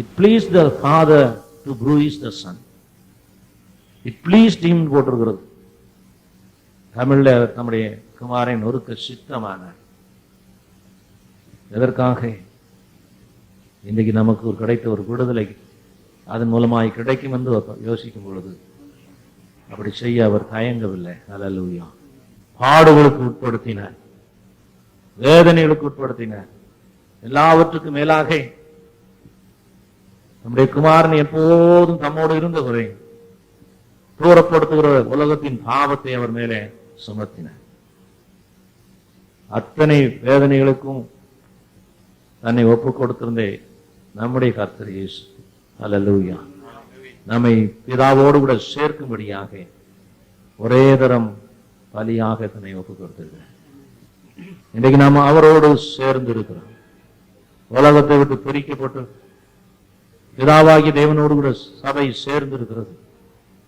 It pleased the father to bruise the son. It pleased him போட்டிருக்கிறது. தமிழ்ல நம்முடைய குமாரன் ஒருக்க சித்தமானார். எதற்காக? இன்றைக்கு நமக்கு கிடைத்த ஒரு விடுதலை அதன் மூலமாய் கிடைக்கும் என்று யோசிக்கும் பொழுது அப்படி செய்ய அவர் தயங்கவில்லை. அல்லேலூயா. பாடுகளுக்கு உட்படுத்தினார், வேதனைகளுக்கு உட்படுத்தினார். எல்லாவற்றுக்கும் மேலாக நம்முடைய குமாரன் எப்போதும் தம்மோடு இருந்தவரை தூரப்படுத்துகிற உலகத்தின் பாவத்தை அவர் மேலே சுமத்தினார். அத்தனை வேதனைகளுக்கும் தன்னை ஒப்பு கொடுத்திருந்தே நம்முடைய கர்த்தர் இயேசு அல்லேலூயா நம்மை பிதாவோடு கூட சேர்க்கும்படியாக ஒரே தரம் பலியாக தன்னை ஒப்பு கொடுத்திருக்கிறார். இன்றைக்கு நாம் அவரோடு சேர்ந்து இருக்கிறோம். உலகத்தை விட்டு பிரிக்கப்பட்டு பிதாவாகி தேவனோடு கூட சபை சேர்ந்து இருக்கிறது.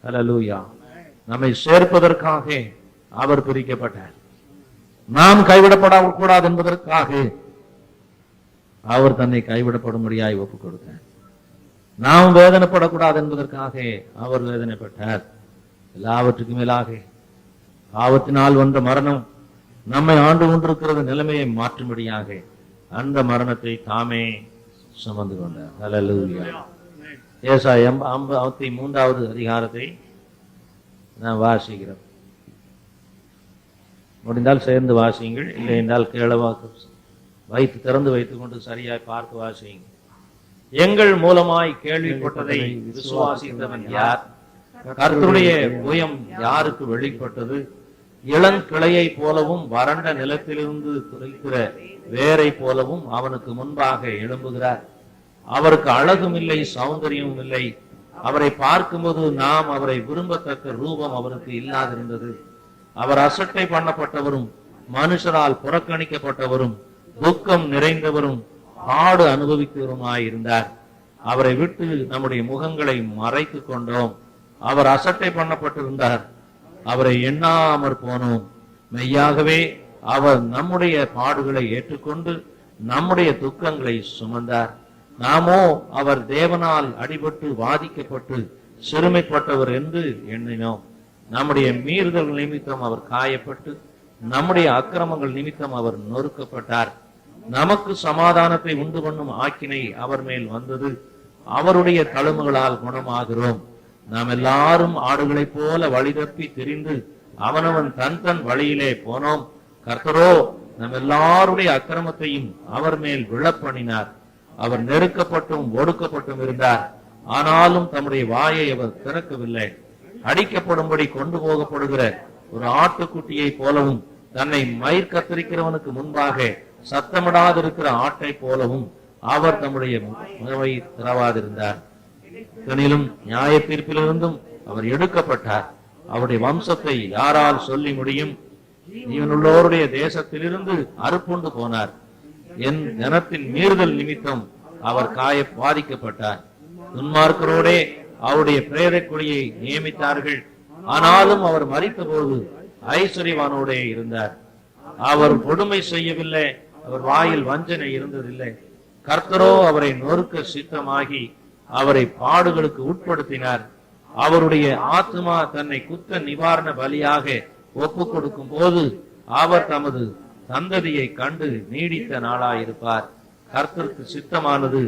அல்லேலூயா. நம்மை சேர்ப்பதற்காக அவர் பிரிக்கப்பட்டார். நாம் கைவிடப்படக்கூடாது என்பதற்காக அவர் தன்னை கைவிடப்படும்படியாய் ஒப்புக் கொடுத்தார். நாம் வேதனைப்படக்கூடாது என்பதற்காக அவர் வேதனைப்பட்டார். எல்லாவற்றுக்கும் மேலாக பாவத்தினால் வந்த மரணம் நம்மை ஆண்டு கொண்டிருக்கிறது நிலைமையை மாற்றும்படியாக அந்த மரணத்தை தாமே சுமந்து கொண்டார். அல்லேலூயா. ஏசாயா 53வது அதிகாரத்தை நான் வாசிக்கிறோம். முடிந்தால் சேர்ந்து வாசியுங்கள், இல்லை என்றால் வைத்து திறந்து வைத்துக் கொண்டு சரியாய் பார்த்து வாசியுங்கள். எங்கள் மூலமாய் கேள்விப்பட்டதை விசுவாசித்தவன் யார்? கர்த்தருடைய புயம் யாருக்கு வெளிப்பட்டது? இளங்கிளையை போலவும் வறண்ட நிலத்திலிருந்து துளிக்கிற வேரை போலவும் அவனுக்கு முன்பாக எழும்புகிறார். அவருக்கு அழகும் இல்லை, சௌந்தரியமும் இல்லை. அவரை பார்க்கும்போது நாம் அவரை விரும்பத்தக்க ரூபம் அவருக்கு இல்லாதிருந்தது. அவர் அசட்டை பண்ணப்பட்டவரும் மனுஷரால் புறக்கணிக்கப்பட்டவரும் துக்கம் நிறைந்தவரும் பாடு அனுபவிக்கிறவருமாயிருந்தார். அவரை விட்டு நம்முடைய முகங்களை மறைத்து கொண்டோம். அவர் அசட்டை பண்ணப்பட்டிருந்தார், அவரை எண்ணாமற் போனோம். மெய்யாகவே அவர் நம்முடைய பாடுகளை ஏற்றுக்கொண்டு நம்முடைய துக்கங்களை சுமந்தார். நாமோ அவர் தேவனால் அடிபட்டு வாதிக்கப்பட்டு சிறுமைப்பட்டவர் என்று எண்ணினோம். நம்முடைய மீறுதல் நிமித்தம் அவர் காயப்பட்டு நம்முடைய அக்கிரமங்கள் நிமித்தம் அவர் நொறுக்கப்பட்டார். நமக்கு சமாதானத்தை உண்டு பண்ணும் ஆக்கினை அவர் மேல் வந்தது. அவருடைய தழும்புகளால் குணமாகிறோம். நாம் எல்லாரும் ஆடுகளைப் போல வழி தப்பி திரிந்து அவனவன் தன் தன் வழியிலே போனோம். கர்த்தரோ நம் எல்லாருடைய அக்கிரமத்தையும் அவர் மேல் விழப்பண்ணினார். அவர் நெருக்கப்பட்டும் ஒடுக்கப்பட்டும் இருந்தார், ஆனாலும் தம்முடைய வாயை அவர் திறக்கவில்லை. அடிக்கப்படும்படி கொண்டு போகப்படுகிற ஒரு ஆட்டுக்குட்டியை போலவும் தன்னை மயிர் கத்தரிக்கிறவனுக்கு முன்பாக சத்தமிடாதிருக்கிற ஆட்டை போலவும் அவர் தம்முடைய முகவை திறவாதிருந்தார். தனிலும் நியாய தீர்ப்பிலிருந்தும் அவர் எடுக்கப்பட்டார். அவருடைய வம்சத்தை யாரால் சொல்லி முடியும்? இவனுள்ளோருடைய தேசத்திலிருந்து அறுப்புண்டு போனார். என் ஜனத்தின் மீறுதல் நிமித்தம் அவர் பாதிக்கப்பட்டார். துன்மார்க்கரோடே அவருடைய பிரேத கொடியை நியமித்தார்கள், ஆனாலும் அவர் மரித்த போது ஐஸ்வர்யவானோடே இருந்தார். அவர் கொடுமை செய்யவில்லை, அவர் வாயில் வஞ்சனை இருந்ததில்லை. கர்த்தரோ அவரை நொறுக்க சித்தமாகி அவரை பாடுகளுக்கு உட்படுத்தினார். அவருடைய ஆத்மா தன்னை குத்த நிவாரண பலியாக ஒப்பு கொடுக்கும் போது அவர் தமது சந்ததியை கண்டு நீடித்த நாளாயிருப்பார். கர்த்தருக்கு சித்தமானது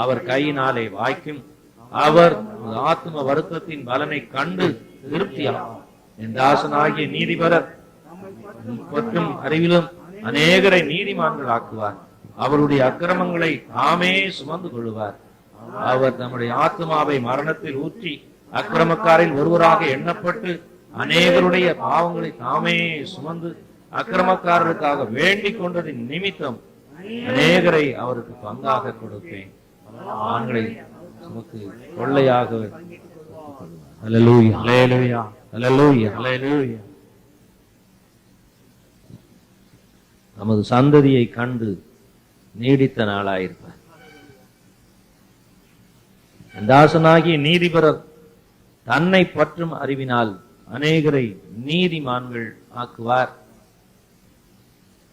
அவர் கையினாலே வாய்க்கும். அவர் ஆத்ம வருத்தத்தின் பலனை கண்டு திருப்தியாகும். என் தாசனாகிய நீதிபரர் மற்றும் அறிவிலும் அநேகரை நீதிமான்கள் ஆக்குவார். அவருடைய அக்கிரமங்களை தாமே சுமந்து கொள்வார். அவர் நம்முடைய ஆத்மாவை மரணத்தில் ஊற்றி அக்கிரமக்காரில் ஒருவராக எண்ணப்பட்டு அநேகருடைய பாவங்களை தாமே சுமந்து அக்கிரமக்காரருக்காக வேண்டிக் கொண்டதின் நிமித்தம் அநேகரை அவருக்கு பங்காக கொடுப்பேன். ஆண்களை நமக்கு கொள்ளையாக அல்லேலூயா, அல்லேலூயா, அல்லேலூயா, அல்லேலூயா. நமது சந்ததியை கண்டு நீடித்த நாளாயிருப்பார். தாசனாகிய நீதிபரர் தன்னை பற்றும் அறிவினால் அநேகரை நீதிமான்கள் ஆக்குவார்.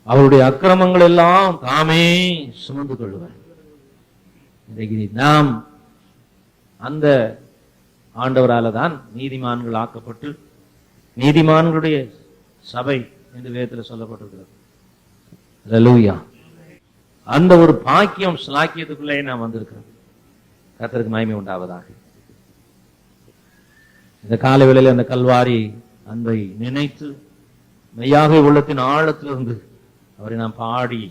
அவருடைய அக்கிரமங்கள் எல்லாம் தாமே சுமந்து கொள்வார். இன்றைக்கு நாம் அந்த ஆண்டவரால தான் நீதிமான்கள் ஆக்கப்பட்டு நீதிமான்களுடைய சபை என்று வேதத்தில் சொல்லப்பட்டிருக்கிறது. அல்லேலூயா. அந்த ஒரு பாக்கியம் ஸ்லாக்கியத்துக்குள்ளே நாம் வந்திருக்கிறோம். கர்த்தருக்கு மகிமை உண்டாவதாக. இந்த காலை வேளையில் அந்த கல்வாரி அன்பை நினைத்து மெய்யாக உள்ளத்தின் ஆழத்திலிருந்து அவரை நாம் பாடி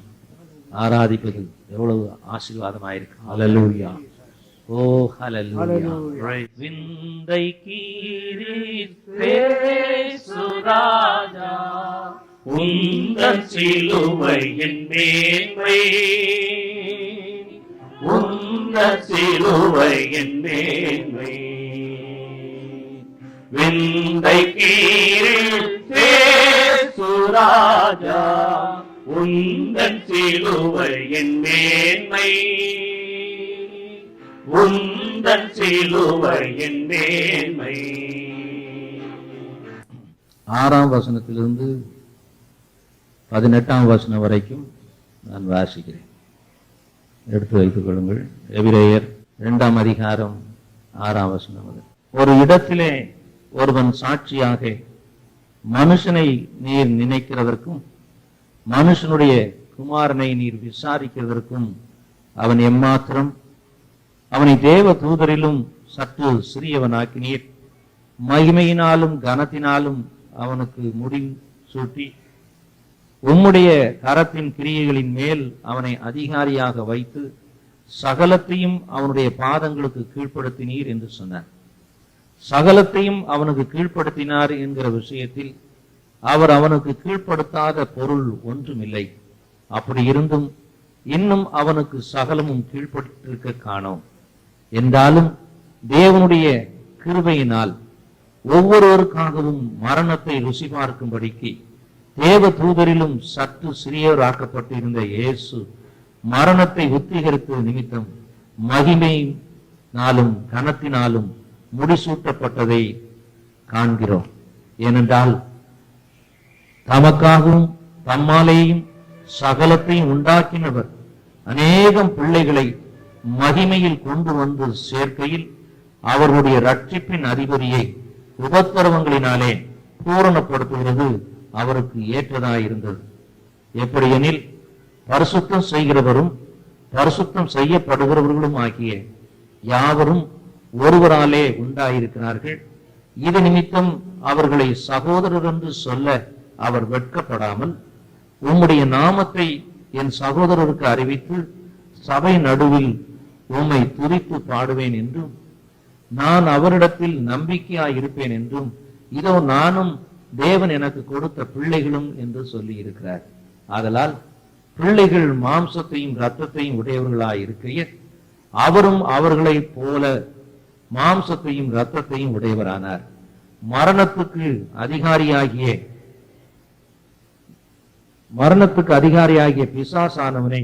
ஆராதிப்பது எவ்வளவு ஆசீர்வாதமாயிருக்கு. அல்லேலூயா. ஓ ஹல்லேலூயா. விந்தை கீரித்தே சுராஜா உந்தன் சிலுவையின் மேன்மை, உந்தன் சிலுவையின் மேன்மை. விந்தை கீரித்தே சுராஜா உந்தன் சிலுவையின் மேன்மை, உந்தன் சிலுவையின் மேன்மை. 6ஆம் வசனத்திலிருந்து 18ஆம் வசனம் வரைக்கும் நான் வாசிக்கிறேன். எடுத்து வைத்துக் கொள்ளுங்கள். எபிரேயர் 2ஆம் அதிகாரம் 6ஆம் வசனம். ஒரு இடத்திலே ஒருவன் சாட்சியாக மனுஷனை நீர் நினைக்கிறதற்கும் மனுஷனுடைய குமாரனை நீர் விசாரிக்கிறதற்கும் அவன் எம்மாத்திரம்? அவனை தேவ தூதரிலும் சற்று சிறியவனாக்கினீர். மகிமையினாலும் கனத்தினாலும் அவனுக்கு முடிவு சூட்டி உம்முடைய கரத்தின் கிரியைகளின் மேல் அவனை அதிகாரியாக வைத்து சகலத்தையும் அவனுடைய பாதங்களுக்கு கீழ்ப்படுத்தினீர் என்று சொன்னார். சகலத்தையும் அவனுக்கு கீழ்ப்படுத்தினார் என்கிற விஷயத்தில் அவர் அவனுக்கு கீழ்ப்படுத்தாத பொருள் ஒன்றுமில்லை. அப்படி இருந்தும் இன்னும் அவனுக்கு சகலமும் கீழ்ப்பட்டிருக்க காணோம். என்றாலும் தேவனுடைய கிருபையினால் ஒவ்வொருவருக்காகவும் மரணத்தை ருசி பார்க்கும்படிக்கு தேவ தூதரிலும் சற்று சிறியவராக்கப்பட்டிருந்த இயேசு மரணத்தை உத்திகரித்த நிமித்தம் மகிமையினாலும் கனத்தினாலும் முடிசூட்டப்பட்டதை காண்கிறோம். ஏனென்றால் தமக்காகவும் தம்மாலேயும் சகலத்தையும் உண்டாக்கினவர் அநேகம் பிள்ளைகளை மகிமையில் கொண்டு வந்து சேர்க்கையில் அவர்களுடைய ரட்சிப்பின் அதிபதியை உபத்திரவங்களினாலே பூரணப்படுத்துகிறது அவருக்கு ஏற்றதாயிருந்தது. எப்படியெனில் பரிசுத்தம் செய்கிறவரும் பரிசுத்தம் செய்யப்படுகிறவர்களும் ஆகிய யாவரும் ஒருவராலே உண்டாயிருக்கிறார்கள். இது நிமித்தம் அவர்களை சகோதரர் என்று சொல்ல அவர் வெட்கப்படாமல் உம்முடைய நாமத்தை என் சகோதரருக்கு அறிவித்து சபை நடுவில் உம்மை துதித்து பாடுவேன் என்றும் நான் அவரிடத்தில் நம்பிக்கையாயிருப்பேன் என்றும் இதோ நானும் தேவன் எனக்கு கொடுத்த பிள்ளைகளும் என்று சொல்லி இருக்கிறார். ஆதலால் பிள்ளைகள் மாம்சத்தையும் இரத்தத்தையும் உடையவர்களாயிருக்கைய அவரும் அவர்களை போல மாம்சத்தையும் இரத்தத்தையும் உடையவரானார். மரணத்துக்கு அதிகாரியாகிய பிசாசானவனை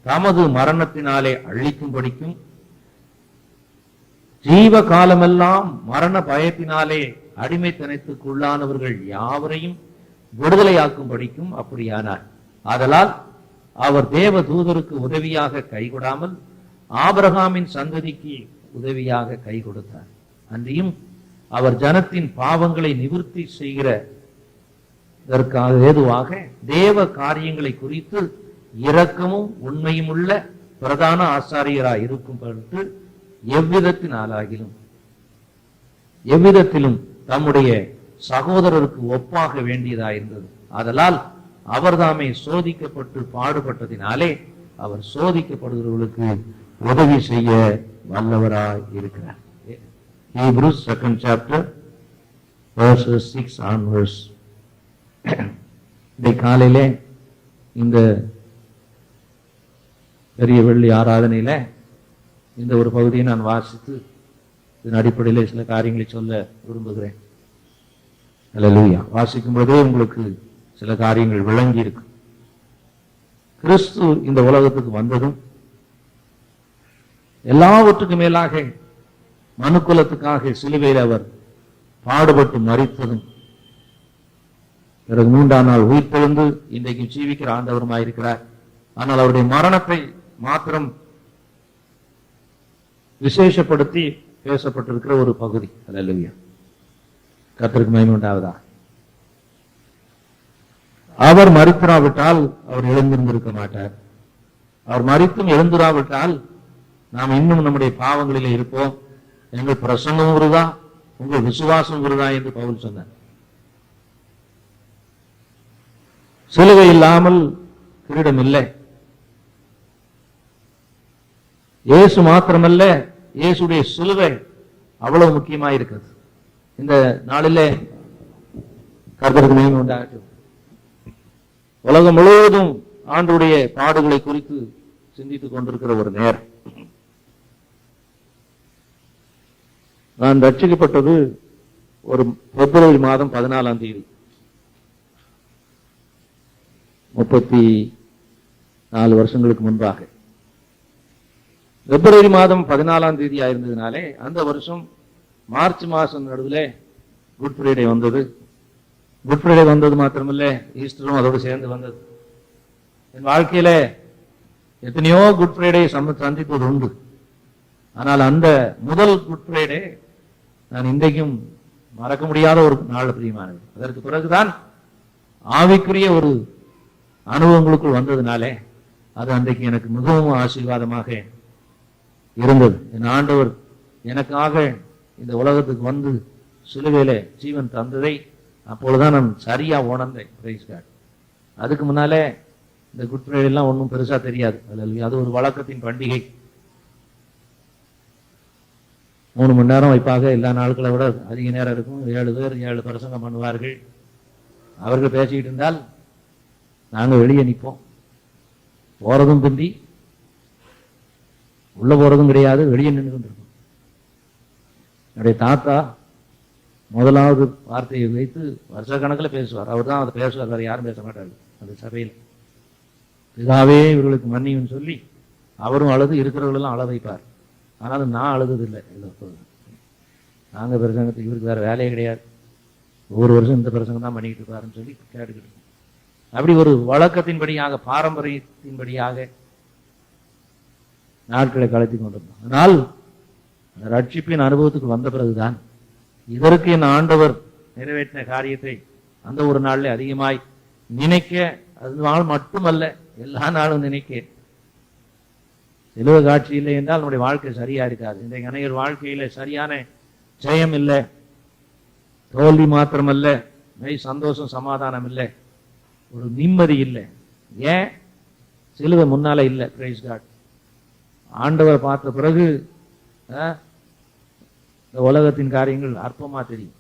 தமது மரணத்தினாலே அழிக்கும்படிக்கும் ஜீவ காலமெல்லாம் மரண பயத்தினாலே அடிமைத்தனத்துக்குள்ளானவர்கள் யாவரையும் விடுதலையாக்கும்படிக்கும் அப்படியானார். ஆதலால் அவர் தேவ தூதருக்கு உதவியாக கைகொடாமல் ஆபிரகாமின் சந்ததிக்கு உதவியாக கை கொடுத்தார். அன்றியும் அவர் ஜனத்தின் பாவங்களை நிவர்த்தி செய்கிறதற்காக ஏதுவாக தேவ காரியங்களை குறித்து இரக்கமும் உண்மையும் உள்ள பிரதான ஆசாரியராய் இருக்கும் பொருட்டு எவ்விதத்திலும் தம்முடைய சகோதரருக்கு ஒப்பாக வேண்டியதாயிருந்தது. ஆதலால் அவர் தாமே சோதிக்கப்பட்டு பாடுபட்டதினாலே அவர் சோதிக்கப்படுகிறவர்களுக்கு உதவி செய்ய வல்லவராய் இருக்கிறார். Hebrews 2nd chapter verses 6 onwards. இந்த காலையிலே இந்த பெரிய வெள்ளி ஆராதனையில இந்த ஒரு பகுதியை நான் வாசித்து இதன் அடிப்படையில் சில காரியங்களை சொல்ல விரும்புகிறேன். அல்லேலூயா. வாசிக்கும் போதே உங்களுக்கு சில காரியங்கள் விளங்கி இருக்கு. கிறிஸ்து இந்த உலகத்துக்கு வந்ததும் எல்லாவற்றுக்கும் மேலாக மனுக்குலத்துக்காக சிலுவையில் அவர் பாடுபட்டு மரித்ததும் பிறகு 3ஆம் நாள் உயிர்த்தெழுந்து இன்றைக்கு ஜீவிக்கிற ஆண்டவருமாயிருக்கிறார். ஆனால் அவருடைய மரணத்தை மாத்திரம் விசேஷப்படுத்தி பேசப்பட்டிருக்கிற ஒரு பகுதி. அல்லேலூயா, கர்த்தருக்கு மகிமை உண்டாவதா. அவர் மரித்திராவிட்டால் அவர் எழுந்திருந்திருக்க மாட்டார். அவர் மரித்தும் எழுந்திராவிட்டால் நாம் இன்னும் நம்முடைய பாவங்களிலே இருப்போம். எங்கள் பிரசங்கம் வருதா, உங்கள் விசுவாசம் வருதா என்று பவுல் சொன்னார். சிலுவை இல்லாமல் கிரீடம் இல்லை. இயேசு மாத்திரமல்ல, இயேசுடைய சிலுவை அவ்வளவு முக்கியமாயிருக்கிறது. இந்த நாளிலே கர்த்தருக்கு மகிமை உண்டாகட்டும். உலகம் முழுவதும் ஆண்டவருடைய பாடுகளை குறித்து சிந்தித்துக் கொண்டிருக்கிற ஒரு நேரம். நான் ரட்சிக்கப்பட்டது ஒரு பிப்ரவரி மாதம் 14ஆம் தேதி, 34 வருஷங்களுக்கு முன்பாக. பிப்ரவரி மாதம் 14ஆம் தேதி ஆயிருந்ததுனாலே அந்த வருஷம் மார்ச் மாசம் நடுவில் குட் ஃப்ரைடே வந்தது. குட் ஃப்ரைடே வந்தது மாத்திரமில்ல, ஈஸ்டரும் அதோடு சேர்ந்து வந்தது. என் வாழ்க்கையில எத்தனையோ குட் ஃப்ரைடே சந்திப்பது உண்டு. ஆனால் அந்த முதல் குட் ஃப்ரைடே நான் இன்றைக்கும் மறக்க முடியாத ஒரு நாள் பிரியமானது. அதற்கு பிறகுதான் ஆவிக்குரிய ஒரு அனுபவங்களுக்குள் வந்ததுனாலே அது அன்றைக்கு எனக்கு மிகவும் ஆசீர்வாதமாக இருந்தது. என் ஆண்டவர் எனக்காக இந்த உலகத்துக்கு வந்து சிலுவையில ஜீவன் தந்ததை அப்பொழுதுதான் நான் சரியா உணர்ந்தேன். Praise God. அதுக்கு முன்னாலே இந்த குட் ஃப்ரைடே எல்லாம் ஒன்றும் பெருசா தெரியாது. அது ஒரு வழக்கத்தின் பண்டிகை. 3 மணி நேரம் வைப்பாக. எல்லா நாட்களை விட அதிக நேரம் இருக்கும். 7 பேர் 7 பிரசங்கம் பண்ணுவார்கள். அவர்கள் பேசிக்கிட்டு இருந்தால் நாங்க வெளியே நிற்போம். போறதும் பிந்தி, உள்ள போறதும் கிடையாது, வெளியே நின்று கொண்டிருக்கோம். என்னுடைய தாத்தா முதலாவது வார்த்தையை வைத்து வருஷ கணக்கில் பேசுவார். அவர் தான் அதை பேசுவார், வேற யாரும் பேச மாட்டார்கள் அந்த சபையில். பிதாவே இவர்களுக்கு மன்னியும் சொல்லி அவரும் அழுது, இருக்கிறவர்களெல்லாம் அழ வைப்பார். ஆனாலும் நான் அழுததில்லை. நாங்க பிரசங்கத்துக்கு இவருக்கு வேற வேலையே கிடையாது, ஒவ்வொரு வருஷம் இந்த பிரசங்கம் தான் பண்ணிக்கிட்டு இருப்பாருன்னு சொல்லி கேட்டுக்கிட்டு இருக்கோம். அப்படி ஒரு வழக்கத்தின்படியாக, பாரம்பரியத்தின்படியாக நாட்களை கழித்து கொண்டிருந்தோம். ஆனால் அந்த ரட்சிப்பின் அனுபவத்துக்கு வந்த பிறகுதான் இதற்கு என் ஆண்டவர் நிறைவேற்றின காரியத்தை அந்த ஒரு நாளில் அதிகமாய் நினைக்க, அது நாள் மட்டுமல்ல எல்லா நாளும் நினைக்க. சிலுவை காட்சி இல்லை என்றால் நம்முடைய வாழ்க்கை சரியா இருக்காது. இன்றைக்கு அனைவர் வாழ்க்கையில சரியான ஜெயம் இல்லை, தோல்வி மாத்திரமல்ல, சந்தோஷம் சமாதானம் இல்லை, ஒரு நிம்மதி இல்லை. ஏன்? சிலுவை முன்னால இல்லை. Praise God. ஆண்டவர் பார்த்த பிறகு இந்த உலகத்தின் காரியங்கள் அற்பமா தெரியும்.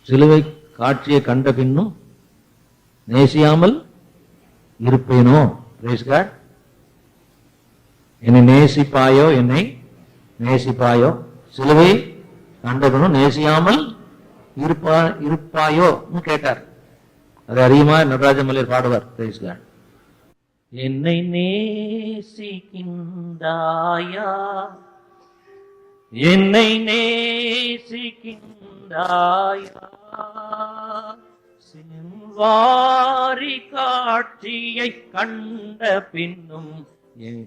சிலுவை காட்சியை கண்ட பின்னும் நேசியாமல் இருப்பேனோ? Price God. என்னை நேசிப்பாயோ, என்னை நேசிப்பாயோ? சிலுவை கண்ட பின்னும் நேசியாமல் இருப்பாயோ கேட்டார். அது அதிகமா நடராஜ மலையர் பாடுவார். Praise God. என்னை நேசிக்கின்றாயா, என்னை நேசிக்கின்றாயா, செம்வாரி காட்சியை கண்ட பின்னும்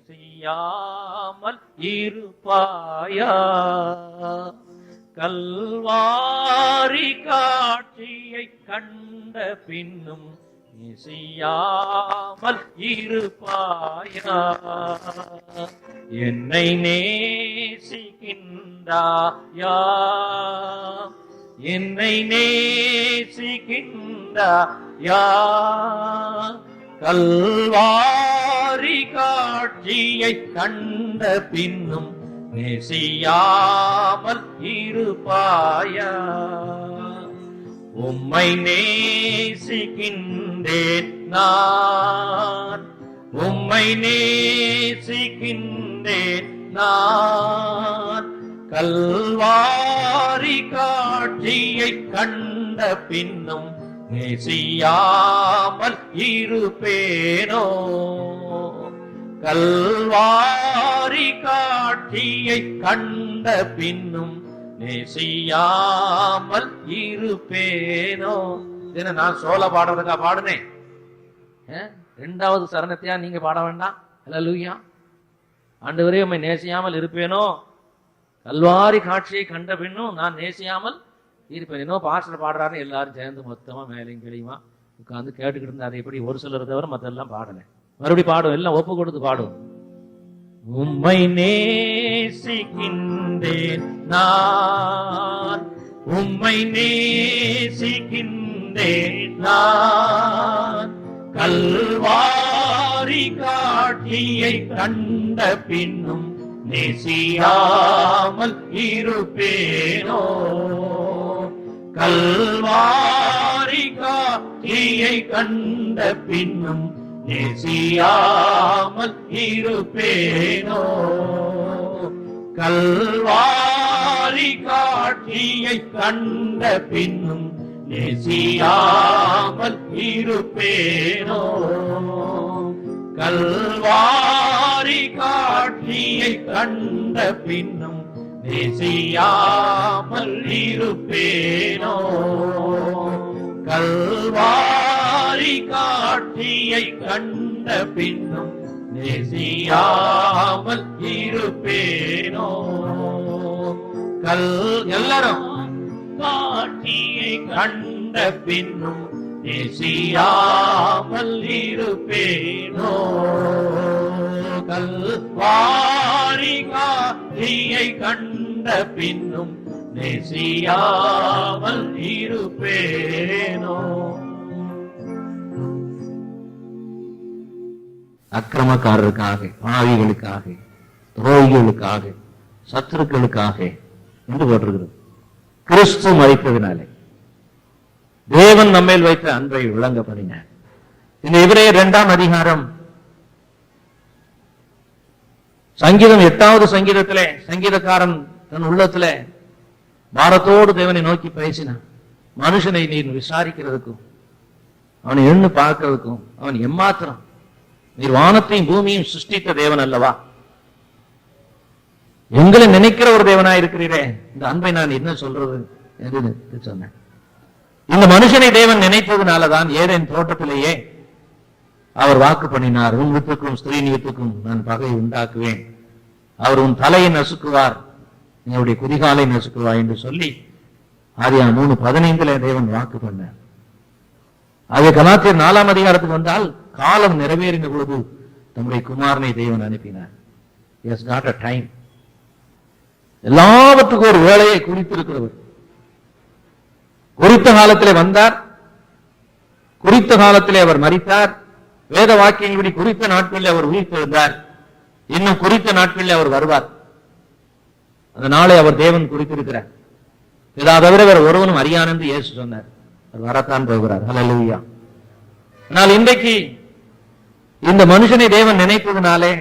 செய்யாமல் இருப்பாயா, கல்வாரி காட்சியை கண்ட பின்னும் செய்யாமல் இருப்பாயா, என்னை நேசிக்கின்றாயா, என்னை நேசிக்கின்றாயா, கல்வாரி காட்சியை கண்ட பின்னும் நேசியாமல் இருப்பாயா, உம்மை நேசிக்கின்றேன் நான், உம்மை நேசிக்கின்றேன் நான், கல்வாரி காட்சியை கண்ட பின்னும் நேசியாமல் இருப்பேனோ, கல்வாரி காட்சியை கண்ட பின்னும் நேசியாமல் இருப்பேனோ. என்ன நான் சோல பாடுறதுக்கா பாடுனேன்? 2வது சரணத்தையா நீங்க பாட வேண்டாம்? அல்லேலூயா. ஆண்டவரே உம்மை நேசியாமல் இருப்பேனோ கல்வாரி காட்சியை கண்ட பின்னும் நான் நேசியாமல் இருப்பேன். இன்னும் பாஸ்டர் பாடுறாரு, எல்லாரும் சேர்ந்து மொத்தமா மேலையும் கிளியுமா உட்காந்து கேட்டுக்கிட்டு இருந்தாரு. எப்படி ஒரு சிலர் தவிர மற்ற எல்லாம் பாடல. மறுபடியும் பாடும், எல்லாம் ஒப்பு கொடுத்து பாடும். உம்மை நேசிக்கின்றேன் நான், உம்மை நேசிக்கின்றேன் நான், கல்வாரி காட்சியை கண்ட பின்னும் நேசியாமல் இருப்பேனோ, கல்வாரி காட்சியை கண்ட பின்னும் நேசியாமல் இருப்பேனோ, கல்வாரி காட்சியை கண்ட பின்னும் நேசியாமல் இருப்பேனோ, கல்வாரி காட்சியை கண்ட பின்னும் நேசியாமல் இருப்பேனோ, கல்வாரி காட்சியை கண்ட பின்னும் நேசியாமல் இருப்பேனோ, எல்லாரும் காட்சியை கண்ட பின்னும் நேசியாமல் இருப்பேனோ, கல்வாரி காட்சியை கண்ட பின்னும் நேசியாமல் இருப்பேனோ. அக்கிரமக்காரருக்காக, பாவிகளுக்காக, துரோகிகளுக்காக, சத்துருக்களுக்காக என்று போட்டிருக்கிறது. கிறிஸ்து மரித்ததினாலே தேவன் நம்மேல் வைத்த அன்பை விளங்க பண்ணினார். இந்த எபிரேயர் 2ஆம் அதிகாரம் சங்கீதம் 8வது சங்கீதத்திலே சங்கீதக்காரன் தன் உள்ளத்திலே பாரத்தோடு தேவனை நோக்கி பேசினான். மனுஷனை நீ விசாரிக்கிறதுக்கும் அவனை எண்ணு பார்க்கிறதுக்கும் அவன் எம்மாத்திரம், நீர் வானத்தையும் பூமியும் சிருஷ்டித்த தேவன் அல்லவா, எங்களை நினைக்கிற ஒரு தேவனாய் இருக்கிறீரே, இந்த அன்பை நான் என்ன சொல்றது என்று சொன்னேன். இந்த மனுஷனை தேவன் நினைத்ததுனாலதான் ஏதேன் தோட்டத்திலேயே அவர் வாக்கு பண்ணினார், உன் வீட்டுக்கும் ஸ்திரீன் வீட்டுக்கும் நான் பகை உண்டாக்குவேன், அவர் உன் தலையை நசுக்குவார், என்னுடைய குதிகாலை நசுக்குவார் என்று சொல்லி ஆதியாகமம் 3:15 தேவன் வாக்கு பண்ணார். அது கலாத்தியர் 4ஆம் அதிகாரத்துக்கு வந்தால் காலம் நிறைவேறின பொழுது தம்முடைய குமாரனை தேவன் அனுப்பினார். எஸ் நாட் அ டைம், எல்லாவற்றுக்கும் ஒரு வேலையை குறித்திருக்கிறவர். குறித்த காலத்திலே வந்தார், குறித்த காலத்திலே அவர் மரித்தார், வேத வாக்கியங்களை குறித்த நாட்களில் அவர் உயிர்த்தெழுந்தார், இன்னும் குறித்த நாட்களில் அவர் வருவார். அந்த நாளை அவர் தேவன் குறித்திருக்கிறார். இதை தவிர வேற ஒருவனும் அறியான் என்று இயேசு சொன்னார். அவர் வரத்தான் போகிறார். ஹல்லேலூயா. ஆனால் இன்றைக்கு இந்த மனுஷனை தேவன் நினைப்பதனாலே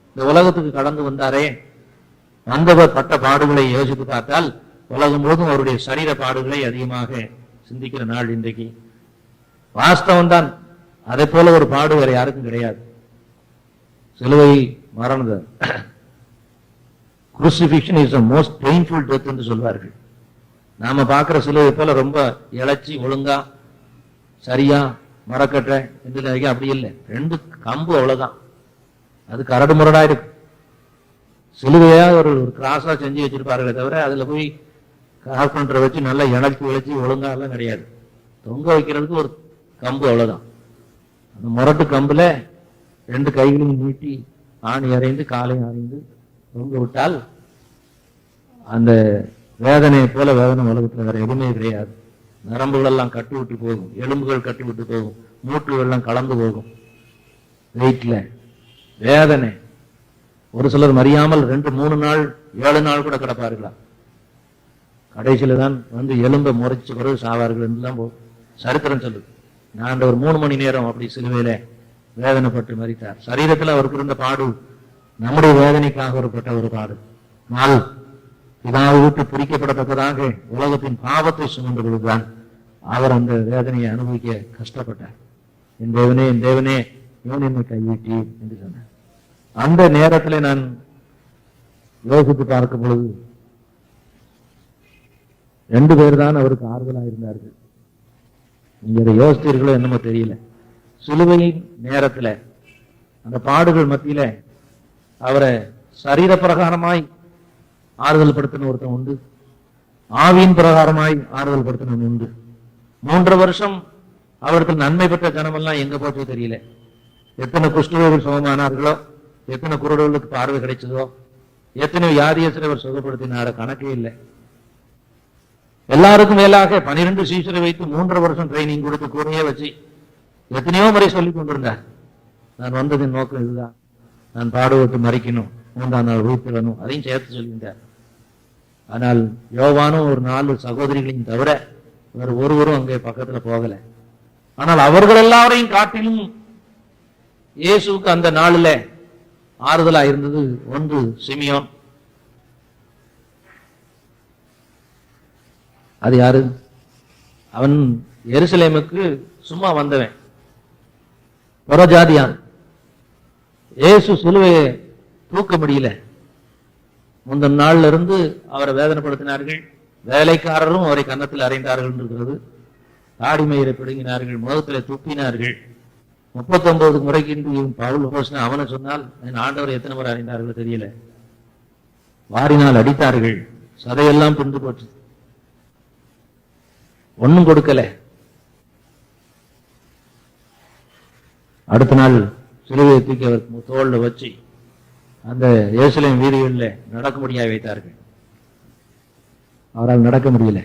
இந்த உலகத்துக்கு கடந்து வந்தாரே, வந்தவர் பட்ட பாடுகளை யோசித்து பார்த்தால் உலகம் போதும் அவருடைய சரீர பாடுகளை அதிகமாக சிந்திக்கிற நாள் இன்றைக்கு. வாஸ்தவம் தான், அதை போல ஒரு பாடு வேற யாருக்கும் கிடையாது. சிலுவை மரணம், crucifixion is the most painful death என்று சொல்வார்கள். நாம பார்க்கிற சிலுவை போல ரொம்ப இழைச்சி ஒழுங்கா சரியா மரக்கட்ட என்று அப்படி இல்லை. 2 கம்பு அவ்வளவுதான், அது கரடு முரடா இருக்கு. சிலுவையா ஒரு கிராஸா செஞ்சு வச்சிருப்பார்களே தவிர அதுல போய் கார்பெண்டரை வச்சு நல்லா இணைச்சி விளைச்சி ஒழுங்கா எல்லாம் கிடையாது. தொங்க வைக்கிறதுக்கு ஒரு கம்பு அவ்வளவுதான். அந்த முரட்டு கம்புல 2 கைகளையும் நீட்டி ஆணி அறைந்து காலையும் அறைந்து தொங்க விட்டால் அந்த வேதனை போல வேதனை உலகத்துல வேற எதுவுமே கிடையாது. நரம்புகள் எல்லாம் கட்டி விட்டு போகும், எலும்புகள் கட்டி விட்டு போகும், மூட்டுகள் எல்லாம் கலந்து போகும். வெயிட்ல வேதனை. ஒரு சிலர் மறியாமல் 2-3 நாள் 7 நாள் கூட கிடப்பார்களா. கடைசியில தான் வந்து எலும்பை முறைச்சு பிறகு சாவார்கள் என்றெல்லாம் சரித்திரம் சொல்லுது. நான் ஒரு 3 மணி நேரம் அப்படி சிலுவையில வேதனைப்பட்டு மரித்தார். சரீரத்தில் அவருக்கு இருந்த பாடு நம்முடைய வேதனைக்காக ஒருப்பட்ட ஒரு பாடு. நாள் பிதாவை விட்டு பிரிக்கப்படத்தக்கதாக உலகத்தின் பாவத்தை சுமந்த பொழுதுதான் அவர் அந்த வேதனையை அனுபவிக்க கஷ்டப்பட்டார். என் தேவனே, என் தேவனே, இவன் என்னை கைவிட்டி என்று சொன்னார். அந்த நேரத்தில் நான் யோசித்து பார்க்கும் பொழுது 2 பேர் தான் அவருக்கு ஆறுதலாக இருந்தார்கள். நீங்க அதை யோசித்தீர்களோ என்னமோ தெரியல. சிலுவையின் நேரத்தில் அந்த பாடுகள் மத்தியில அவரை சரீர பிரகாரமாய் ஆறுதல் படுத்தின ஒருத்தன் உண்டு, ஆவியின் பிரகாரமாய் ஆறுதல் படுத்தினவன் உண்டு. 3 வருஷம் அவர்கள் நன்மை பெற்ற ஜனமெல்லாம் எங்க போச்சோ தெரியல. எத்தனை குஷ்டரோகிகள் சுகமானார்களோ, எத்தனை குருடர்களுக்கு பார்வை கிடைச்சதோ, எத்தனை வியாதியஸ்தரை அவர் சுகப்படுத்தினார கணக்கே இல்லை. எல்லாருக்கும் மேலாக 12 சீஷரை வைத்து 3 வருஷம் ட்ரைனிங் கொடுத்து கூடையே வச்சு எத்தனையோ முறை சொல்லிக் கொண்டிருந்தார். நான் வந்ததின் நோக்கம் இதுதான், நான் பாடுபட்டு மறிக்கணும், 3ஆம் நாள் உயிர்த்தெழணும், அதையும் சேர்த்து சொல்லியிருந்தார். ஆனால் யோவானும் ஒரு 4 சகோதரிகளையும் தவிர வேறு ஒருவரும் அங்கே பக்கத்துல போகல. ஆனால் அவர்கள் எல்லாரையும் காட்டிலும் இயேசுக்கு அந்த நாளில் ஆறுதலா இருந்தது ஒன்று சிமியோன். அது யாரு? அவன் எருசலேமுக்கு சும்மா வந்தவன், புறஜாதியான். இயேசு சிலுவையை தூக்க முடியல. முந்தின நாள்ல இருந்து அவரை வேதனைப்படுத்தினார்கள். வேலைக்காரரும் அவரை கன்னத்தில் அறைந்தார்கள் இருக்கிறது. தாடிமயிரை பிடுங்கினார்கள், முகத்தில் துப்பினார்கள். 39 முறைக்கு பவுல் போஸ்ன அவனை சொன்னால் என் ஆண்டவர் எத்தனை முறை அறைந்தார்கள் தெரியல. வாரினால் அடித்தார்கள், சதையெல்லாம் பிந்து போச்சு, ஒன்னும் கொடுக்கல. அடுத்த நாள் சிலுவையை தூக்கி அவர் தோல்ல வச்சு அந்த எருசலேம் வீதிகளில் நடக்க முடியாது வைத்தார்கள். அவரால் நடக்க முடியல.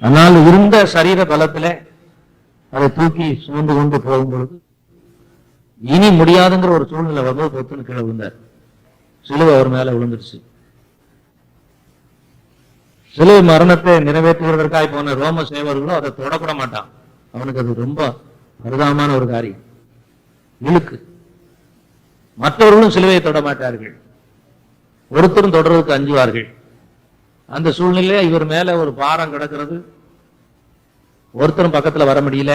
ஆனால் இருந்த சரீர பலத்துல அதை தூக்கி சுமந்து கொண்டு போகும்பொழுது இனி முடியாதுங்கிற ஒரு சூழ்நிலை வந்து பொத்துன்னு கீழே விழுந்தார். சிலுவை அவர் மேல விழுந்துருச்சு. சிலுவை மரணத்தை நிறைவேற்றுவதற்காக போன ரோம சேவர்களும் அதை தொடக்கூட மாட்டான். அவனுக்கு அது ரொம்ப பரிதாபமான ஒரு காரியம், இழுக்கு. மற்றவர்களும் சிலுவையை தொட மாட்டார்கள், ஒருத்தரும் தொடர்றதுக்கு அஞ்சுவார்கள். அந்த சூழ்நிலையில இவர் மேல ஒரு பாரம் கிடக்கிறது, ஒருத்தரும் பக்கத்துல வர முடியல.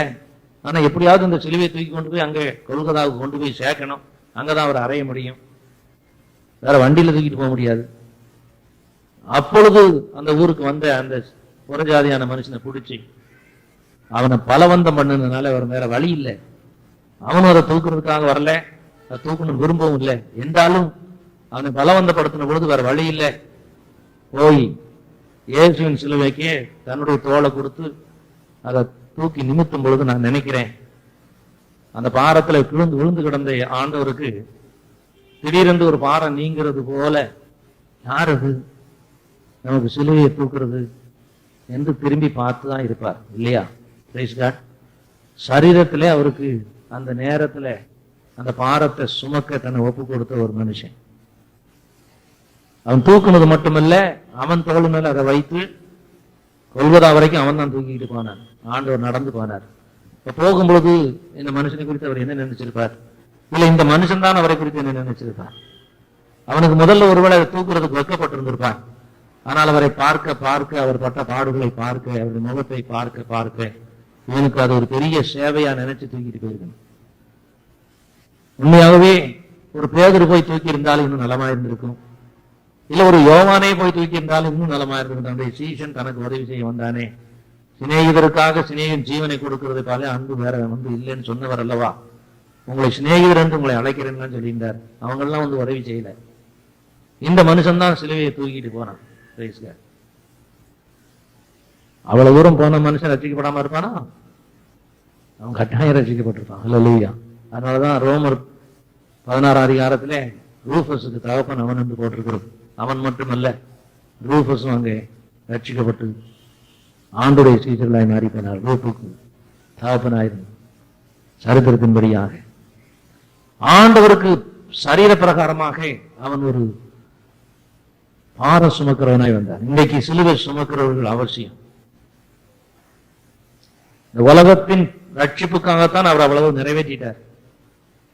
ஆனா எப்படியாவது இந்த சிலுவையை தூக்கி கொண்டு போய் அங்கே கொல்கத்தாவுக்கு கொண்டு போய் சேர்க்கணும், அங்கதான் அவர் அறைய முடியும், வேற வண்டியில தூக்கிட்டு போக முடியாது. அப்பொழுது அந்த ஊருக்கு வந்த அந்த புறஜாதியான மனுஷனை பிடிச்சி அவனை பலவந்தம் பண்ணதுனால அவர் வேற வழி இல்லை. அவனும் அதை தூக்குறதுக்காக வரல, அதை தூக்கணும் விரும்பவும் இல்லை. என்றாலும் அவனை பலவந்தப்படுத்தின பொழுது வேற வழி இல்லை. போய் இயேசுவின் சிலுவைக்கு தன்னுடைய தோளை கொடுத்து அதை தூக்கி நிமித்தும் பொழுது நான் நினைக்கிறேன், அந்த பாரத்துல விழுந்து கிடந்த ஆண்டவருக்கு திடீரென்று ஒரு பாரம் நீங்கிறது போல, யார் அது நமக்கு சிலுவையை தூக்குறது என்று திரும்பி பார்த்துதான் இருப்பார் இல்லையா? சரீரத்திலே அவருக்கு அந்த நேரத்துல அந்த பாரத்தை சுமக்க தன்னை ஒப்பு கொடுத்த ஒரு மனுஷன். அவன் தூக்குனது மட்டுமல்ல, அவன் தோள் மேல அதை வைத்து கொல்கத்தா வரைக்கும் அவன் தான் தூக்கிட்டு போனான். ஆண்டவர் நடந்து போனார். இப்ப போகும்பொழுது இந்த மனுஷனை குறித்து அவர் என்ன நினைச்சிருப்பார்? இல்ல இந்த மனுஷன் தான் அவரை குறித்து என்ன நினைச்சிருப்பார்? அவனுக்கு முதல்ல ஒருவேளை அதை தூக்குறதுக்கு வெட்கப்பட்டிருந்திருப்பான். ஆனால் அவரை பார்க்க பார்க்க, அவர் பட்ட பாடுகளை பார்க்க, அவருடைய முகத்தை பார்க்க பார்க்க இவனுக்கு அது ஒரு பெரிய சேவையா நினைச்சு தூக்கிட்டு போயிருக்கணும். உண்மையாகவே ஒரு பேதுரு போய் தூக்கி இருந்தாலும் இன்னும் நலமா இருந்திருக்கும். இல்ல ஒரு யோவானே போய் தூக்கி இருந்தாலும் இன்னும் நலமா இருந்திருக்கும். அந்த சீஷன் தனக்கு உதவி செய்ய வந்தானே, சிநேகிதருக்காக சிநேகிதன் ஜீவனை கொடுக்கிறது போல அன்பு வேற வந்து இல்லைன்னு சொன்னவர் அல்லவா? உங்களை சிநேகிதர் என்று உங்களை அழைக்கிறேன்னு சொல்லியிருந்தார். அவங்க எல்லாம் வந்து உதவி செய்யல. இந்த மனுஷன் தான் சிலுவையை தூக்கிட்டு போனான். அவ்வளவு தூரம் போன மனுஷன் ரசிக்கப்படாம இருப்பானா? அவன் கட்டாயம் ரசிக்கப்பட்டிருப்பான். அல்லேலூயா. அதனாலதான் ரோமர் 16ஆம் அதிகாரத்திலே ரூஃபஸுக்கு தகப்பன் அவன் என்று போட்டிருக்கிறது. அவன் மட்டுமல்ல, ரூஃபஸும் அங்கே ரட்சிக்கப்பட்டு ஆண்டுடைய சீசர்களாய் மாறி போனார். ரூஃபுக்கு தகப்பனாயிருந்த சரித்திரத்தின்படியாக ஆண்டவருக்கு சரீர பிரகாரமாக அவன் ஒரு பாரம் சுமக்கிறவனாய் வந்தார். இன்றைக்கு சிலுவை சுமக்கிறவர்கள் அவசியம். இந்த உலகத்தின் ரட்சிப்புக்காகத்தான் அவர் அவ்வளவு நிறைவேற்றிட்டார்.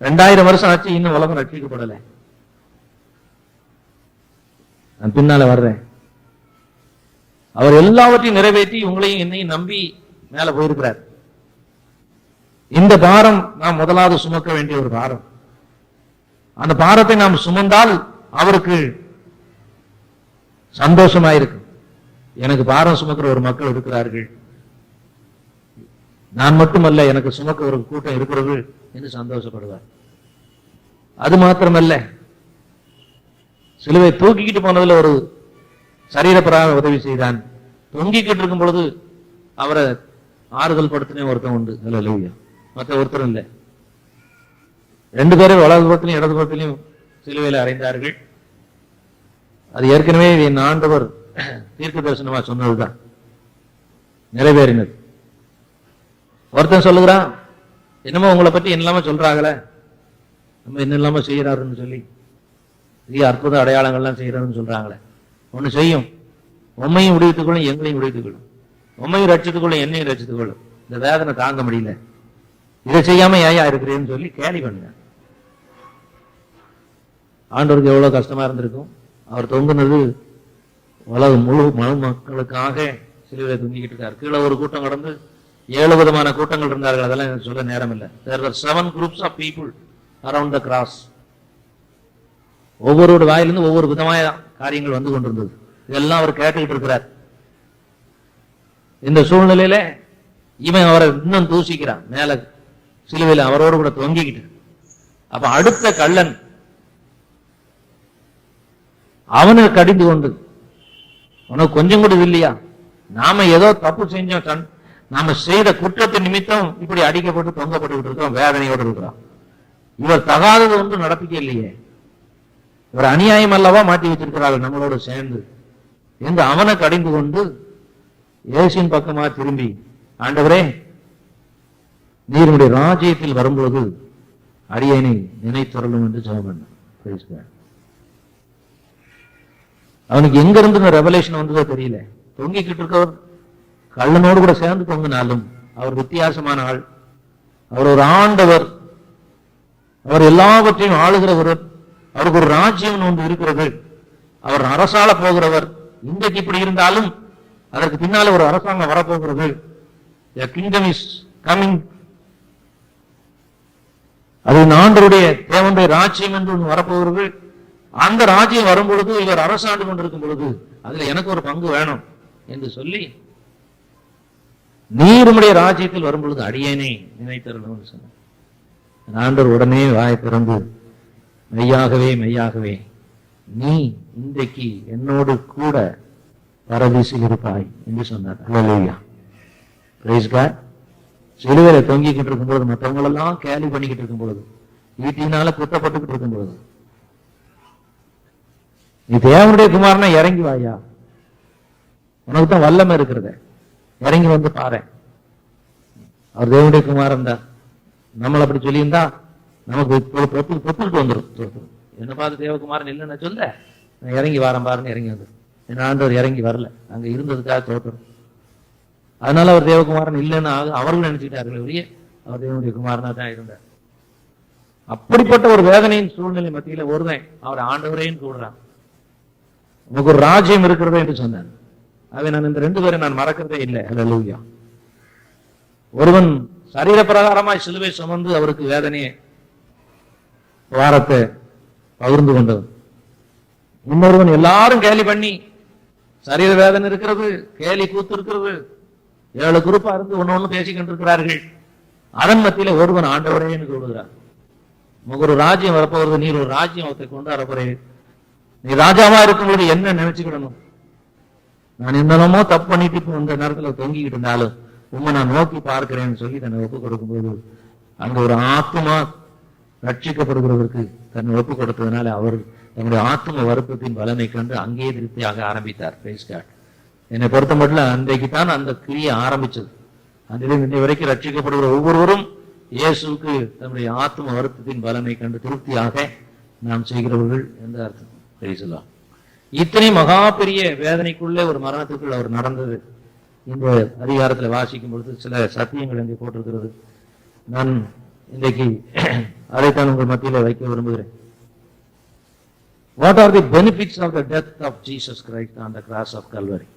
2000 வருஷம் ஆச்சு, இன்னும் உலகம் ரட்சிக்கப்படலை. நான் பின்னால வர்றேன். அவர் எல்லாவற்றையும் நிறைவேற்றி உங்களையும் என்னையும் நம்பி மேல போயிருக்கிறார். இந்த பாரம் நாம் முதலாவது சுமக்க வேண்டிய ஒரு பாரம். அந்த பாரத்தை நாம் சுமந்தால் அவருக்கு சந்தோஷமாயிருக்கு. எனக்கு பாரம் சுமக்கிற ஒரு மக்கள் இருக்கிறார்கள், நான் மட்டுமல்ல எனக்கு சுமக்க ஒரு கூட்டம் இருக்கிறது என்று சந்தோஷப்படுவார். அது மாத்திரமல்ல, சிலுவை தூக்கிக்கிட்டு போனதுல ஒரு சரீரப்பிரகாரம் உதவி செய்தான். தொங்கிக்கிட்டு இருக்கும் பொழுது அவரை ஆறுதல் படுத்தினே ஒருத்தன் உண்டு. அல்லேலூயா. மற்ற ஒருத்தரும் இல்லை. 2 பேரும் வலது பக்கத்திலையும் இடது பக்கத்திலையும் சிலுவையில் அறைந்தார்கள். அது ஏற்கனவே என் ஆண்டவர் தீர்க்க தரிசனமா சொன்னதுதான் நிறைவேறினது. ஒருத்தன் சொல்லுகிறான், என்னமோ உங்களை பத்தி என்னெல்லாம சொல்றாங்களே, நம்ம என்ன இல்லாம செய்யறாருன்னு சொல்லி அற்புத அடையாளங்கள்லாம் செய்யறாருன்னு சொல்றாங்களே. ஒண்ணு செய்யும், உண்மையும் விடுவித்துக்கொள்ளும், எங்களையும் விடுவித்துக்கொள்ளும், உண்மையும் ரட்சித்துக்கொள்ளும், என்னையும் ரட்சித்துக்கொள்ளும். இந்த வேதனை தாங்க முடியல, இதை செய்யாம ஏயா இருக்கிறேன்னு சொல்லி கேலி பண்ணுங்க. ஆண்டவருக்கு எவ்வளவு கஷ்டமா இருந்திருக்கும். அவர் தொங்குனது உலகம் முழு மனு மக்களுக்காக சிலுவையில தொங்கிக்கிட்டு இருக்காரு. கீழே ஒரு கூட்டம் கடந்து 7 விதமான கூட்டங்கள் இருந்தார்கள். அதெல்லாம் எனக்கு சொல்ல நேரம் இல்லை. There were 7 groups of people around the cross. ஒவ்வொரு வாயிலிருந்து ஒவ்வொரு விதமான காரியங்கள் வந்து கொண்டிருந்தது. இதெல்லாம் அவர் கேட்டுக்கிட்டு இருக்கிறார். இந்த சூழ்நிலையில இவன் அவரை இன்னும் தூசிக்கிறான் மேல சிலுவையில அவரோடு கூட தொங்கிக்கிட்டு. அப்ப அடுத்த கள்ளன் அவனை கடிந்து கொண்டு, உனக்கு கொஞ்சம் கூட இல்லையா, நாம ஏதோ தப்பு செஞ்சோம், நாம செய்த குற்றத்தின் நிமித்தம் இப்படி அடிக்கப்பட்டு தொங்கப்பட்டு இருக்கோம், வேதனையோடு இருக்கிறோம். இவர் தகாதது ஒன்று நடப்பிக்க இல்லையே, இவர் அநியாயம் அல்லவா மாட்டி வச்சிருக்கிறார்கள் நம்மளோட சேர்ந்து என்று அவனை கடிந்து கொண்டு இயேசுவின் பக்கமா திரும்பி, ஆண்டவரே நீருடைய ராஜ்யத்தில் வரும்பொழுது அடியேனை நினைத்தருளும் என்று ஜெபம் பண்ணார். அவனுக்கு எங்க இருந்து ரெவலேஷன் வந்ததோ தெரியல. தொங்கிக்கிட்டு இருக்கவர் கள்ளனோடு கூட சேர்ந்து தொங்கினாலும் அவர் வித்தியாசமான ஆள். அவர் ஒரு ஆண்டவர், அவர் எல்லாவற்றையும் ஆளுகிறவர், அவருக்கு ஒரு ராஜ்யம் ஒன்று இருக்கிறது, அவர் அரசாள போகிறவர். இன்றைக்கு இப்படி இருந்தாலும் அதற்கு பின்னால ஒரு அரசாங்கம் வரப்போகிறது. The kingdom is coming. அது ஆண்டவருடைய தேவனுடைய ராஜ்யம் என்று ஒன்று வரப்போகிறது. அந்த ராஜ்யம் வரும் பொழுது, இவர் அரசாண்டு கொண்டிருக்கும் பொழுது அதுல எனக்கு ஒரு பங்கு வேணும் என்று சொல்லி, நீருடைய ராஜ்யத்தில் வரும் பொழுது அடியேனே நினைத்தருளும் சொன்னார். ஆண்டவர் உடனே வாயை திறந்து, மெய்யாகவே மெய்யாகவே நீ இன்றைக்கு என்னோடு கூட பரதீசில் இருப்பாய் என்று சொன்னார். அல்லேலூயா. Praise God. சிலுவையில தொங்கிக்கிட்டு இருக்கும் பொழுது, மற்றவங்களெல்லாம் கேலி பண்ணிக்கிட்டு இருக்கும் பொழுது, வீட்டினால குத்தப்பட்டுக்கிட்டு இருக்கும் பொழுது, நீ தேவனுடைய குமாரனா இறங்கி வாயா, உனக்கு தான் வல்லமை இருக்கிறத, இறங்கி வந்து பாரு. அவர் தேவனுடைய குமாரன் தான். நம்மள அப்படி சொல்லியிருந்தா நமக்கு பொத்துக்கிட்டு வந்துடும். என்ன பார்த்து தேவகுமாரன் இல்லைன்னு சொல்ல, நான் இறங்கி வாரம் பாருன்னு இறங்கி வந்துடும். என் ஆண்டவர் இறங்கி வரல, அங்க இருந்ததுக்காக தோற்றம். அதனால அவர் தேவகுமாரன் இல்லைன்னு அவர்கள் நினைச்சுட்டார்கள். அவர் தேவனுடைய குமாரனா தான் இருந்தார். அப்படிப்பட்ட ஒரு வேதனையின் சூழ்நிலை மத்தியில ஒருவன் அவர் ஆண்டவரையும் கூடுறான். உனக்கு ஒரு ராஜ்யம் இருக்கிறது என்று சொன்னார். அவை நான் இந்த 2 பேரை நான் மறக்கிறதே இல்லை. அல்லேலூயா. ஒருவன் சரீர பிரகாரமாய் சிலுவை சுமந்து அவருக்கு வேதனையை வாரத்தை பகிர்ந்து கொண்டவன். இன்னொருவன் எல்லாரும் கேலி பண்ணி, சரீர வேதனை இருக்கிறது, கேலி கூத்து இருக்கிறது, 7 குரூப்பா இருந்து ஒன்னு பேசிக்கிட்டு இருக்கிறார்கள். அதன் மத்தியில ஒருவன் ஆண்டவரேன்னு சொல்லுகிறார். உனக்கு ஒரு ராஜ்யம் வரப்போகிறது, நீர் ஒரு ராஜ்யம் அவத்தை கொண்டு வரப்போறே, நீ ராஜாவா இருக்கும்போது என்ன நினைச்சுக்கிடணும், நான் என்னமோ தப்பு பண்ணிட்டு இப்போ இந்த நேரத்துல தொங்கிக்கிட்டு இருந்தாலும் உண்மை நான் நோக்கி பார்க்கிறேன்னு சொல்லி தன்னை ஒப்பு கொடுக்கும்போது, அங்க ஒரு ஆத்மா ரட்சிக்கப்படுகிறவருக்கு தன்னை ஒப்பு கொடுத்ததுனால அவர் தன்னுடைய ஆத்ம வருத்தத்தின் பலனை கண்டு அங்கேயே திருப்தியாக ஆரம்பித்தார். Praise God. என்னை பொறுத்த மட்டும் அன்றைக்கு தான் அந்த கிரியை ஆரம்பிச்சது. அன்றைக்கு இன்னை வரைக்கும் ரட்சிக்கப்படுகிற ஒவ்வொருவரும் இயேசுக்கு தன்னுடைய ஆத்ம வருத்தத்தின் பலனை கண்டு திருப்தியாக நாம் செய்கிறவர்கள் என்ற அர்த்தம். பிரைஸ்லாம். இத்தனை மகா பெரிய வேதனைக்குள்ளே ஒரு மரணத்துக்குள் அவர் நடந்தது. இந்த அதிகாரத்துல வாசிக்கும் பொழுது சில சத்தியங்கள் இங்கே போட்டிருக்கிறது. நான் இன்றைக்கு அதைத்தான் உங்கள் மத்தியில வைக்க விரும்புகிறேன். What are the benefits of the death of Jesus Christ on the cross of Calvary?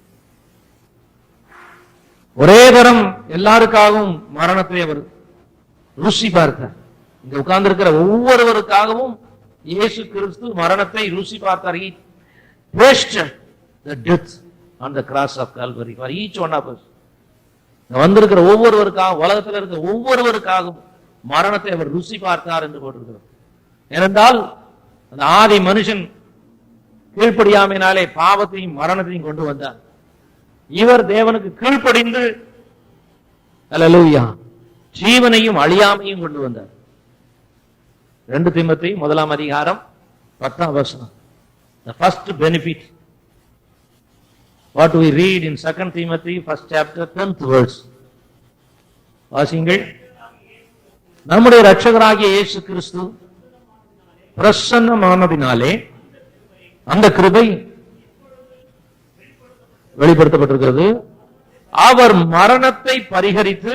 ஒரே தரம் எல்லாருக்காகவும் மரணத்தை அவர் ருசி பார்த்தார். இங்க உட்கார்ந்து இருக்கிற ஒவ்வொருவருக்காகவும் இயேசு கிறிஸ்து மரணத்தை ருசி பார்த்தார். He tasted the death on the cross of Calvary for each one of us. வந்திருக்கிற ஒவ்வொருவருக்காக, உலகத்தில் இருக்கிற ஒவ்வொருவருக்காகவும் மரணத்தை அவர் ருசி பார்த்தார் என்று போட்டிருக்கிறார். ஏனென்றால் அந்த ஆதி மனுஷன் கீழ்ப்படியாமையினாலே பாவத்தையும் மரணத்தையும் கொண்டு வந்தார். இவர் தேவனுக்கு கீழ்ப்படிந்து அல்லேலூயா ஜீவனையும் அழியாமையும் கொண்டு வந்தார். 2 தீமோத்தேயு 1 அதிகாரம் 10 வசனம். The first benefit what we read in 2 Timothy 1st chapter 10th verse. வாசிங்கள். நம்முடைய இரட்சகராகிய இயேசு கிறிஸ்து பிரசன்னமானதினாலே அந்த கிருபை வெளிப்படுத்தப்பட்டிருக்கிறது. அவர் மரணத்தை பரிகரித்து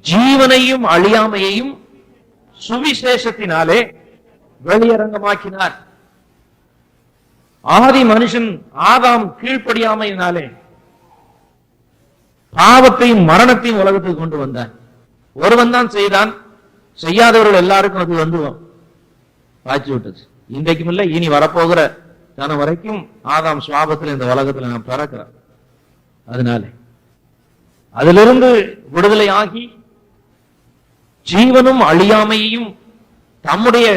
ஜீவனையும் அழியாமையையும் சுவிசேஷத்தினாலே வெளியரங்கமாக்கினார். ஆதி மனுஷன் ஆதாம் கீழ்ப்படியாமையினாலே பாவத்தையும் மரணத்தையும் உலகத்துக்கு கொண்டு வந்தான். ஒருவன் தான் செய்தான், செய்யாதவர்கள் எல்லாருக்கும் அது வந்து வாய்ச்சி விட்டது. இன்றைக்கும் இல்லை, இனி வரப்போகிற தனம் வரைக்கும் ஆதாம் சுவாபத்தில் இந்த உலகத்தில் நாம் பிறக்கிறோம். அதனால அதிலிருந்து விடுதலை ஆகி ஜீவனும் அழியாமையையும் தம்முடைய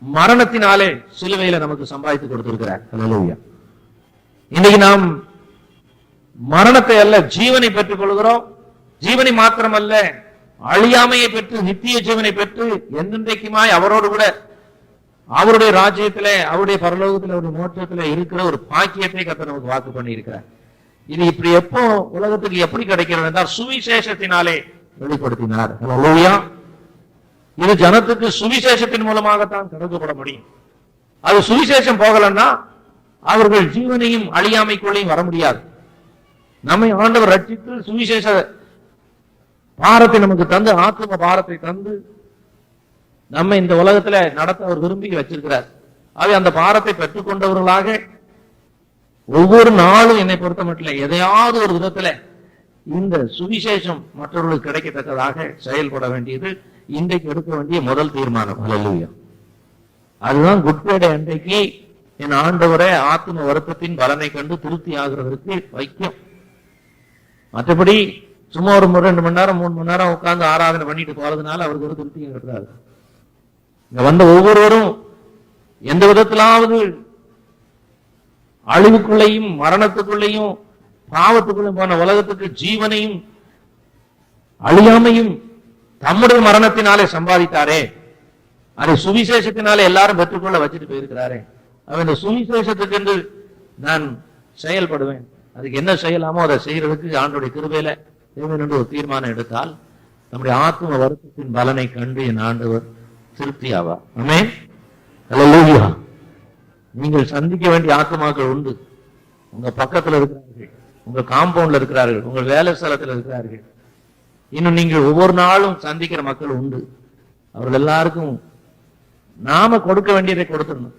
மரணத்தினாலே சிலுவையில நமக்கு சம்பாதித்து கொடுத்திருக்கிறார். அல்லேலூயா. இன்னைக்கு நாம் மரணத்தை அல்ல ஜீவனை பெற்றுக் கொள்கிறோம். ஜீவனை மாத்திரமல்ல, அழியாமையை பெற்று நித்திய ஜீவனை பெற்று என்றென்றைக்குமாய் அவரோடு கூட அவருடைய ராஜ்யத்திலே அவருடைய பரலோகத்தில் அவருடைய மோட்சத்திலே இருக்கிற ஒரு பாக்கியத்தை கர்த்தர் நமக்கு வாக்கு பண்ணி இருக்கிறார். இது இப்படி எப்போ உலகத்துக்கு எப்படி கிடைக்கிறது என்றால் சுவிசேஷத்தினாலே வெளிப்படுத்தினார். அல்லேலூயா. இது ஜனத்துக்கு சுவிசேஷத்தின் மூலமாகத்தான் கிடைக்கப்பட முடியும். அது சுவிசேஷம் போகலன்னா அவர்கள் ஜீவனையும் அழியாமைக்குள்ளையும் வர முடியாது. நம்மை ஆண்டவர் ரட்சித்து சுவிசேஷ பாரத்தை நமக்கு தந்து, ஆத்ம பாரத்தை தந்து நம்மை இந்த உலகத்துல நடத்த அவர் விரும்பி வச்சிருக்கிறார். ஆகவே அந்த பாரத்தை பெற்றுக் கொண்டவர்களாக ஒவ்வொரு நாளும் என்னை பொறுத்த மட்டும் எதையாவது ஒரு விதத்துல இந்த சுவிசேஷம் மற்றவர்களுக்கு கிடைக்கத்தக்கதாக செயல்பட வேண்டியது இன்றைக்கு எடுக்க வேண்டிய முதல் தீர்மானம். அல்லேலூயா. அதுதான் குட் ஃப்ரைடே அன்றைக்கு என் ஆண்டவரே ஆத்ம வருத்தத்தின் பலனை கண்டு திருப்தி ஆகிறதற்கு வைக்கும். மற்றபடி சும்மா ஒரு 2 மணி நேரம் 3 மணி நேரம் உட்கார்ந்து ஆராதனை பண்ணிட்டு போறதுனால அவருக்கு ஒரு திருப்தி கிடையாது. இங்க வந்த ஒவ்வொருவரும் எந்த விதத்திலாவது அழிவுக்குள்ளையும் மரணத்துக்குள்ளையும் பாவத்துக்குள்ளையும் போன உலகத்துக்கு ஜீவனையும் அழியாமையும் தம்முடைய மரணத்தினாலே சம்பாதித்தாரே, அதை சுவிசேஷத்தினாலே எல்லாரும் பெற்றுக்கொள்ள வச்சுட்டு போயிருக்கிறாரே. அவன் இந்த சுவிசேஷத்துக்கு என்று நான் செயல்படுவேன். அதுக்கு என்ன செய்யலாமோ அதை செய்யறதுக்கு ஆண்டோடைய கிருபையில தேவன் என்று ஒரு தீர்மானம் எடுத்தால் நம்முடைய ஆத்ம வருத்தத்தின் பலனை கண்டு என் ஆண்டவர் திருப்தி ஆவார். ஆமென். அல்லேலூயா. நீங்கள் சந்திக்க வேண்டிய ஆத்மாக்கள் உண்டு. உங்க பக்கத்துல இருக்கிறார்கள், உங்க காம்பவுண்ட்ல இருக்கிறார்கள், உங்க வேலை ஸ்தலத்தில் இருக்கிறார்கள். இன்னும் நீங்கள் ஒவ்வொரு நாளும் சந்திக்கிற மக்கள் உண்டு. அவர்கள் எல்லாருக்கும் நாம கொடுக்க வேண்டியதை கொடுத்துடணும்.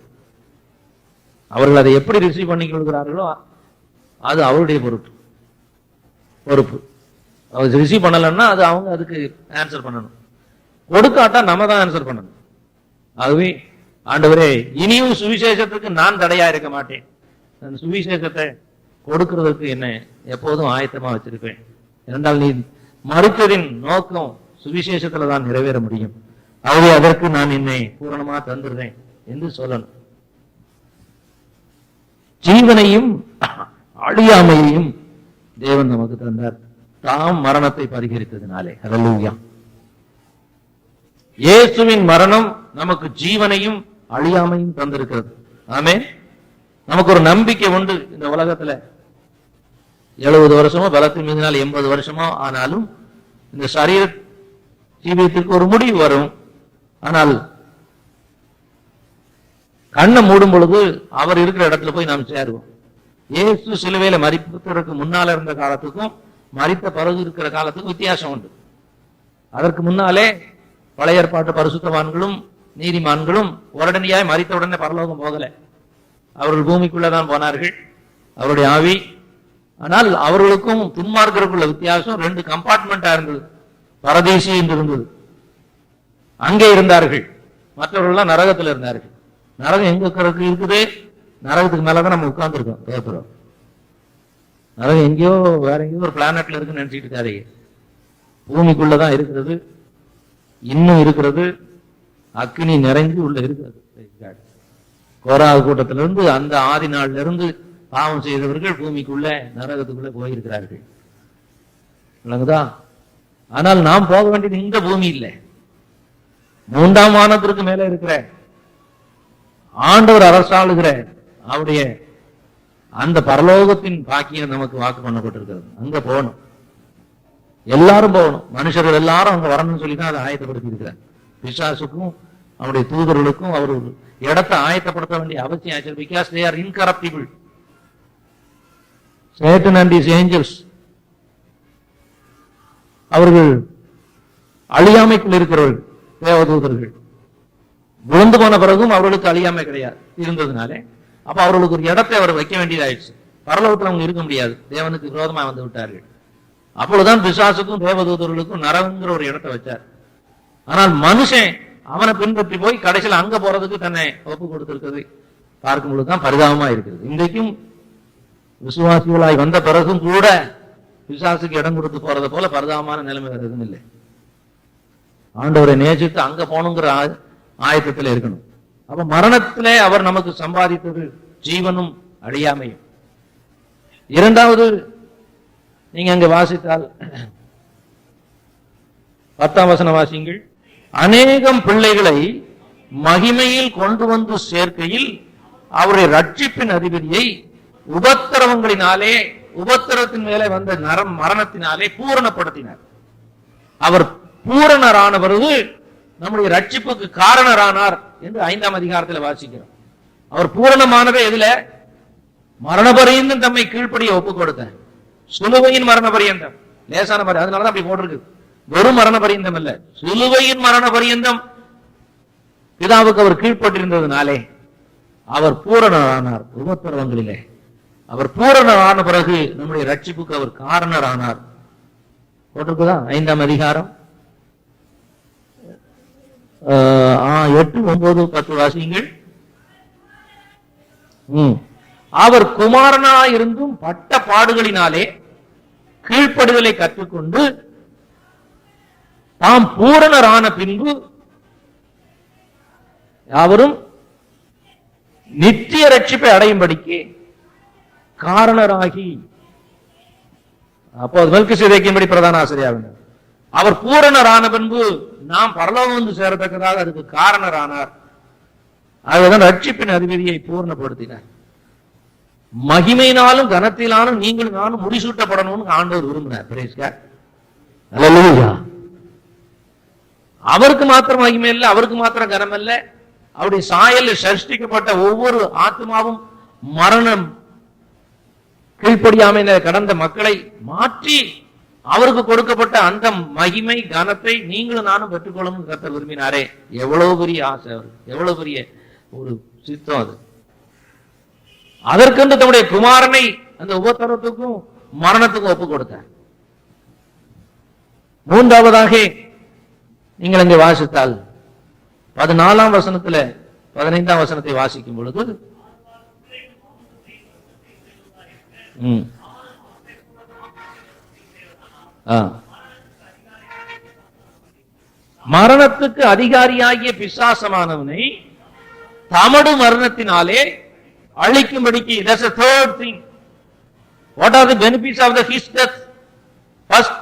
அவர்கள் அதை எப்படி ரிசீவ் பண்ணி கொள்கிறார்களோ அது அவருடைய பொறுப்பு. அவர் ரிசீவ் பண்ணலன்னா அது அவங்க அதுக்கு ஆன்சர் பண்ணணும். கொடுக்காட்டா நம்ம தான் ஆன்சர் பண்ணணும். ஆகவே ஆண்டவரே, இனியும் சுவிசேஷத்துக்கு நான் தடையா இருக்க மாட்டேன். நான் சுவிசேஷத்தை கொடுக்கிறதுக்கு என்ன எப்போதும் ஆயத்தமா வச்சிருப்பேன். என்றால் நீ மறுத்ததின் நோக்கம் சுவிசேஷத்துல தான் நிறைவேற முடியும். ஆகவே அதற்கு நான் என்னை பூரணமா தந்துடுறேன் என்று சொல்லணும். ஜீவனையும் அழியாமையையும் தேவன் நமக்கு தந்தார், தாம் மரணத்தை பரிகரித்ததினாலே. அல்லேலூயா. இயேசுவின் மரணம் நமக்கு ஜீவனையும் அழியாமையும் தந்திருக்கிறது. ஆமென். நமக்கு ஒரு நம்பிக்கை உண்டு. இந்த உலகத்துல 70 வருஷமோ பலத்தின் மீதினால் 80 வருஷமோ ஆனாலும் இந்த சரீர ஜீவியத்திற்கு ஒரு முடிவு வரும். ஆனால் கண்ணை மூடும் பொழுது அவர் இருக்கிற இடத்துல போய் நாம் சேருவோம். இயேசு சிலுவையில மரிப்பதற்கு முன்னால இருந்த காலத்துக்கும் மரித்த பிறகு இருக்கிற காலத்துக்கும் வித்தியாசம் உண்டு. அதற்கு முன்னாலே பழைய ஏற்பாட்டு பரிசுத்தவான்களும் நீதிமான்களும் உடனடியாய் மரித்த உடனே பரலோகம் போகல. அவர்கள் பூமிக்குள்ளதான் போனார்கள், அவருடைய ஆவி. ஆனால் அவர்களுக்கும் துன்மார்க்கருக்குள்ள வித்தியாசம் 2 கம்பார்ட்மெண்டா இருந்தது. பரதேசி என்று இருந்தது, அங்கே இருந்தார்கள். மற்றவர்கள் நரகத்தில் இருந்தார்கள். நரகம் எங்க இருக்குது? நரகத்துக்கு மேலதான் நம்ம உட்கார்ந்து இருக்கோம், பேசுறோம். நரகம் எங்கேயோ வேற எங்கேயோ ஒரு பிளானட்ல இருக்குன்னு நினைச்சிட்டு இருக்காதீங்க. பூமிக்குள்ளதான் இருக்கிறது, இன்னும் இருக்கிறது. அக்னி நிறைஞ்சு உள்ள இருக்கிறது. கோராகு கூட்டத்திலிருந்து அந்த ஆதி நாள்ல இருந்து பாவம் செய்தவர்கள் பூமிக்குள்ள நரகத்துக்குள்ள போயிருக்கிறார்கள். விளங்குதா? ஆனால் நாம் போக வேண்டியது இந்த பூமி இல்லை, 3ஆம் வானத்திற்கு மேல இருக்கிற ஆண்டவர் அரசாளுகிற அவருடைய அந்த பரலோகத்தின் பாக்கியம் நமக்கு வாக்கு பண்ணப்பட்டிருக்கிறது. அங்க போகணும், எல்லாரும் போகணும், மனுஷர்கள் எல்லாரும் அங்க வரணும்னு சொல்லி தான் அதை ஆயத்தப்படுத்தி இருக்கிறார். பிசாசுக்கும் அவருடைய தூதர்களுக்கும் அவர் ஒரு இடத்தை ஆயத்தப்படுத்த வேண்டிய அவசியம் ஆச்சு. Because they are incorruptible. Satan and his angels அவர்கள் அழியாமைக்குள் இருக்கிறவர்கள், தேவதூதர்கள். விழுந்து போன பிறகும் அவர்களுக்கு அழியாமை கிடையாது இருந்ததுனாலே அப்ப அவர்களுக்கு ஒரு இடத்தை அவர் வைக்க வேண்டியதாயிடுச்சு. பரலோகத்தில் அவங்க இருக்க முடியாது, தேவனுக்கு விரோதமாக வந்து விட்டார்கள். அப்பொழுதுதான் பிசாசுக்கும் தேவதூதர்களுக்கும் நரகங்கிற ஒரு இடத்தை வச்சார். ஆனால் மனுஷன் அவனை பின்பற்றி போய் கடைசியில் அங்க போறதுக்கு தன்னை ஒப்பு கொடுத்திருக்கிறது பார்க்கும் பொழுதுதான் பரிதாபமா இருக்கிறது. இன்றைக்கும் விசுவாசிகளாய் வந்த பிறகும் கூட பிசாசுக்கு இடம் கொடுத்து போறதை போல பரிதாபமான நிலைமை வேற எதுவும் இல்லை. ஆண்டவரை நேசித்து அங்க போகணுங்கிற ஆயத்தத்தில் இருக்கணும். அப்ப மரணத்திலே அவர் நமக்கு சம்பாதித்தது ஜீவனும் அழியாமையும். இரண்டாவது, நீங்க அங்க வாசித்தால் 10ஆம் வசனம் வாசிங்கள். அநேகம் பிள்ளைகளை மகிமையில் கொண்டு வந்து சேர்க்கையில் அவருடைய ரட்சிப்பின் அதிபதியை உபத்திரவங்களினாலே, உபத்திரத்தின் மேலே வந்த மரணத்தினாலே பூரணப்படுத்தினார். அவர் பூரணரான பிறகு நம்முடைய ரட்சிப்புக்கு காரணரானார் என்று 5ஆம் அதிகாரத்தில் வாசிக்கிறோம். அவர் பூரணமானதே எதுல? மரண பரியந்தம் தம்மை கீழ்ப்படிய ஒப்புக் கொடுத்தார். சிலுவையின் மரண பரியந்தம், லேசான பரியந்தம், அதனாலதான் அப்படி போட்டிருக்கு. வெறும் மரண பரியந்தம் அல்ல, சிலுவையின் மரண பரியந்தம் பிதாவுக்கு அவர் கீழ்ப்பட்டிருந்ததுனாலே அவர் பூரணரானார். உபத்திரவங்களிலே அவர் பூரணரான பிறகு நம்முடைய ரட்சிப்புக்கு அவர் காரணரானார். போட்டிருக்குதா? 5ஆம் அதிகாரம் 8, 9, 10 வாசியுங்கள். அவர் குமாரனாயிருந்தும் பட்ட பாடுகளினாலே கீழ்ப்படுதலை கற்றுக்கொண்டு தாம் பூரணரான பின்பு அவரும் நித்திய ரட்சிப்பை அடையும்படிக்கு காரணராகி, அப்போது மெல்கிசேதேக்கின்படி பிரதான ஆசிரியர் அவர் பூரணரான பின்பு நாம் பரலோகம் வந்து சேரத்தக்கதாக அதுக்கு காரணரானார். அதுதான் ரட்சிப்பின் அதிபதியை பூர்ணப்படுத்தினார். மகிமையினாலும் கனத்தினாலும் நீங்கள் நானும் முடிசூட்டப்படணும்னு ஆண்டவர் விரும்பினார். அவருக்கு மாத்திரம் மகிமை இல்லை, அவருக்கு மாத்திரம் கனம் இல்லை, அவருடைய சாயலில் சஷ்டிக்கப்பட்ட ஒவ்வொரு ஆத்மாவும் மரணம் கீழ்ப்படியாமை கடந்த மக்களை மாற்றி அவருக்கு கொடுக்கப்பட்ட அந்த மகிமை கனத்தை நீங்களும் நானும் பெற்றுக்கொள்ளும் கர்த்தர் விரும்பினாரே. எவ்வளவு பெரிய ஆசை அவருக்கு, எவ்வளவு பெரிய ஒரு சித்தம் அது. அதற்கென்று தம்முடைய குமாரனை அந்த உபத்திரத்துக்கும் மரணத்துக்கும் ஒப்புக் கொடுத்தார். மூன்றாவதாக நீங்கள் அங்கே வாசித்தால் 14ஆம் வசனத்துல 15ஆம் வசனத்தை வாசிக்கும் பொழுது மரணத்துக்கு அதிகாரியாகிய பிசாசமானவனை தமடு மரணத்தினாலே அழிக்கும்படிக்கு. That's a third thing. What are the benefits of his death? First,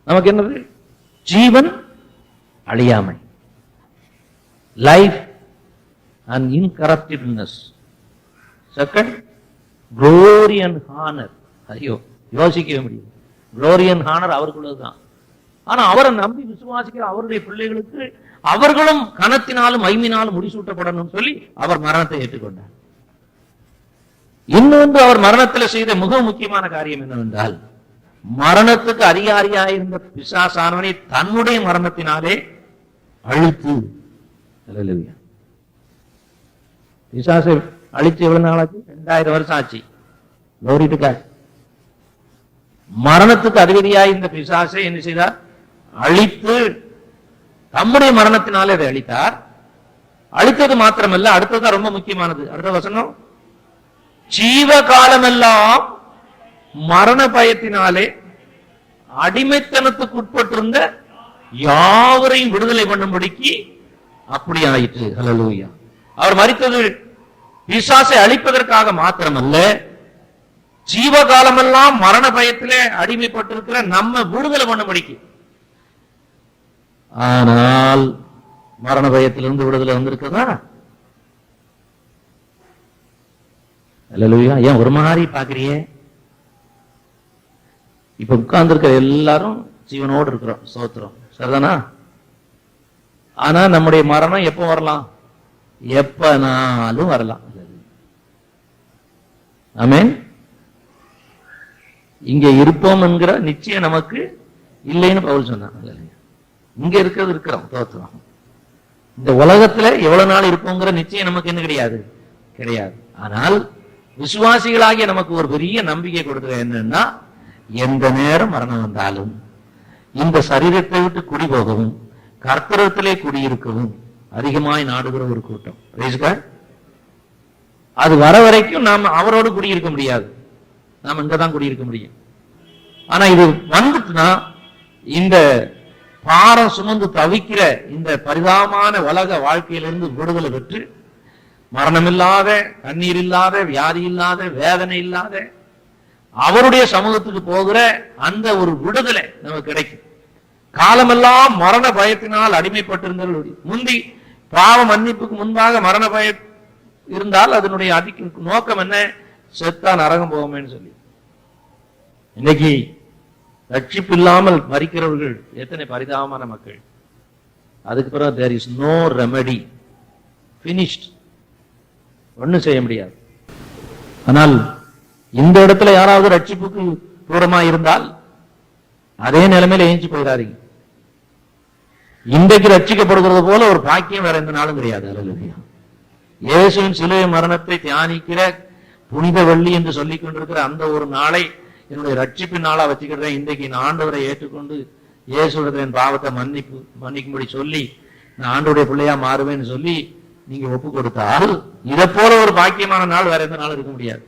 நமக்கு என்னது? ஜீவன், அழியாமை, life and incorruptibleness. Second, glory and honor. ஐயோ, யோசிக்கவே முடியும். glory and honor அவருக்குள்ளதுதான். ஆனா அவரை நம்பி விசுவாசிக்கிற அவருடைய பிள்ளைகளுக்கு அவர்களும் கனத்தினாலும் மகிமையினாலும் முடிசூட்டப்படணும் சொல்லி அவர் மரணத்தை ஏற்றுக்கொண்டார். இன்னொன்று, அவர் மரணத்தில் செய்த மிக முக்கியமான காரியம் என்னவென்றால், மரணத்துக்கு அதிகாரியாயிருந்த பிசாசானவனை தன்னுடைய மரணத்தினாலே அழித்து. பிசாசை அழித்து எவ்வளவு நாள் ஆச்சு? 2000 வருஷம் ஆச்சு. மரணத்துக்கு அதிபதியாயிருந்த பிசாசை என்ன செய்தார்? அழித்து தம்முடைய மரணத்தினாலே அதை அழித்தார். அழித்தது மாத்திரமல்ல, அடுத்தது ரொம்ப முக்கியமானது. அடுத்த வசனம், ஜீவகாலமெல்லாம் மரண பயத்தினாலே அடிமைத்தனத்துக்கு உட்பட்டிருந்த யாவரையும் விடுதலை பண்ணும்படிக்கு அப்படி ஆயிற்று. ஹல்லேலூயா. அவர் மரித்தது பிசாசை அழிப்பதற்காக மாத்திரமல்ல, ஜீவகாலமெல்லாம் மரண பயத்திலே அடிமைப்பட்டிருக்கிற நம்ம விடுதலை பண்ணும்படிக்கு. ஆனால் மரண பயத்திலிருந்து விடுதலை வந்திருக்கிறதா? ஹல்லேலூயா. ஏன் ஒரு மாதிரி பாக்குறியே? இப்ப உட்கார்ந்து இருக்கிற எல்லாரும் ஜீவனோடு இருக்கிறோம், ஸ்தோத்திரம், சரிதானா? ஆனா நம்முடைய மரணம் எப்ப வரலாம்? எப்பனாலும் வரலாம். ஆமென். இங்க இருப்போம் என்கிற நிச்சயம் நமக்கு இல்லைன்னு பவுல் சொன்னாங்க. இங்க இருக்கிறது இருக்கிறோம், ஸ்தோத்திரம். இந்த உலகத்துல எவ்வளவு நாள் இருப்போங்கிற நிச்சயம் நமக்கு என்ன கிடையாது, கிடையாது. ஆனால் விசுவாசிகளாகிய நமக்கு ஒரு பெரிய நம்பிக்கை கொடுக்கிற என்னன்னா, எந்த நேரம் மரணம் வந்தாலும் இந்த சரீரத்தை விட்டு குடி போகவும் கர்த்தரத்திலே குடியிருக்கவும் அதிகமாய் நாடுகிற ஒரு கூட்டம். அது வர வரைக்கும் நாம் அவரோடு குடியிருக்க முடியாது, நாம் இங்கதான் குடியிருக்க முடியும். ஆனா இது வந்துட்டுனா இந்த பாரம் சுமந்து தவிக்கிற இந்த பரிதாபமான உலக வாழ்க்கையிலிருந்து விடுதலை பெற்று மரணமில்லாத, கண்ணீர் இல்லாத, வியாதி இல்லாத, வேதனை இல்லாத அவருடைய சமூகத்துக்கு போகிற அந்த ஒரு விடுதலை நமக்கு கிடைக்கும். காலமெல்லாம் மரண பயத்தினால் அடிமைப்பட்டிருந்தவர்கள் முந்தி பாவ மன்னிப்புக்கு முன்பாக மரண பயம் இருந்தால் அதனுடைய நோக்கம் என்ன? செத்தா நரகம் போவோமேன்னு சொல்லி. இன்னைக்கு ரட்சிப்பு இல்லாமல் மரிக்கிறவர்கள் எத்தனை பரிதாபமான மக்கள். அதுக்கு பிறகு there is no remedy, finished, ஒன்னும் செய்ய முடியாது. ஆனால் இந்த இடத்துல யாராவது ரட்சிப்புக்கு தூரமா இருந்தால் அதே நிலைமையில ஏஞ்சி போயிடாதீங்க. இன்றைக்கு ரட்சிக்கப்படுகிறது போல ஒரு பாக்கியம் வேற எந்த நாளும் கிடையாது. அல்லேலூயா. இயேசுவின் சிலுவை மரணத்தை தியானிக்கிற புனித வெள்ளி என்று சொல்லிக் கொண்டிருக்கிற அந்த ஒரு நாளை என்னுடைய ரட்சிப்பின் நாளா வச்சுக்கிறேன். இன்றைக்கு நான் ஆண்டவரை ஏற்றுக்கொண்டு இயேசுவிடத்தில் என் பாவத்தை மன்னிக்கும்படி சொல்லி நான் ஆண்டவருடைய பிள்ளையா மாறுவேன்னு சொல்லி நீங்க ஒப்பு கொடுத்தால் இதை போல ஒரு பாக்கியமான நாள் வேற எந்த நாளும் இருக்க முடியாது.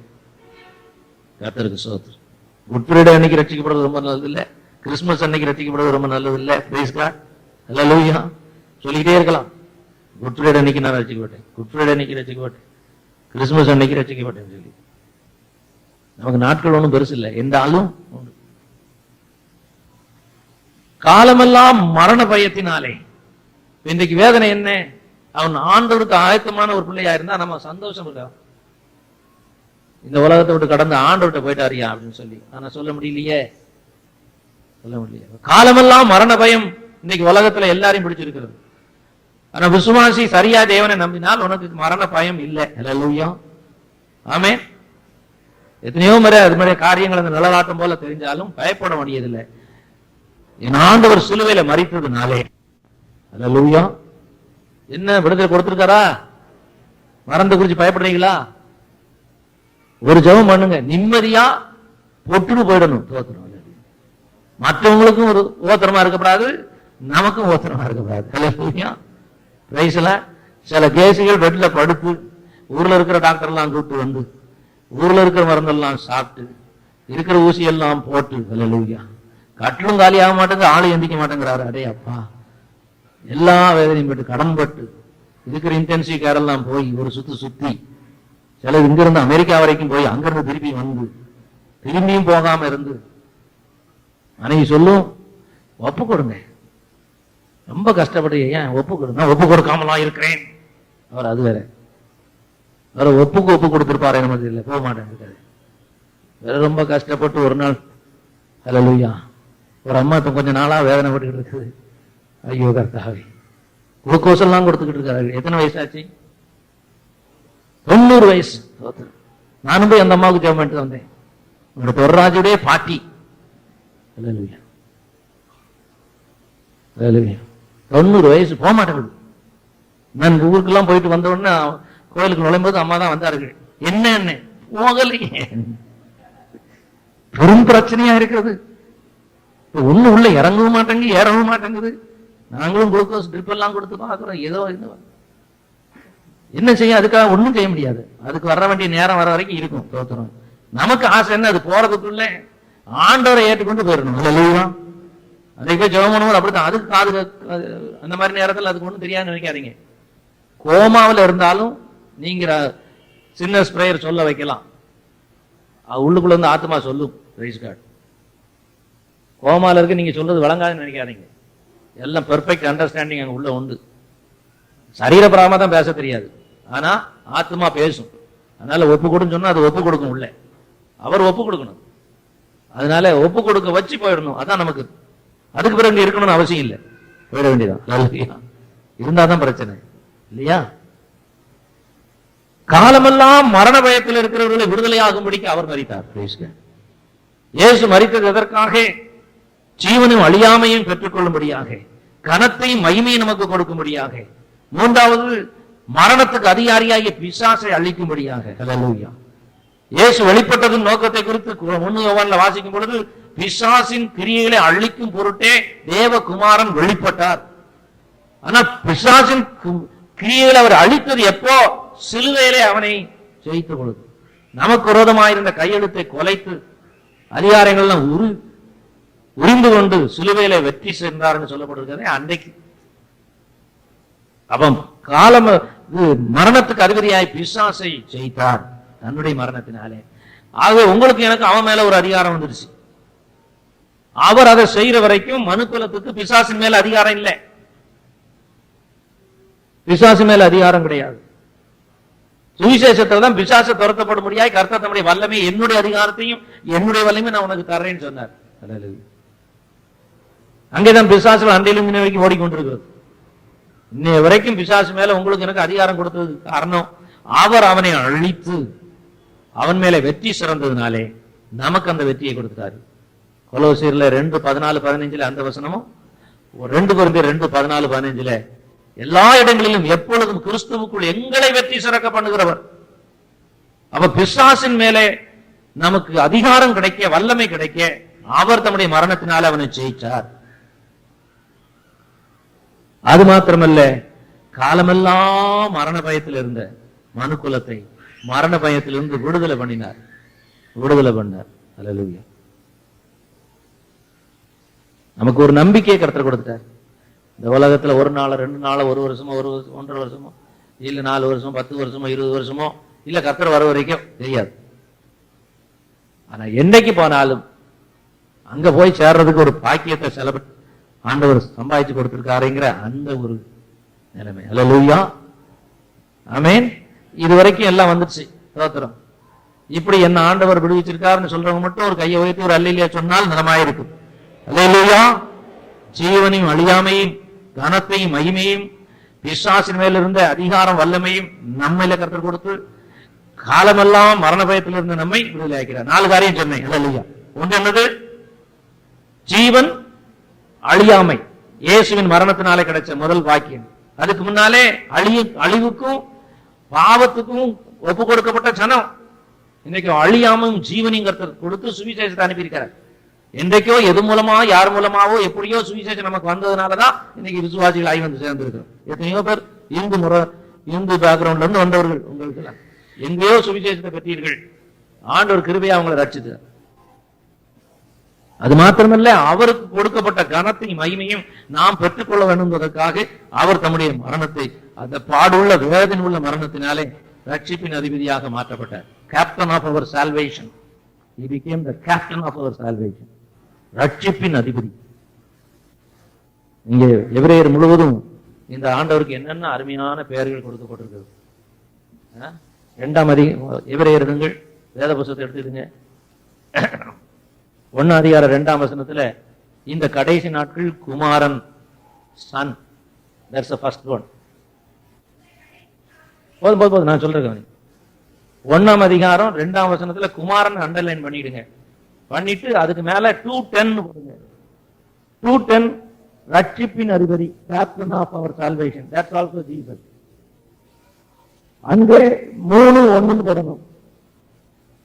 கர்த்தருக்கு ஸ்தோத்திரம். குட் ஃப்ரைடே அன்னைக்கு ரட்சிக்கப்படுறது ரொம்ப நல்லது இல்ல, கிறிஸ்துமஸ் அன்னைக்கு ரட்சிக்கப்படுறது ரொம்ப நல்லது இல்ல. பிரைஸ் காட், ஹல்லேலூயா. சொல்லிக்கிட்டே இருக்கலாம். குட் ஃப்ரைடே அன்னைக்கு நான் ரட்சிக்கப்பட்டேன், குட் ஃப்ரைடே அன்னைக்கு ரட்சிக்கப்பட்டேன், கிறிஸ்துமஸ் அன்னைக்கு ரட்சிக்கப்பட்டேன்னு சொல்லி நமக்கு நாட்கள் ஒன்றும் பெருசு இல்லை, எந்த ஆளும் உண்டு. காலமெல்லாம் மரண பயத்தினாலே இன்றைக்கு வேதனை என்ன? அவன் ஆண்டவருக்கு ஆயத்தமான ஒரு பிள்ளையா இருந்தா நம்ம சந்தோஷம் இருக்கா? இந்த உலகத்தை விட்டு கடந்து ஆண்டவர்கிட்ட போயிட்டாரியா அப்படின்னு சொல்லி ஆனா சொல்ல முடியலையே, சொல்ல முடியல. காலமெல்லாம் மரண பயம் இன்னைக்கு உலகத்துல எல்லாரையும் பிடிச்சிருக்கிறது. ஆனா விசுவாசி சரியா தேவனை நம்பினால் உனக்கு மரண பயம் இல்லை. அல்லேலூயா. ஆமென். எத்தனையோ முறை அது மாதிரி காரியங்கள் அந்த நிழலாட்டம் போல தெரிஞ்சாலும் பயப்பட வேண்டியதில்லை. என் ஆண்டவர் சிலுவையில மரித்ததுனாலே. அல்லேலூயா. என்ன விடுதலை கொடுத்திருக்காரா? மரணத்தை குறிச்சு பயப்படுறீங்களா? ஒரு ஜெபம் பண்ணுங்க, நிம்மதியா பொட்டுன்னு போயிடணும். மற்றவங்களுக்கும் ஒரு ஓத்திரமா இருக்கக்கூடாது, நமக்கும் ஓத்திரமா இருக்கக்கூடாது. சில கேசுகள் பெட்ல படுத்து ஊர்ல இருக்கிற டாக்டர் எல்லாம் கூப்பிட்டு வந்து ஊர்ல இருக்கிற மருந்தெல்லாம் சாப்பிட்டு இருக்கிற ஊசி எல்லாம் போட்டு கட்டிலும் காலி ஆக மாட்டேங்க, ஆளு எந்திக்க மாட்டேங்கிறாரு. அடே அப்பா, எல்லா வேதனையும் பட்டு கடன் பட்டு இருக்கிற இன்டென்சிவ் கேர் எல்லாம் போய் ஒரு சுத்தி சிலர் இங்கிருந்து அமெரிக்கா வரைக்கும் போய் அங்கிருந்து திருப்பி வந்து திரும்பியும் போகாம இருந்து மனைவி சொல்லும், ஒப்பு கொடுங்க, ரொம்ப கஷ்டப்பட்டு ஏன் ஒப்பு கொடுங்க, ஒப்பு கொடுக்காமலாம் இருக்கிறேன். அவர் அது வேற ஒப்பு கொடுத்திருப்பாரு நமக்கு இல்லை, போக மாட்டேன். வேற ரொம்ப கஷ்டப்பட்டு ஒரு நாள் ஹல்லேலூயா ஒரு அம்மா இப்ப கொஞ்ச நாளா வேதனைப்பட்டுக்கிட்டு இருக்குது. ஐயோ கர்த்தாவே, குளுக்கோஸ் எல்லாம் கொடுத்துக்கிட்டு இருக்காரு. எத்தனை வயசாச்சு? 90 வயசு. நானும் போய் அந்த அம்மாவுக்கு ஜெபம் பண்ணிட்டு வந்தேன். உங்களோட பொருளாஜுடைய பாட்டி. 90 வயசு, போக மாட்டேங்குது. நான் ஊருக்கெல்லாம் போயிட்டு வந்த உடனே கோயிலுக்கு நுழையும்போது அம்மா தான் வந்தார்கள். என்ன போகலையே, பெரும் பிரச்சனையா இருக்கிறது. ஒண்ணு உள்ள இறங்கவும் மாட்டேங்குது, ஏறவும் மாட்டேங்குது. நாங்களும் குளுக்கோஸ் ட்ரிப் எல்லாம் கொடுத்து பாக்குறோம். ஏதோ என்ன செய்ய? அதுக்காக ஒண்ணும் செய்ய முடியாது. அதுக்கு வர வேண்டிய நேரம் வர வரைக்கும் இருக்கும். தோத்துறோம். நமக்கு ஆசை என்ன? அது போறதுக்குள்ள ஆண்டவரை ஏற்றுக்கொண்டு போயிடணும். அதுக்கு போய் ஜெபம் பண்ணும்போது அப்படித்தான். அதுக்கு காது அந்த மாதிரி நேரத்தில் அதுக்கு ஒன்றும் தெரியாது நினைக்காதீங்க. கோமாவில் இருந்தாலும் நீங்க சின்ன ஸ்ப்ரேயர் சொல்ல வைக்கலாம், உள்ளுக்குள்ள இருந்து ஆத்மா சொல்லும். Price God. கோமாவில் இருக்கு, நீங்க சொல்றது வழங்காதுன்னு நினைக்காதீங்க. எல்லாம் பெர்ஃபெக்ட் அண்டர்ஸ்டாண்டிங் அங்க உள்ள உண்டு. சரீரபிரமா தான் பேச தெரியாது, ஆனா ஆத்மா பேசும். அதனால ஒப்பு கொடுன்னு சொன்னா அது ஒப்பு கொடுக்கும். உள்ள அவர் ஒப்பு கொடுக்கணும். அதனால ஒப்பு கொடுக்க வச்சு போயிடணும். அதான் நமக்கு. அதுக்கு பிறகு இருக்கணும்னு அவசியம் இல்லை, போயிட வேண்டியதான். இருந்தாதான் பிரச்சனை இல்லையா? காலமெல்லாம் மரண பயத்தில் இருக்கிறவர்களை விடுதலையாகும்படிக்கு அவர் மரித்தார். இயேசு மரித்தது எதற்காக? ஜீவனும் அழியாமையும் பெற்றுக்கொள்ளும்படியாக, கனத்தையும் மகிமையும் நமக்கு கொடுக்கும்படியாக, மூன்றாவது மரணத்துக்கு அதிகாரியாகிய பிசாசை அழிக்கும்படியாக. ஹல்லேலூயா. இயேசு வெளிப்பட்டதின் நோக்கத்தை குறித்து 1 யோவான்ல வாசிக்கும் பொழுது, பிசாசின் கிரியைகளை அழிக்கும் பொருட்டே தேவகுமாரன் வெளிப்பட்டார். ஆனால் பிசாசின் கிரியைகளை அவர் அழித்தது எப்போ? சிலுவையிலே அவனை ஜெயித்த பொழுது. நமக்கு விரோதமாயிருந்த கையெழுத்தை கொலைத்து அதிகாரங்கள்லாம் உரிந்து கொண்டு சிலுவையில வெற்றி சென்றார்னு சொல்லப்பட்டிருக்கிறது அன்றைக்கு. அவன் காலம் மரணத்துக்கு அதிபதியாய் பிசாசை ஜெயித்தார் தன்னுடைய மரணத்தினாலே. ஆகவே உங்களுக்கு எனக்கு அவன் மேல ஒரு அதிகாரம் வந்துருச்சு. அவர் அதை செய்யற வரைக்கும் மனுக்குலத்துக்கு பிசாசின் மேல அதிகாரம் இல்லை. பிசாசு மேல அதிகாரம் கிடையாது. சுவிசேஷத்துல தான் பிசாசை துரத்தப்பட முடியாது. கர்த்தர் தம்முடைய வல்லமை, என்னுடைய அதிகாரத்தையும் என்னுடைய வல்லமையும் நான் உனக்கு தர்றேன்னு சொன்னார். அங்கேதான் பிசாசுகள் அன்றையிலும் இன்ன வரைக்கும் ஓடிக்கொண்டிருக்கிறது. இன்னைய வரைக்கும் பிசாசு மேல உங்களுக்கு எனக்கு அதிகாரம் கொடுத்தது காரணம், அவர் அவனை அழித்து அவன் மேல வெற்றி சிறந்ததுனாலே நமக்கு அந்த வெற்றியை கொடுத்தாரு. கொலோசியர்ல 2:14-15 அந்த வசனமும், 2 கொரிந்தியர் 2:14-15 எல்லா இடங்களிலும் எப்பொழுதும் கிறிஸ்துவுக்குள் எங்களை வெற்றி சிறக்க பண்ணுகிறவர். அவ பிசாசின் மேலே நமக்கு அதிகாரம் கிடைக்க, வல்லமை கிடைக்க, அவர் தம்முடைய மரணத்தினால அவனை ஜெயிச்சார். அது மாத்திரமல்ல, காலமெல்லாம் மரண பயத்தில் இருந்த மனுக்குலத்தை மரண பயத்திலிருந்து விடுதலை பண்ணினார். அல்லேலூயா. நமக்கு ஒரு நம்பிக்கையை கர்த்தர் கொடுத்தார். இந்த உலகத்துல 1 நாள் 2 நாள் 1 வருஷமோ 1.5 வருஷமோ இல்ல 4 வருஷமோ 10 வருஷமோ 20 வருஷமோ இல்ல கர்த்தர் வர வரைக்கும் தெரியாது. ஆனா என்னைக்கு போனாலும் அங்க போய் சேர்றதுக்கு ஒரு பாக்கியத்தை செலவு ஆண்டவர் சம்பாதிச்சு கொடுத்திருக்காருங்கிற அந்த ஒரு நிலைமை. அல்லேலூயா. ஆமென். இது வரைக்கும் எல்லாம் வந்துருச்சு. ஸ்தோத்திரம். இப்படி என்ன ஆண்டவர் விடுவிச்சிருக்காருன்னு சொல்றவங்க மட்டும் ஒரு கையை உயர்த்தி ஒரு அல்லேலூயா சொன்னால் நலமாயிருக்கும். அல்லேலூயா. ஜீவனையும் அழியாமையும் கனத்தையும் மகிமையும் பிசாசின் மேல இருந்த அதிகாரம் வல்லமையும் நம்மையில கர்த்தர் கொடுத்து காலமெல்லாம் மரண பயத்தில் இருந்த நம்மை விடுதலை ஆக்கிறார். 4 காரியம் சொன்னேன். அல்லேலூயா. ஒன்று என்னது? ஜீவன், அழியாமை. இயேசுவின் மரணத்தினாலே கிடைச்ச முதல் வாக்கியம். அதுக்கு முன்னாலே அழிவுக்கும் பாவத்துக்கும் ஒப்பு கொடுக்கப்பட்ட ஜனம். இன்னைக்கு அழியாமையும் ஜீவனையும் கர்த்தர் கொடுத்து சுவிசேஷத்தை அனுப்பியிருக்கிறார். என்றைக்கோ எது மூலமா யார் மூலமாவோ எப்படியோ சுவிசேஷம் நமக்கு வந்ததுனாலதான் இன்னைக்கு விசுவாசிகள் ஆகி வந்து சேர்ந்திருக்கிறோம். எத்தனையோ பேர் இந்து பேக்ரவுண்ட்ல இருந்து வந்தவர்கள். உங்களுக்கு எங்கேயோ சுவிசேஷத்தை பெற்றீர்கள். ஆண்டவர் கிருபையா அவங்களை ரட்சித்து. அது மாத்திரமல்ல, அவருக்கு கொடுக்கப்பட்ட கனத்தையும் மகிமையும் நாம் பெற்றுக்கொள்ள வேண்டும் என்பதற்காக அவர் தம்முடைய மரணத்தை, அந்த பாடுள்ள வேதனை உள்ள மரணத்தினாலே ரட்சிப்பின் அதிபதியாக மாற்றப்பட்டார். Captain of our salvation. He became the captain of our salvation. ரட்சிப்பின் அதிபதி. இங்கே எபிரேயர் முழுவதும் இந்த ஆண்டவருக்கு என்னென்ன அருமையான பெயர்கள் கொடுக்கப்பட்டிருக்கிறது. 2ஆம் எபிரேயர்கள் வேத புத்தகத்தை எடுத்துடுங்க. 1 அதிகாரம் 2ஆம் வசனத்துல இந்த கடைசி நாட்கள் குமாரன், Sun, that's the first one. போதும் நான் சொல்றேன். 1ஆம் அதிகாரம் 2ஆம் வசனத்துல குமாரன் அண்டர்லைன் பண்ணிடுங்க. பண்ணிட்டு அதுக்கு மேல 2:10 போடுங்க. 2:10 ரட்சிப்பின் அதிபதி, captain of our salvation, that's also Jesus. அங்கே 3:1 போடணும்.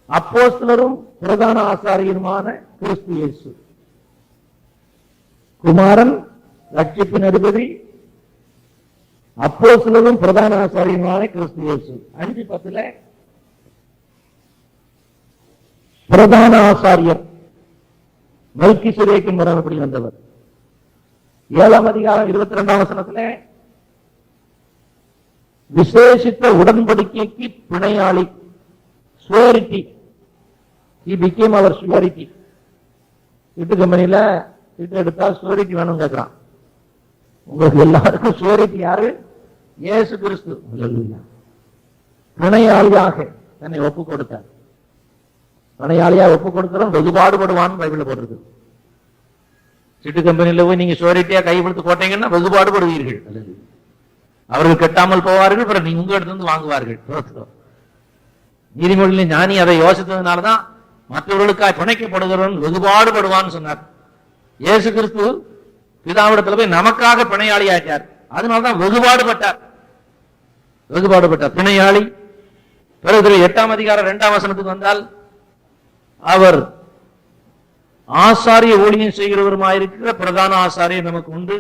அப்போஸ்தலரும் பிரதான ஆசாரியருமான கிறிஸ்து இயேசு. குமாரன், ரட்சிப்பின் அதிபதி, அப்போஸ்தலரும் பிரதான ஆசாரியருமான கிறிஸ்து இயேசு. 5:10 பிரதான ஆசாரியர் மெல்கிசேதேக்கின் முறைப்படி வந்தவர். 7ஆம் அதிகாரம் 22ஆம் வசனத்துல விசேஷித்த உடன்படிக்கைக்கு பிணையாளி. சுவரிட்டி. He became our surety. வீட்டு கம்பெனியில வீட்டு எடுத்தா சுவரிட்டி வேணும் கேட்கிறான். உங்களுக்கு எல்லாருக்கும் சுவரிட்டி யாரு? இயேசு கிறிஸ்து. பிணையாளியாக தன்னை ஒப்பு கொடுத்தார். பிணையாளியா ஒப்பு கொடுக்கிறோம் வெகுபாடுபடுவான்னு பைபிள்ல போட்டிருக்கு. சிட்டு கம்பெனியில போய் நீங்க சுவரிட்டியா கைப்படுத்து போட்டீங்கன்னா வெகுபாடுபடுவீர்கள். அவர்கள் கெட்டாமல் போவார்கள், பிறகு நீங்க உங்க இடத்துல இருந்து வாங்குவார்கள். நீதிமொழியில் ஞானி அதை யோசித்ததுனாலதான் மற்றவர்களுக்காக பிணைக்கப்படுகிறவன் வெகுபாடுபடுவான்னு சொன்னார். இயேசு கிறிஸ்து பிதாவிடத்துல போய் நமக்காக பிணையாளி ஆச்சார். அதனால்தான் வெகுபாடுபட்டார். பிணையாளி. பிறகு 8ஆம் அதிகாரம் 2ஆம் வசனத்துக்கு வந்தால், அவர் ஆசாரிய ஊழியம் செய்கிறவருமாயிருக்கிற பிரதான ஆசாரியர் நமக்கு உண்டு.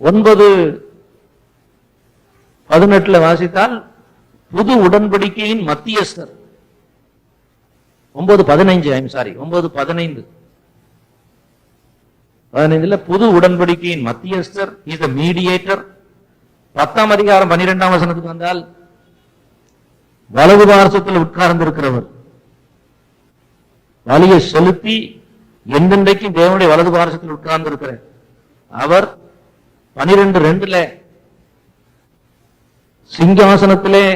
9:18 வாசித்தால், புது உடன்படிக்கையின் மத்தியஸ்தர். 9:15 புது உடன்படிக்கையின் மத்தியஸ்தர், இஸ் தி மீடியேட்டர். 10ஆம் அதிகாரம் 12ஆம் வசனத்துக்கு வந்தால், வலது பார்சத்தில் உட்கார்ந்திருக்கிறவர், வலியை செலுத்தி எந்தெண்டைக்கும் தேவனுடைய வலது பார்சத்தில் உட்கார்ந்திருக்கிற அவர் 12:2 சிங்காசனத்திலே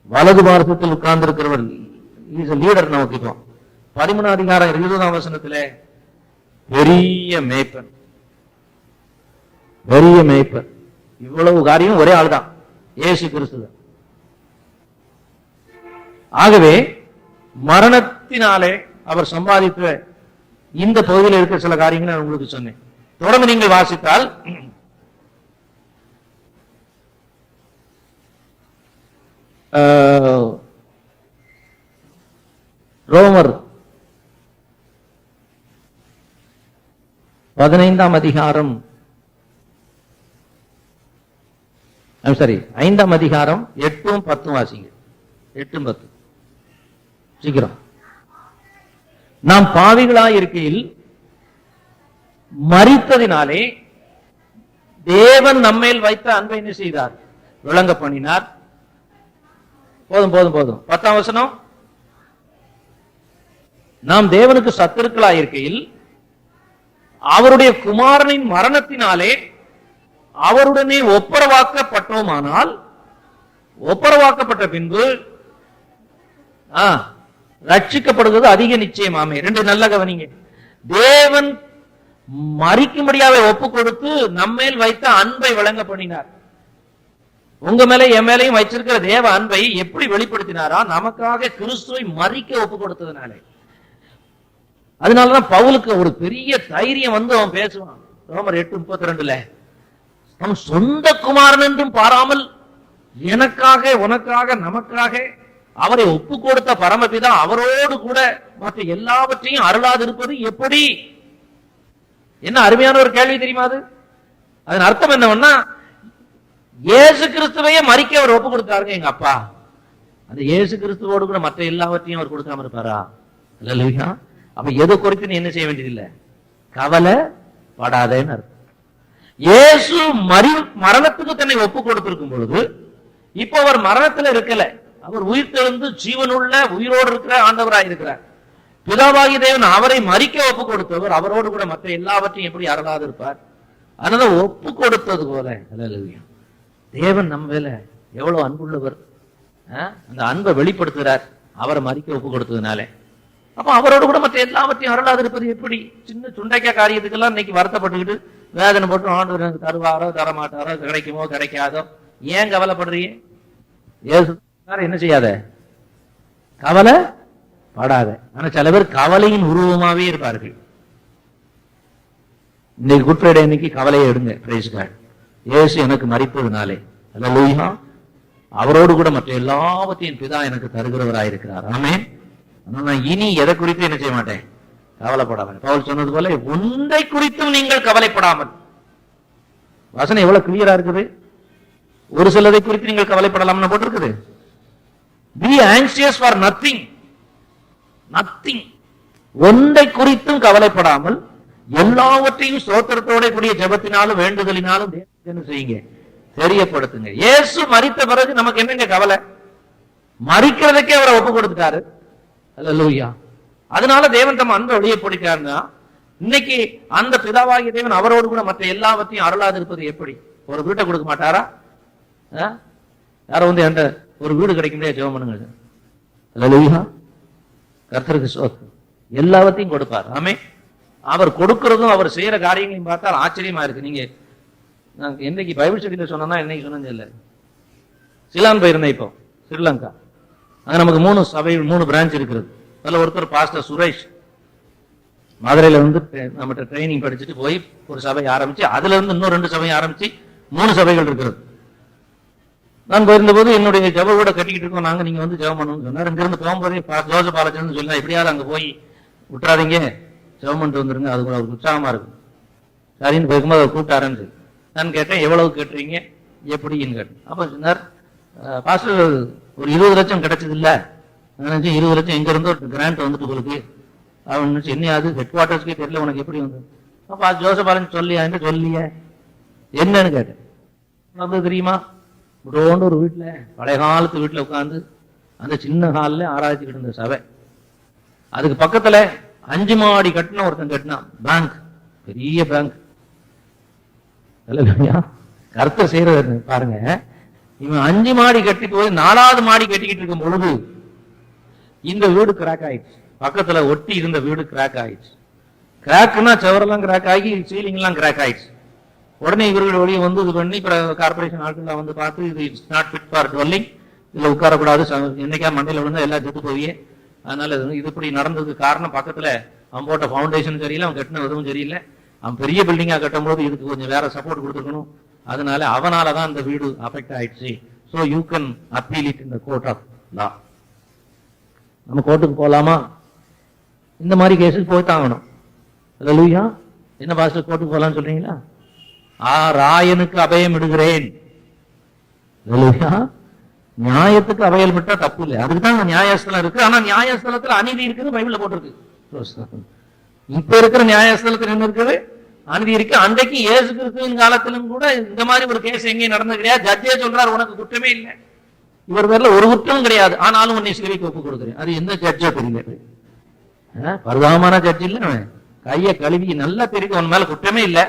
வலது பார்சத்தில் உட்கார்ந்திருக்கிறவர் லீடர் நமக்கு. 13ஆம் அதிகாரம் 20ஆம் வசனத்திலே பெரிய மேய்ப்பன். இவ்வளவு காரியம் ஒரே ஆள் தான், இயேசு கிறிஸ்து. ஆகவே மரணத்தினாலே அவர் சம்பாதித்த இந்த பகுதியில் இருக்கிற சில காரியங்களை நான் உங்களுக்கு சொன்னேன். தொடர்ந்து நீங்கள் வாசித்தால், ரோமர் 15ஆம் அதிகாரம் 5ஆம் அதிகாரம் 8ம் 10ம் வாசிங்க. 8ம் 10 சீக்கிரம். நாம் பாவிகளாய் இருக்கையில் மரித்ததினாலே தேவன் நம்மேல் வைத்த அன்பை என்ன செய்தார்? விளங்க பண்ணினார். போதும் 10ஆம் வசனம். நாம் தேவனுக்கு சத்துருக்களாய் இருக்கையில் அவருடைய குமாரனின் மரணத்தினாலே அவருடனே ஒப்புரவாக்கப்பட்டோமானால், ஒப்புரவாக்கப்பட்ட பின்பு ரட்சிக்கப்படுவது அதிக நிச்சயமாமே. 2 நல்ல கவனிங்க. தேவன் மறிக்கும்படியாவே ஒப்பு கொடுத்து நம்மேல் வைத்த அன்பை விளங்க பண்ணினார். உங்க மேல என் மேலையும் வச்சிருக்கிற தேவ அன்பை எப்படி வெளிப்படுத்தினாரா? நமக்காக கிறிஸ்துவை மறிக்க ஒப்பு கொடுத்ததுனாலே. அதனாலதான் பவுலுக்கு ஒரு பெரிய தைரியம் வந்து அவன் பேசுவான். ரோமர் 8:32 நம் சொந்த குமாரன் என்றும் பாராமல் எனக்காக உனக்காக நமக்காக அவரை ஒப்பு கொடுத்த பரமபிதா அவரோடு கூட மற்ற எல்லாவற்றையும் அருளாது இருப்பது எப்படி? என்ன அருமையான ஒரு கேள்வி தெரியுமா? அதன் அர்த்தம் என்னவென்னா, இயேசு கிறிஸ்துவையே மறிக்க அவர் ஒப்பு கொடுத்தாருங்க எங்க அப்பா. அந்த இயேசு கிறிஸ்துவோடு கூட மற்ற எல்லாவற்றையும் அவர் கொடுக்காம இருப்பாரா? அல்லேலூயா. அப்ப எது குறித்து நீ என்ன செய்ய வேண்டியதில்லை, கவலைப்படாதேன்னு அர்த்தம். இயேசு மரணத்துக்கு தன்னை ஒப்பு கொடுத்திருக்கும் பொழுது, இப்ப அவர் மரணத்துல இருக்கல, அவர் உயிர் தெழுந்து ஜீவனுள்ள உயிரோடு இருக்கிற ஆண்டவராய் இருக்கிறார். பிதாவாகி தேவன் அவரை மறிக்க ஒப்பு கொடுத்தவர், அவரோடு கூட மற்ற எல்லாவற்றையும் எப்படி அருளாது இருப்பார்? அதனால ஒப்பு கொடுத்தது போல தேவன் நம்ம மேல எவ்வளவு அன்புள்ளவர், அந்த அன்பை வெளிப்படுத்துகிறார் அவரை மறிக்க ஒப்பு கொடுத்ததுனால. அப்ப அவரோடு கூட மற்ற எல்லாவற்றையும் அருளாது இருப்பது எப்படி? சின்ன சுண்டைக்காய் காரியத்துக்கெல்லாம் இன்னைக்கு வருத்தப்பட்டுக்கிட்டு வேதனை போட்டு ஆண்டவர் எனக்கு தருவாரோ தரமாட்டாரோ, கிடைக்குமோ கிடைக்காதோ, ஏன் கவலைப்படுறீங்க? என்ன செய்யாத, கவலைப்படாத. ஆனா சில பேர் கவலையின் உருவமாவே இருப்பார்கள். இன்னைக்கு குட் ஃப்ரைடே இன்னைக்கு கவலையை எடுங்க. Praise God. இயேசு எனக்கு மரிப்பதுனாலே, அல்லேலூயா, அவரோடு கூட மற்ற எல்லாவற்றையும் பிதா எனக்கு தருகிறவராயிருக்கிறார். ஆமென். நான் இனி எதை குறித்து என்ன செய்ய மாட்டேன், கவலைப்படாமல். பவுல் சொன்னது போல ஒன்றை குறித்தும் நீங்கள் கவலைப்படாமல். வசனம் எவ்வளவு கிளியரா இருக்குது. ஒரு சிலதை குறித்து நீங்கள் கவலைப்படலாம்னு போட்டிருக்குது. Be anxious for nothing. ஒன்றை குறித்தும் கவலைப்படாமல் எல்லாவற்றையும் ஸ்தோத்திரத்தோட கூடிய ஜெபத்தினாலும் வேண்டுதலினாலும் என்ன செய்யுங்க, தெரியப்படுத்துங்க. இயேசு மரித்த பிறகு நமக்கு என்னங்க கவலை? மரிக்கிறதுக்கே அவரை ஒப்பு கொடுத்துட்டாரு. அல்லேலூயா. அதனால தேவன் தம் அன்பை வெளிப்படுத்தினார்னா, இன்னைக்கு அந்த பிதாவாகிய தேவன் அவரோடு கூட மற்ற எல்லாவற்றையும் அருளாது இருப்பது எப்படி? ஒரு வீட்டை கொடுக்க மாட்டாரா? யாரும் வந்து என்கிட்ட ஒரு வீடு கிடைக்க முடியாது, ஜெபம் பண்ணுங்க. அல்லேலூயா. கர்த்தருக்கு ஸ்தோத்திரம். எல்லாவற்றையும் கொடுப்பார். ஆமே. அவர் கொடுக்கிறதும் அவர் செய்யற காரியங்களையும் பார்த்தால் ஆச்சரியமா இருக்கு. நீங்க என்னைக்கு பைபிள் ஸ்டடியில சொன்னா என்னைக்கு சொன்னது இல்லை. சிலான் போயிருந்தேன் இப்போ, ஸ்ரீலங்கா. அங்க நமக்கு 3 பிரான்ச் இருக்கிறது. அதில் ஒருத்தர் பாஸ்டர் சுரேஷ் மதுரையில வந்து நம்மகிட்ட ட்ரைனிங் படிச்சுட்டு போய் ஒரு சபை ஆரம்பிச்சு, அதுல இருந்து இன்னும் 2 சபையை ஆரம்பிச்சு 3 சபைகள் இருக்கிறது. நான் போயிருந்த போது என்னுடைய ஜப கூட கட்டிக்கிட்டு இருக்கோம். நாங்க நீங்க வந்து ஜெபம் பண்ணணும்னு சொன்னார். இங்கிருந்து போகும்போதே ஜோசப் ஆலோசனை சொன்னா, எப்படியாவது அங்க போய் விட்டுறாதீங்க, ஜெபம் பண்ணிட்டு வந்துருங்க, அது கூட அவருக்கு உற்சாகமா இருக்கும். சரின்னு போயிருக்கும்போது அவர் கூப்பிட்டாருன்னு நான் கேட்டேன், எவ்வளவு கேட்டுறீங்க எப்படின்னு கேட்டேன். அப்ப சொன்னார், பாஸ்டர் ஒரு 20 லட்சம் கிடைச்சது இல்ல, 20 லட்சம் எங்க இருந்தோ கிராண்ட் வந்துட்டு உங்களுக்கு அவன் என்னையாது ஹெட் குவார்டர்ஸ்க்கே தெரியல, உனக்கு எப்படி வந்து? அப்ப ஜோசப் ஆலன் சொல்லியா சொல்லிய என்னன்னு கேட்டேன். வந்து தெரியுமா, விடோண்டு ஒரு வீட்டுல, பழைய காலத்து வீட்டுல உட்காந்து அந்த சின்ன ஹால்ல ஆராய்ச்சிக்கிட்டு இருந்த சபை, அதுக்கு பக்கத்துல 5 மாடி கட்டின ஒருத்தன் கட்டினான் பேங்க், பெரிய பேங்க். கருத்தை செய்யறது பாருங்க. இவன் 5 மாடி கட்டி போய் 4வது மாடி கட்டிக்கிட்டு இருக்கும் பொழுது இந்த வீடு கிராக் ஆயிடுச்சு. பக்கத்துல ஒட்டி இருந்த வீடு கிராக் ஆயிடுச்சு. கிராக்னா செவரெல்லாம் கிராக் ஆகி சீலிங் எல்லாம் கிராக் ஆயிடுச்சு. உடனே இவர்கள் வெளியே வந்து இது பண்ணி கார்பரேஷன் ஆட்கள் வந்து பார்த்து, இது it's not fit for dwelling, இதுல உட்காரக்கூடாது, என்னைக்கா மண்டையில விழுந்தா எல்லாம் செத்து போவியே, அதனால இது இப்படி நடந்ததுக்கு காரணம் பக்கத்துல அவன் போட்ட ஃபவுண்டேஷன் சரியில்லை, அவன் கட்டின விதமும் சரியில்லை, அவன் பெரிய பில்டிங்கா கட்டும் போது இதுக்கு கொஞ்சம் வேற சப்போர்ட் கொடுத்துருக்கணும், அதனால அவனாலதான் அந்த வீடு அஃபெக்ட் ஆயிடுச்சு. So you can appeal it in the court of law. நம்ம கோர்ட்டுக்கு போலாமா? இந்த மாதிரி கேஸுக்கு போய்தான் ஆகணும். அல்லேலூயா. என்ன பாஸ்டர் கோர்ட்டுக்கு போலான்னு சொல்றீங்களா? ராயனுக்கு அபயம் இடுகிறேன். நியாயத்துக்கு அபயம் விட்டா தப்பு இல்லை, அதுக்குதான் நியாயஸ்தலம் இருக்கு. ஆனா நியாயஸ்தலத்துல அநீதி இருக்குது, பைபிள்ல போட்டிருக்கு. இப்ப இருக்கிற நியாயஸ்தலத்துல என்ன இருக்குது? அநீதி இருக்கு. அன்றைக்கு இயேசு கிறிஸ்துவின் காலத்திலும் கூட இந்த மாதிரி ஒரு கேஸ் எங்கேயும் நடந்தது கிடையாது. ஜட்ஜே சொல்றாரு, உனக்கு குற்றமே இல்லை, இவர் பேர்ல ஒரு குற்றமும் கிடையாது, ஆனாலும் உன்னை சிலுவைக்கு ஒப்பு கொடுக்குறேன். அது எந்த ஜட்ஜா தெரியல, பரிதாபமான ஜட்ஜ் இல்ல, கைய கழுவி நல்லா தெரியும் உன் மேல குற்றமே இல்லை.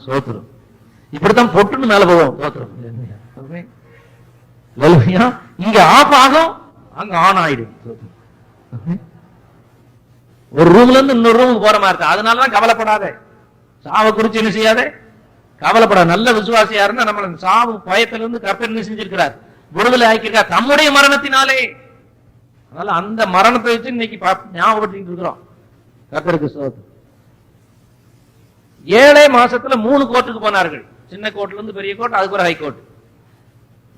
சோத்திரம். இப்படித்தான் பொட்டுன்னு மேல போவோம். சோத்திரம். இங்க ஆஃப் ஆகும், அங்க ஆன் ஆயிடும். ஒரு ரூம்ல இருந்து இன்னொரு ரூமுக்கு போற மாதிரி இருக்கு. அதனாலதான் கவலைப்படாத, சாவை குறிச்சு என்ன செய்யாத, கவலைப்படாத. நல்ல விசுவாசியா இருந்தா நம்மள சாவு பயத்திலிருந்து கர்த்தர் என்ன செஞ்சிருக்கிறார், விடுதலை ஆக்கியிருக்கார் தம்முடைய மரணத்தினாலே. அதனால அந்த மரணத்தை வச்சு இன்னைக்கு ஞாபகப்படுத்திட்டு இருக்கிறோம். கர்த்தருக்கு ஸ்தோத்திரம். 7 மாசத்துல 3 கோர்ட்டுக்கு போனார்கள். சின்ன கோர்ட்ல இருந்து பெரிய கோர்ட், அதுக்கு ஒரு ஹைகோர்ட்.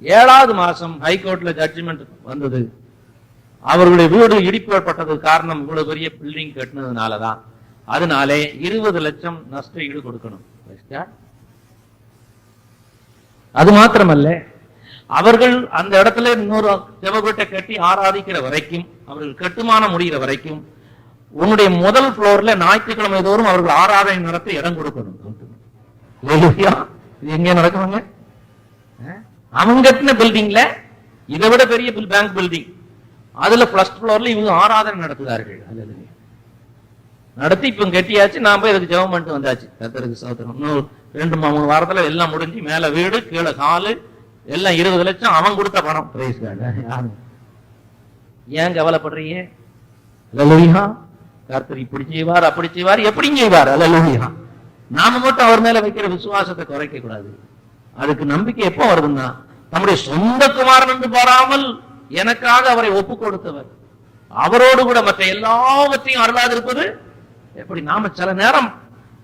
7வது மாசம் ஹைகோர்ட்ல ஜட்ஜ்மெண்ட் வந்தது. அவர்களுடைய வீடு இடிப்பட்டது காரணம் இவ்வளவு பெரிய பில்டிங் கட்டினதுனாலதான். அதனாலே 20 லட்சம் நஷ்ட ஈடு கொடுக்கணும். அது மாத்திரமல்ல, அவர்கள் அந்த இடத்துல இன்னொரு ஜெபவீட்டை கட்டி ஆராதிக்கிற வரைக்கும், அவர்கள் கட்டுமானம் முடிகிற வரைக்கும், உன்னுடைய முதல் புளோர்ல ஞாயிற்றுக்கிழமை தோறும் அவர்கள் ஆராதனை நடத்த இடம் கொடுக்கணும். இது எங்க நடக்குவாங்க? அவங்க கட்டின பில்டிங்ல இதை விட பெரிய பேங்க் பில்டிங், அதுல ஃபர்ஸ்ட் புளோர்ல இவங்க ஆராதனை நடத்துகிறார்கள். நடத்தி இப்ப கட்டியாச்சு, நான் போய் அதுக்கு ஜெபம் பண்ணிட்டு வந்தாச்சு. கர்த்தருக்கு ஸ்தோத்திரம். இன்னும் 2-3 வாரத்துல எல்லாம் முடிஞ்சு, மேல வீடு கீழே ஹாலு எல்லாம் 20 லட்சம் அவன் கொடுத்த பணம். ஏன் கவலைப்படுறீங்க? அல்லேலூயா. கர்த்தர் இப்படி செய்வார், அப்படி செய்வார், எப்படி செய்வார். அல்லேலூயா. நாம மட்டும் அவர் மேல வைக்கிற விசுவாசத்தை குறைக்க கூடாது. அதுக்கு நம்பிக்கை எப்போ வருதுன்னா, நம்முடைய சொந்த குமாரன் என்று பாராமல் எனக்காக அவரை ஒப்பு கொடுத்தவர், அவரோடு கூட மற்ற எல்லாவற்றையும் அருளாது இருப்பது எப்படி? நாம சில நேரம்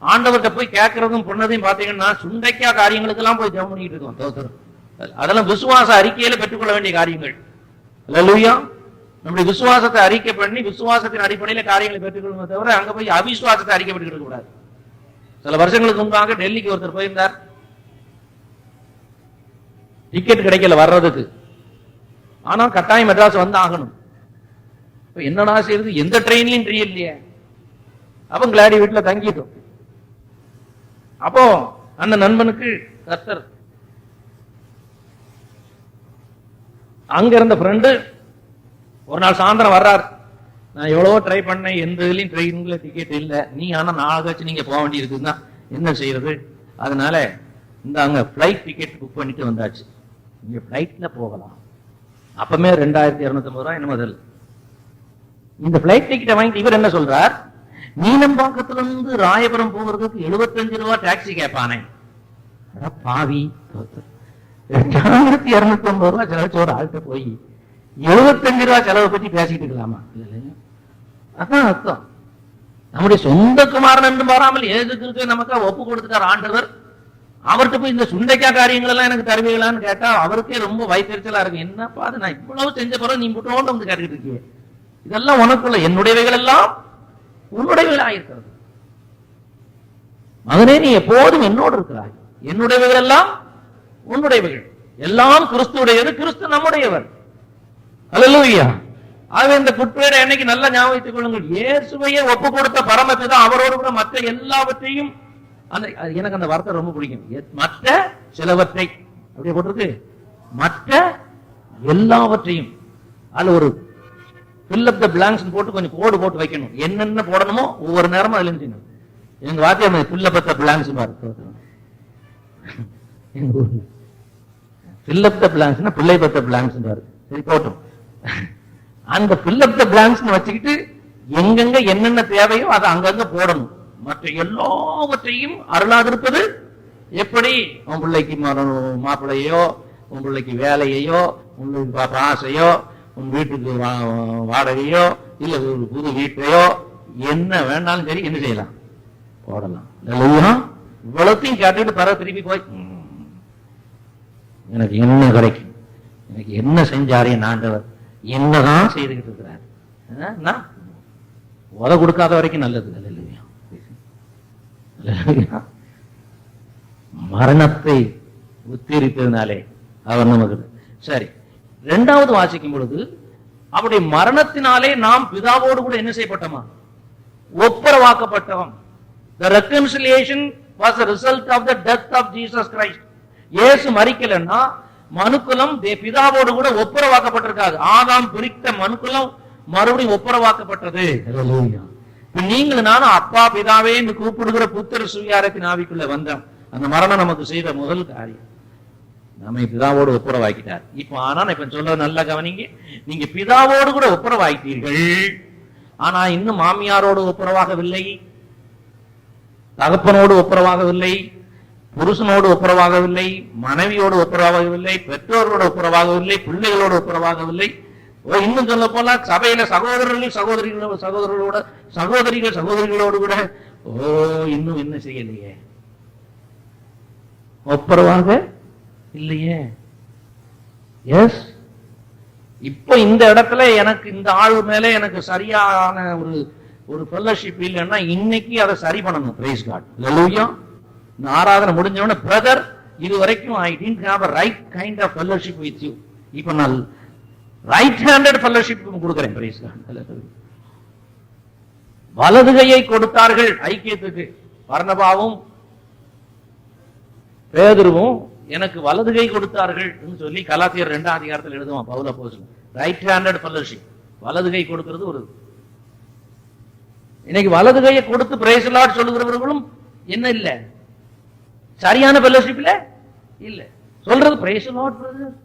ஆண்டவர்கிட்ட போய் கேட்கறதும் பொண்ணதையும் பாத்தீங்கன்னா சுண்டைக்கா காரியங்களுக்கு எல்லாம் போய் ஜெபம் பண்ணிட்டு இருக்கோம். அதெல்லாம் விசுவாச அறிக்கையில பெற்றுக்கொள்ள வேண்டிய காரியங்கள். அல்லேலூயா. நம்முடைய விசுவாசத்தை அறிக்கை பண்ணி விசுவாசத்தின் அடிப்படையில காரியங்களை பெற்றுக்கொள்ளும் தவிர அங்க போய் அவிசுவாசத்தை அறிக்கை பெற்றுக்கிட கூடாது. சில வருஷங்களுக்கு முன்பாக டெல்லிக்கு ஒருத்தர் போயிருந்தார். டிக்கெட் கிடைக்கல வர்றதுக்கு, ஆனா கட்டாயம் மெட்ராஸ் வந்து ஆகணும். என்னடா செய்யுது, எந்த ட்ரெயின்லயும் ட்ரெயின் இல்லையே. அப்ப கிளாடி வீட்டுல தங்கிட்டோம். அப்போ அந்த நண்பனுக்கு கர்த்தர் அங்க இருந்த ஃப்ரெண்டு ஒரு நாள் சாயந்தரம் வர்றாரு. நான் எவ்வளவோ ட்ரை பண்ணேன், எந்த இதுலயும் ட்ரெயின்ல டிக்கெட் இல்லை, நீ ஆனா நாளாச்சு நீங்க போக வேண்டி இருக்குன்னா என்ன செய்யறது, அதனால இந்த அங்க பிளைட் டிக்கெட் புக் பண்ணிட்டு வந்தாச்சு, நீங்க பிளைட்ல போகலாம். அப்பமே 2250 ரூபாய் என்ன முதல். இந்த பிளைட் டிக்கெட்டை வாங்கிட்டு இவர் என்ன சொல்றார், மீனம்பாக்கத்துல இருந்து ராயபுரம் போகிறதுக்கு 75 ரூபாய் டாக்ஸி கேட்பானே, பாவி 2250 ரூபாய் செலவச்சு ஒரு ஆள்கிட்ட போய் 75 ரூபாய் செலவை பத்தி பேசிட்டு இருக்கலாமா? அதான் அர்த்தம். நம்முடைய சொந்த குமாரன் என்று பாராமல் ஏதுக்கு நமக்கு ஒப்பு கொடுத்துட்டார் ஆண்டவர். அவர்கிட்ட போய் இந்த சுண்டைக்காய் காரியங்கள் எல்லாம் எனக்கு தருவீங்களான்னு கேட்டா அவருக்கே ரொம்ப வயிற்றுச்சலா இருக்கு. என்னப்பா நான் இவ்வளவு செஞ்ச பிறகு நீ முட்டோண்டு வந்து கேட்டுக்கிட்டு இருக்கியே, இதெல்லாம் உனக்குள்ள, என்னுடையவைகள் எல்லாம் உன்னுடையவைகள் ஆயிருக்கிறது. மகனே நீ எப்போதும் என்னோடு இருக்கிறாய், என்னுடையவைகள் எல்லாம் உன்னுடையவைகள், எல்லாம் கிறிஸ்துடையது, கிறிஸ்து நம்முடையவர். அல்லேலூயா. ஆகவே இந்த குட்பிரேயர் என்னைக்கு நல்லா ஞாபகத்துக் கொள்ளுங்கள், இயேசுவையே ஒப்பு கொடுத்த பரமபிதா அவரோடு கூட மற்ற எல்லாவற்றையும், அந்த எனக்கு அந்த வார்த்தை ரொம்ப பிடிக்கும், மற்ற சிலவற்றை அப்படியே போட்டிருக்கு, மற்ற எல்லாவற்றையும். அதுல ஒரு fill up the blanks போட்டு கொஞ்சம் கோடு போட்டு வைக்கணும், என்னென்ன போடணுமோ ஒவ்வொரு நேரமும் அதுல இருந்து. எங்க வாத்தியார் fill up the blanks பாரு, fill up the blanks பிள்ளை பத்த blanks பாரு, சரி போட்டும். அந்த fill up the blanks வச்சுக்கிட்டு எங்கெங்க என்னென்ன தேவையோ அதை அங்கங்க போடணும். மற்ற எல்லாவற்றையும் அருளாதிருப்பது எப்படி? உன் பிள்ளைக்கு மாப்பிள்ளையோ, உன் பிள்ளைக்கு வேலையையோ, உங்களுக்கு ஆசையோ, உன் வீட்டுக்கு வாடகையோ, இல்ல ஒரு புது வீட்டையோ, என்ன வேணாலும் சரி என்ன செய்யலாம், போடலாம். இவ்வளத்தையும் கேட்டுட்டு பிற திருப்பி போய் எனக்கு என்ன கிடைக்கும், எனக்கு என்ன செஞ்சாரே ஆண்டவர், என்னதான் செய்துகிட்டு இருக்கிறார், உத கொடுக்காத வரைக்கும் நல்லது. மரணத்தை உத்தரித்ததுனாலே அவர் நமக்கு சரி. இரண்டாவது வாசிக்கும் பொழுது அவருடைய மரணத்தினாலே நாம் பிதாவோடு கூட என்ன செய்யப்பட்டோமா, ஒப்புரவாக்கப்பட்டோம். The reconciliation was a result of the death of Jesus Christ. இயேசு மரிக்கலன்னா மனுக்குலம் பிதாவோடு கூட ஒப்புரவாக்கப்பட்டிருக்காது. ஆதாம் பிரித்த மனுக்குலம் மறுபடியும் ஒப்புரவாக்கப்பட்டது. நீங்கள் நானும் அப்பா பிதாவே என்று கூப்பிடுகிற புத்திர சுவிகாரத்தின் ஆவிக்குள்ள வந்தோம். அந்த மரணம் நமக்கு செய்த முதல் காரியம், நம்மை பிதாவோடு ஒப்புரவாக்கிட்டார். இப்ப ஆனா இப்ப சொல்ல நல்லா கவனிங்க, நீங்க பிதாவோடு கூட ஒப்புரவாக்கிட்டீர்கள், ஆனா இன்னும் மாமியாரோடு ஒப்புரவாகவில்லை, தகப்பனோடு ஒப்புரவாகவில்லை, புருஷனோடு ஒப்புரவாகவில்லை, மனைவியோடு ஒப்புரவாகவில்லை, பெற்றோரோடு ஒப்புரவாகவில்லை, பிள்ளைகளோடு ஒப்புரவாகவில்லை. இன்னும் சொல்ல போல சபையில சகோதரர்கள் சகோதரிகளோடு கூட இன்னும் என்ன செய்யலையே, ஒப்புரவாக இல்லையே. எஸ், இப்ப இந்த இடத்துல எனக்கு இந்த ஆள் மேல எனக்கு சரியான ஒரு ஃபெல்லோஷிப் இல்லைன்னா இன்னைக்கு அதை சரி பண்ணணும். Praise God. ஹல்லேலூயா. இந்த ஆராதனை முடிஞ்சவன பிரதர், இது வரைக்கும் I didn't have a right kind of fellowship with you. இப்ப நான் ரைட் ஹேண்டட் ஃபெல்லோஷிப் கொடுக்கிறேன். Praise God. ஹல்லேலூயா. வலது கையை கொடுத்தார்கள் ஐக்கியத்துக்கு. பர்னபாவும் பேதுருவும் எனக்கு வலது கை கொடுத்தார்கள் சொல்லி கலாத்தியர் 2ஆம் அதிகாரத்தில் எழுதுவான் பவுல் அப்போஸ்தலன். ரைட் ஹேண்டட் ஃபெல்லோஷிப், வலது கை கொடுக்கிறது ஒரு. இன்னைக்கு வலது கையை கொடுத்து பிரைஸ் லார்ட் சொல்லுகிறவர்களும் என்ன இல்ல, சரியான ஃபெல்லோஷிப்ல இல்ல. சொல்றது பிரைஸ் லார்ட் பிரதர்,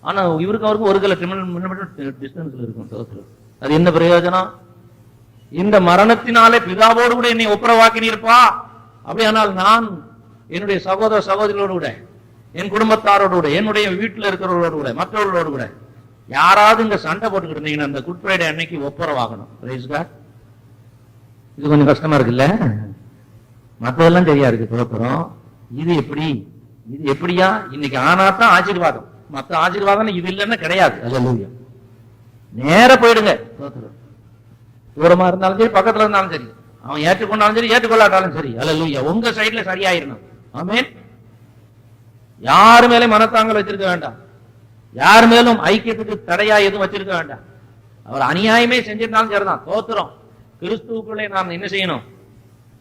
ஆனா இவருக்கு அவருக்கு 1 கிலோமீட்டர் டிஸ்டன்ஸ்ல இருக்கும். அது என்ன பிரயோஜனம்? இந்த மரணத்தினாலே பிதாவோடு கூட என்னை ஒப்புரவாக்கினீர்ப்பா. அப்படியானால் நான் என்னுடைய சகோதர சகோதரிகளோடு கூட, என் குடும்பத்தாரோடு கூட, என்னுடைய வீட்டில் இருக்கிறவர்களோடு கூட, மற்றவர்களோடு கூட யாராவது இங்க சண்டை போட்டுக்கிட்டு இருந்தீங்கன்னா அந்த குட் ஃப்ரைடே அன்னைக்கு ஒப்புரவாகணும். Price God. இது கொஞ்சம் கஷ்டமா இருக்குல்ல, மற்றதெல்லாம் சரியா இருக்கு புறப்புறம். இது எப்படி, இது எப்படியா? இன்னைக்கு ஆனாதான் ஆசீர்வாதம், மற்ற ஆசீர்வாதம் இது இல்லைன்னா கிடையாது. அல்லேலூயா. நேர போயிடுங்க. தூரமா இருந்தாலும் சரி, பக்கத்துல இருந்தாலும் சரி, அவன் ஏற்றுக்கொண்டாலும் சரி ஏற்றுக்கொள்ளாட்டாலும் சரி, அல்லேலூயா, உங்க சைட்ல சரியாயிரணும். ஆமென். யாரு மேலே மனத்தாங்கல் வச்சிருக்க வேண்டாம், யார் மேலும் ஐக்கியத்துக்கு தடையா எதுவும் வச்சிருக்க வேண்டாம். அவர் அநியாயமே செஞ்சிருந்தாலும் சரிதான், தோத்துறோம். கிறிஸ்துவுக்குள்ளே நாம் என்ன செய்யணும்?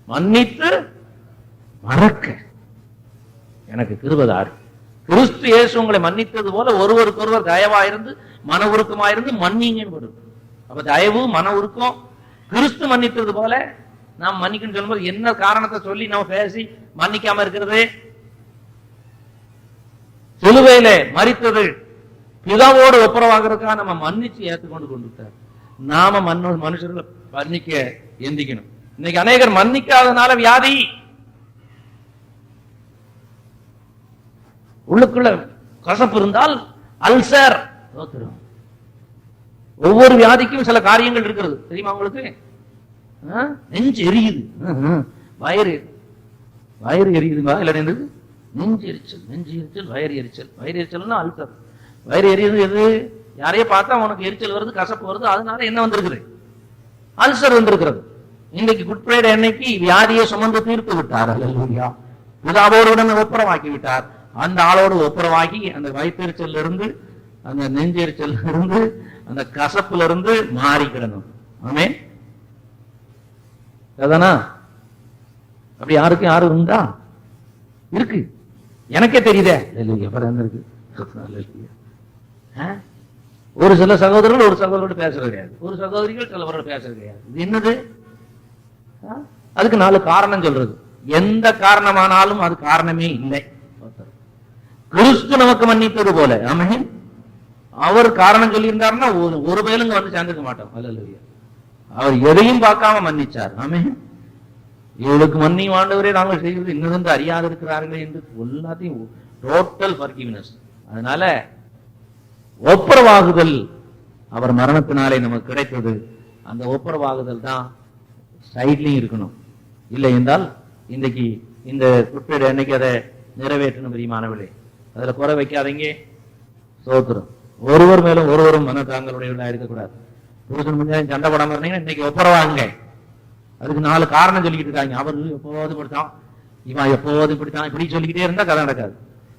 மன்னித்து மறக்க. எனக்கு கிருபதாரு. கிறிஸ்து இயேசு உங்களை மன்னித்தது போல ஒருவருக்கொருவர் தயவாயிருந்து மன உருக்கமாயிருந்து மன்னிங்கன்னு வரும். அப்ப தயவு மன உருக்கம் கிறிஸ்து மன்னித்தது போல நாம் மன்னிக்கணும்னு சொல்லும்போது என்ன காரணத்தை சொல்லி நம்ம பேசி மன்னிக்காம இருக்கிறது? சிலுவையில மரித்தது பிதாவோடு ஒப்புரவாகிறதுக்காக நம்ம மன்னிச்சு ஏற்றுக்கொண்டு கொண்டுட்டார். நாம மனுஷர்களை மன்னிக்க எந்திக்கணும். இன்னைக்கு அநேகர் மன்னிக்காதனால வியாதி, உள்ளுக்குள்ள கசப்பு இருந்தால் அல்சர். ஒவ்வொரு வியாதிக்கும் சில காரியங்கள் இருக்கிறது தெரியுமா உங்களுக்கு? நெஞ்சு எரியுது, வயிறு எரியுதுங்களா? இல்ல நெஞ்சு எரிச்சல், வயிறு எரிச்சல். வயிறு எரிச்சல்னா அல்சர். வயிறு எரியுது எது? யாரையே பார்த்தா உனக்கு எரிச்சல் வருது, கசப்பு வருது, அதனால என்ன வந்திருக்குது? அல்சர் வந்திருக்கிறது. இன்னைக்கு குட் ஃப்ரைடே அன்னைக்கு வியாதியை சுமந்து தீர்த்து விட்டார். பிதாவோடு ஒப்புரவாக்கி விட்டார். அந்த ஆளோடு ஒப்புரவாகி அந்த வயிற்றெரிச்சல் இருந்து, அந்த நெஞ்செரிச்சல் இருந்து, அந்த கசப்புல இருந்து மாறிக்கிடணும். ஆமென். அதானா? அப்படி யாருக்கும் யாரும் உண்டா? இருக்கு, எனக்கே தெரியுதே. இருக்கு. ஒரு சில சகோதரர்கள் ஒரு சகோதரோடு பேசுறது கிடையாது, ஒரு சகோதரிகள் சிலவரோடு பேசுறது கிடையாது. இது என்னது? அதுக்கு 4 காரணம் சொல்றது. எந்த காரணமானாலும் அது காரணமே இல்லை. கிறிஸ்து நமக்கு மன்னித்தது போல, ஆமென், அவர் காரணம் சொல்லி இருந்தாருன்னா ஒரு பேருங்க வந்து சேர்ந்துக்க மாட்டோம். அல்லேலூயா. அவர் எதையும் பார்க்காம மன்னிச்சார். ஆமென். இவளுக்கு மன்னியும் ஆண்டவரே நாங்கள் செய்வது இன்னதென்று அறியாது இருக்கிறார்கள் என்று எல்லாத்தையும் டோட்டல் ஃபர்கிவ்னஸ். அதனால ஒப்புரவாகுதல் அவர் மரணத்தினாலே நமக்கு கிடைத்தது. அந்த ஒப்புரவாகுதல் தான் சைட்லையும் இருக்கணும். இல்லை என்றால் இன்றைக்கு இந்த குற்றீடு என்னைக்கு அதை நிறைவேற்றணும் பிரியமானவர்களே. அதுல குறை வைக்காதீங்க. சோத்திரம். ஒருவர் மேலும் ஒருவரும் மன தாங்களுடையவர்களா இருக்கக்கூடாது. புருஷன் முன்னாடி சண்டை போடாம இருந்தீங்கன்னா இன்னைக்கு ஒப்புரவாங்க. அதுக்கு 4 காரணம் சொல்லிக்கிட்டு இருக்காங்க. அவர் எப்போதும் இப்படித்தான், இவன் எப்போதும் இப்படித்தான், இப்படி சொல்லிக்கிட்டே இருந்தா கதை நடக்காது.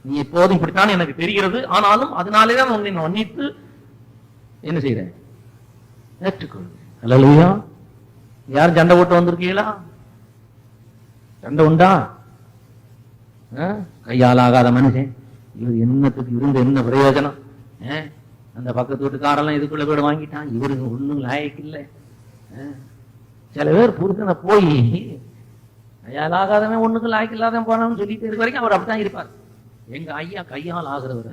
நீ எப்போதும் இப்படித்தான் எனக்கு தெரிகிறது, ஆனாலும் அதனாலேதான் உன்னை மன்னித்து என்ன செய்யறேன்? ஏற்றுக்கொள். அல்லேலூயா. யாரும் சண்டை போட்டு வந்திருக்கீங்களா? சண்டை உண்டா? கையால் ஆகாத மனுஷன், இவர் என்னத்துக்கு இருந்து என்ன பிரயோஜனம்? அந்த பக்கத்து வீட்டுக்காரெல்லாம் இதுக்குள்ள வீடு வாங்கிட்டான், இவருக்கு ஒண்ணும் லாயக்கு இல்லை. சில பேர் புருஷனை போய் கையால் ஆகாதவன் ஒண்ணுக்கு லாய்க்கு இல்லாதவன் போனான்னு சொல்லிட்டு இருக்க வரைக்கும் அவர் அப்படித்தான் இருப்பார். எங்க ஐயா கையால் ஆகிறவர்,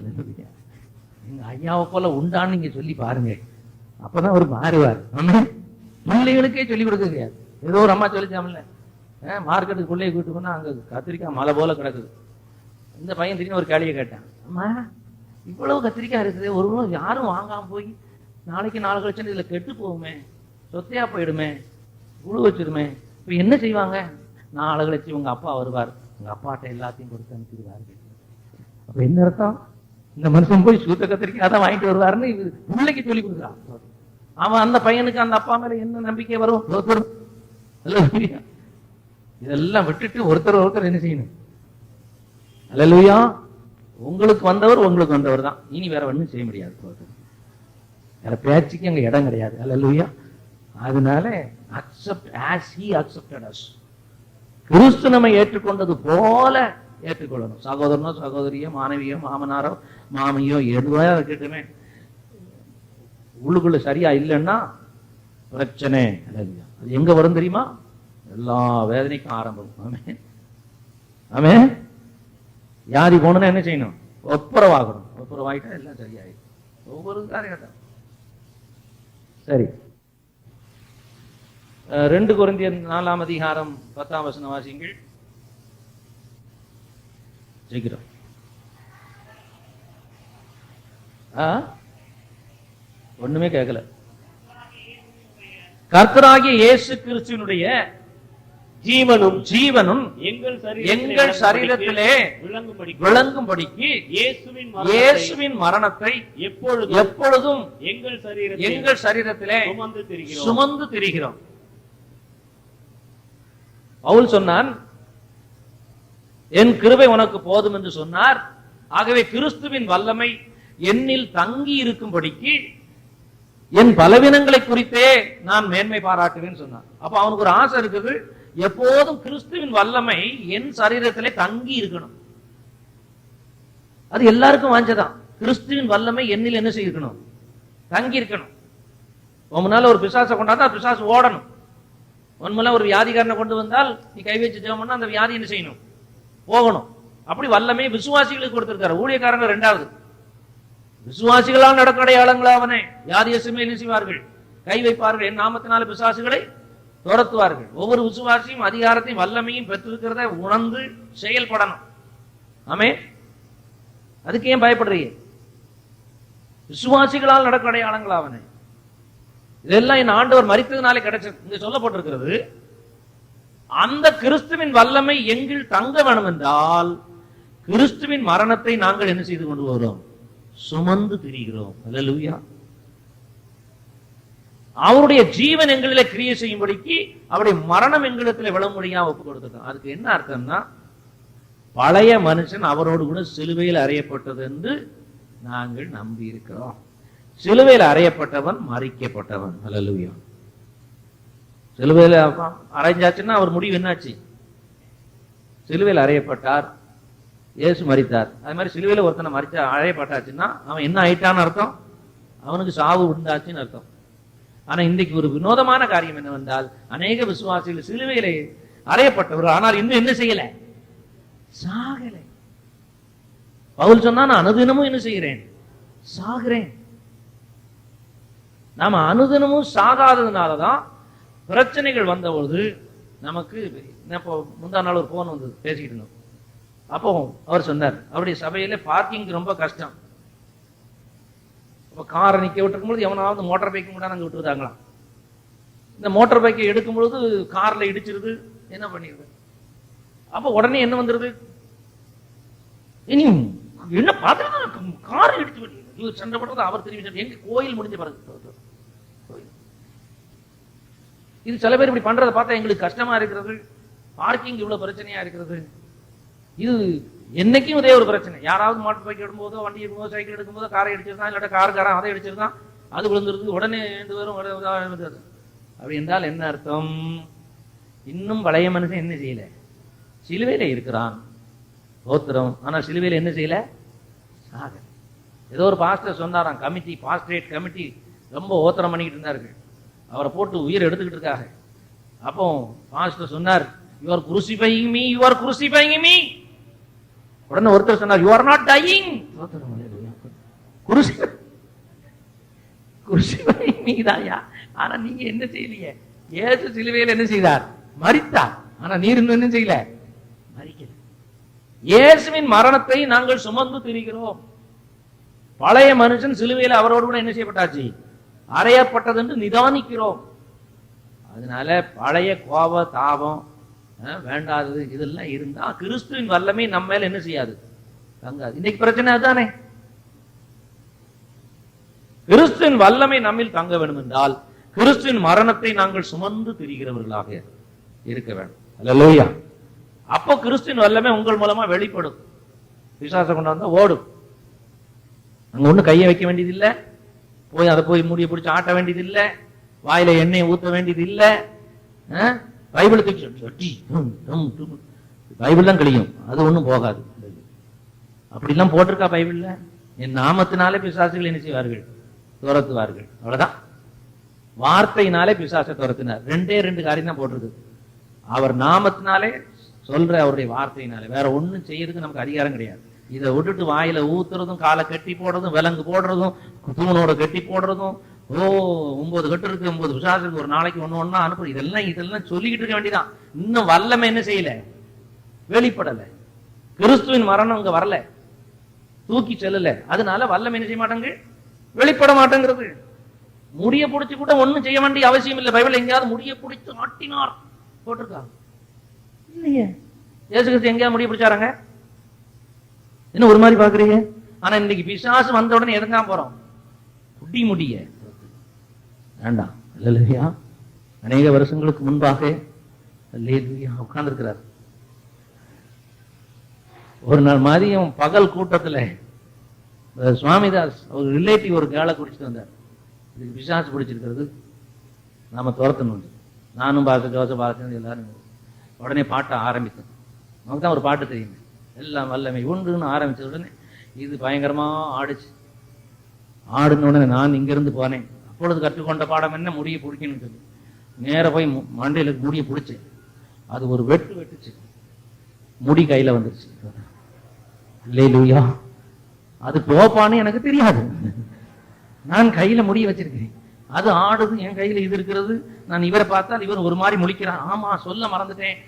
எங்க ஐயாவை போல உண்டான்னு நீங்க சொல்லி பாருங்க, அப்பதான் அவர் மாறுவார். பிள்ளைகளுக்கே சொல்லி கொடுக்க கிடையாது. ஏதோ ஒரு அம்மா சொல்லிச்சாமல்ல, மார்க்கெட்டுக்கு பிள்ளைய கூட்டு போனா அங்க கத்திரிக்காய் மலை போல கிடக்குது. இந்த பையன் திடீர்னு ஒரு கேள்வியை கேட்டான், அம்மா இவ்வளவு கத்திரிக்காய் இருக்குது, ஒரு யாரும் வாங்காம போய் நாளைக்கு 4 கழிச்சு இதுல கெட்டு போகுமே, சொத்தையா போயிடுமே, குழு வச்சிருமே, இப்ப என்ன செய்வாங்க? 4 கழிச்சு உங்க அப்பா வருவார், உங்க அப்பாட்ட எல்லாத்தையும் கொடுத்து அனுப்பிடுவாரு. அப்ப என்ன அர்த்தம்? இந்த மனுஷன் போய் சூத்த கத்திரிக்காய் தான் வாங்கிட்டு வருவாருன்னு பிள்ளைக்கு சொல்லி கொடுக்குறான். அவன் அந்த பையனுக்கு அந்த அப்பா மேல என்ன நம்பிக்கை வரும்? இதெல்லாம் விட்டுட்டு ஒருத்தர் என்ன செய்யணும்? அல்லேலூயா. உங்களுக்கு வந்தவர் உங்களுக்கு வந்தவர் தான், இனி வேற ஒண்ணும் செய்ய முடியாது. வேற பேச்சுக்கு அங்க இடம் கிடையாது. அல்லேலூயா. அதனால accept as he accepted us. கிறிஸ்து நம்மை ஏற்றுக்கொண்டது போல ஏற்றுக்கொள்ளணும். சகோதரனோ சகோதரியோ மாணவியோ மாமனாரோ மாமியோ எதுவா இருக்கட்டுமே, உள்ளுக்குள்ள சரியா இல்லைன்னா பிரச்சனை. அது எங்க வரும் தெரியுமா? எல்லா வேதனைக்கும் ஆரம்பம். ஆமே ஆமே. வியாதி போனா என்ன செய்யணும்? ஒப்புரவாகணும். ஒப்புரவாயிட்டா எல்லாம் சரியாயிடும். ஒவ்வொரு காரியம் சரி. 2 கொரிந்தியர் 4ஆம் அதிகாரம் 10ஆம் வசனம் வாசிங்கள் சீக்கிரம். ஒண்ணுமே கேட்கல. கர்த்தராகிய இயேசு கிறிஸ்துவினுடைய ஜீவனும் எங்கள் சரீரத்திலே விளங்கும்படிக்கு இயேசுவின் மரணத்தை எப்பொழுதும் எங்கள் சரீரத்திலே சுமந்து திரிகிறோம். பவுல் சொன்னான், என் கிருபை உனக்கு போதும் என்று சொன்னார். ஆகவே கிறிஸ்துவின் வல்லமை என்னில் தங்கி இருக்கும்படிக்கு என் பலவீனங்களை குறித்தே நான் மேன்மை பாராட்டுவேன் சொன்னான். அப்ப அவனுக்கு ஒரு ஆசை இருக்குது, எப்போதும் கிறிஸ்துவின் வல்லமை என் சரீரத்திலே தங்கி இருக்கணும். அது எல்லாருக்கும் வாஞ்சதான். கிறிஸ்துவின் வல்லமை என்னில் என்ன செய்யணும்? தங்கி இருக்கணும். முன்னால ஒரு பிசாசை கொண்டாந்தா பிசாசு ஓடணும். உண்மையில ஒரு வியாதிகாரனை கொண்டு வந்தால் நீ கை வச்சு ஜெபம் பண்ணா அந்த வியாதி என்ன செய்யணும்? போகணும். அப்படி வல்லமை விசுவாசிகளுக்கு கொடுத்திருக்காரு. ஊழியக்காரங்க ரெண்டாவது. விசுவாசிகளால் நடக்கும் அடையாளங்களாவனே வியாதியசுமே என்ன செய்வார்கள்? கை வைப்பார்கள். என் நாமத்தினால பிசாசுகளை துரத்துவார்கள். ஒவ்வொரு விசுவாசியும் அதிகாரத்தையும் வல்லமையும் பெற்றிருக்கிறத உணர்ந்து செயல்படணும். ஆமே. அதுக்கு ஏன் பயப்படுறீங்க? விசுவாசிகளால் நடக்கும் அடையாளங்களாவனே. இதெல்லாம் என் ஆண்டவர் மரித்ததுனாலே கிடைச்சது. இங்க சொல்லப்பட்டிருக்கிறது, அந்த கிறிஸ்துவின் வல்லமை எங்கில் தங்க வேணும் என்றால் கிறிஸ்துவின் மரணத்தை நாங்கள் என்ன செய்து கொண்டு வருகிறோம்? சுமந்து திரிகிறோம். அல்லேலூயா. அவருடைய ஜீவன் எங்களிலே கிரியை செய்யும்படிக்கு அவருடைய மரணம் எங்களிடத்தில் விளம்படியா ஒப்பு கொடுத்துட்டோம். அதுக்கு என்ன அர்த்தம்னா, பழைய மனுஷன் அவரோடு கூட சிலுவையில் அறையப்பட்டது என்று நாங்கள் நம்பி இருக்கிறோம். சிலுவையில் அறையப்பட்டவன் மறிக்கப்பட்டவன். அல்லேலூயா. சிலுவையில் அறைஞ்சாச்சுன்னா அவர் முடிவு என்னாச்சு? சிலுவையில் அறையப்பட்டார், இயேசு மரித்தார். அது மாதிரி சிலுவையில் ஒருத்தனை மறிச்சா அறையப்பட்டாச்சுன்னா அவன் என்ன ஆயிட்டான்னு அர்த்தம்? அவனுக்கு சாவு உண்டாச்சுன்னு அர்த்தம். ஆனா இன்றைக்கு ஒரு வினோதமான காரியம் என்னவென்றால், அநேக விசுவாசிகள் சிலுவையிலே அறையப்பட்டவர், ஆனால் இன்னும் என்ன செய்யல? சாகலை. பவுல் சொன்னா, நான் அனுதினமும் என்ன செய்கிறேன்? சாகிறேன். நாம அனுதினமும் சாகாததுனாலதான் பிரச்சனைகள் வந்தபொழுது நமக்கு. இப்போ முந்தா நாள் ஒரு போன் வந்து பேசிக்கிட்டு இருந்தோம். அப்போ அவர் சொன்னார், அவருடைய சபையில பார்க்கிங் ரொம்ப கஷ்டம். காரை நிக்க விட்டுருக்கும் பொழுது எவனாவது மோட்டார் பைக்கு கூட அங்க விட்டுருந்தாங்களாம். இந்த மோட்டார் பைக்கை எடுக்கும் பொழுது கார்ல இடிச்சிருது. என்ன பண்ணிருது? அப்ப உடனே என்ன வந்துருது? இனி என்ன பார்த்து கார் இடிச்சு இவர் சண்டை பண்றது அவர் தெரிவிச்சார். எங்க கோயில் முடிஞ்ச பிறகு இது சில பேர் இப்படி பண்றதை பார்த்தா எங்களுக்கு கஷ்டமா இருக்கிறது. பார்க்கிங் இவ்வளவு பிரச்சனையா இருக்கிறது. இது என்னைக்கும் இதே ஒரு பிரச்சனை. யாராவது மோட்டார் பைக் எடுக்கும்போதோ, வண்டி எடுக்கும்போதோ, சைக்கிள் எடுக்கும்போதோ காரை அடிச்சிருந்தான், இல்லாட்ட காருக்காரன் அதை அடிச்சிருந்தான், அது விழுந்துருது. உடனே ரெண்டு பேரும் அப்படி என்றால் என்ன அர்த்தம்? இன்னும் பழைய மனுஷன் என்ன செய்யல? சிலுவையில இருக்கிறான். ஓத்திரம். ஆனா சிலுவையில என்ன செய்யல? சாக. ஏதோ ஒரு பாஸ்டர் சொன்னாராம், கமிட்டி, பாஸ்டரேட் கமிட்டி ரொம்ப ஓத்திரம் பண்ணிக்கிட்டு இருந்தார்கள். அவரை போட்டு உயிர் எடுத்துக்கிட்டு இருக்காங்க. அப்போ பாஸ்டர் சொன்னார், you are crucifying me, you are crucifying me. உடனே ஒருத்தர் சொன்னார், you are not dying. crucifying me தாயா. ஆனா நீங்க என்ன செய்யலையே? இயேசு சிலுவையில் என்ன செய்தார்? மரித்தார். ஆனா நீர் இன்னும் என்ன செய்யல? மரிக்கல. இயேசுவின் மரணத்தை நாங்கள் சுமந்து திரிகிறோம். பழைய மனுஷன் சிலுவையில் அவரோடு கூட என்ன செய்யப்பட்டாச்சு? அறையப்பட்டது என்று நிதானிக்கிறோம். அதனால பழைய கோப தாபம் வேண்டாதது இதெல்லாம் இருந்தா கிறிஸ்துவின் வல்லமை நம்ம மேல என்ன செய்யாது? தங்காது. இன்னைக்கு பிரச்சனை அதுதானே. கிறிஸ்துவின் வல்லமை நம்மில் தங்க வேண்டும் என்றால் கிறிஸ்துவின் மரணத்தை நாங்கள் சுமந்து திரிகிறவர்களாக இருக்க வேண்டும். அல்லேலூயா. அப்போ கிறிஸ்துவின் வல்லமை உங்கள் மூலமா வெளிப்படும். பிசாசை கொண்டு வந்தா ஓடும். அங்க ஒண்ணு கையை வைக்க வேண்டியது இல்லை. போய் அதை போய் முடிய பிடிச்சு ஆட்ட வேண்டியது இல்லை. வாயில எண்ணெயை ஊத்த வேண்டியது இல்லை. பைபிள் பைபிள் தான் கழியும், அது ஒண்ணும் போகாது. அப்படிலாம் போட்டிருக்கா பைபிள்ல? என் நாமத்தினாலே பிசாசுகள் என்ன செய்வார்கள்? துரத்துவார்கள். அவ்வளவுதான். வார்த்தையினாலே பிசாசை துரத்தினார். ரெண்டு காரியம் தான் போட்டிருக்கு. அவர் நாமத்தினாலே சொல்ற அவருடைய வார்த்தையினாலே. வேற ஒண்ணும் செய்யறதுக்கு நமக்கு அதிகாரம் கிடையாது. இதை விட்டுட்டு வாயில ஊத்துறதும், காலை கட்டி போடுறதும், விலங்கு போடுறதும், தூணோட கட்டி போடுறதும், 9 கட்டு இருக்கு, 9 பிசாசுக்கு ஒரு நாளைக்கு ஒண்ணு அனுப்புறது, இதெல்லாம் சொல்லிக்கிட்டு இருக்க வேண்டியதான். இன்னும் வல்லமை என்ன செய்யல? வெளிப்படல. கிறிஸ்துவின் மரணம் அங்க வரல, தூக்கி செல்லல. அதனால வல்லமை என்ன செய்ய மாட்டாங்க? வெளிப்பட மாட்டேங்கிறது. முடிய பிடிச்சு கூட ஒண்ணும் செய்ய வேண்டிய அவசியம் இல்லை. பைபிள் எங்கேயாவது முடிய பிடிச்சு ஆட்டினார் போட்டிருக்காங்க இல்லையே? இயேசு கிறிஸ்து எங்கேயாவது முடிய பிடிச்சாராங்க? என்ன ஒரு மாதிரி பாக்குறீங்க? ஆனா இன்னைக்கு பிசாசு வந்த உடனே எதுங்க போறோம்? குடி முடிய வேண்டாம். அல்லேலூயா. அநேக வருஷங்களுக்கு முன்பாக உட்கார்ந்து இருக்கிறார். ஒரு நாள் மதியம் பகல் கூட்டத்துல சுவாமிதாஸ் ஒரு ரிலேட்டிவ் ஒரு கேளை குடிச்சிட்டு வந்தார். இதுக்கு பிசாசு பிடிச்சிருக்கிறது, நாம துரத்தணும். நானும் பார்த்து ஜோசப் பார்த்து எல்லாரும் உடனே பாட்ட ஆரம்பித்தோம். நமக்கு தான் ஒரு பாட்டு தெரியும், எல்லாம் வல்லமை உண்டுன்னு ஆரம்பிச்ச உடனே இது பயங்கரமா ஆடுச்சு. ஆடுன உடனே நான் இங்கிருந்து போனேன். அப்பொழுது கற்றுக்கொண்ட பாடம் என்ன, முடியை பிடிக்கணும்னு சொல்லி நேர போய் மண்டையில முடியை பிடிச்சேன். அது ஒரு வெட்டுச்சு, முடி கையில வந்துருச்சு. அல்லேலூயா. அது தோப்பான்னு எனக்கு தெரியாது. நான் கையில முடிய வச்சிருக்கேன், அது ஆடுது, என் கையில இது இருக்கிறது. நான் இவரை பார்த்தால் இவர் ஒரு மாதிரி முழிக்கிறார். ஆமா, சொல்ல மறந்துட்டேன்,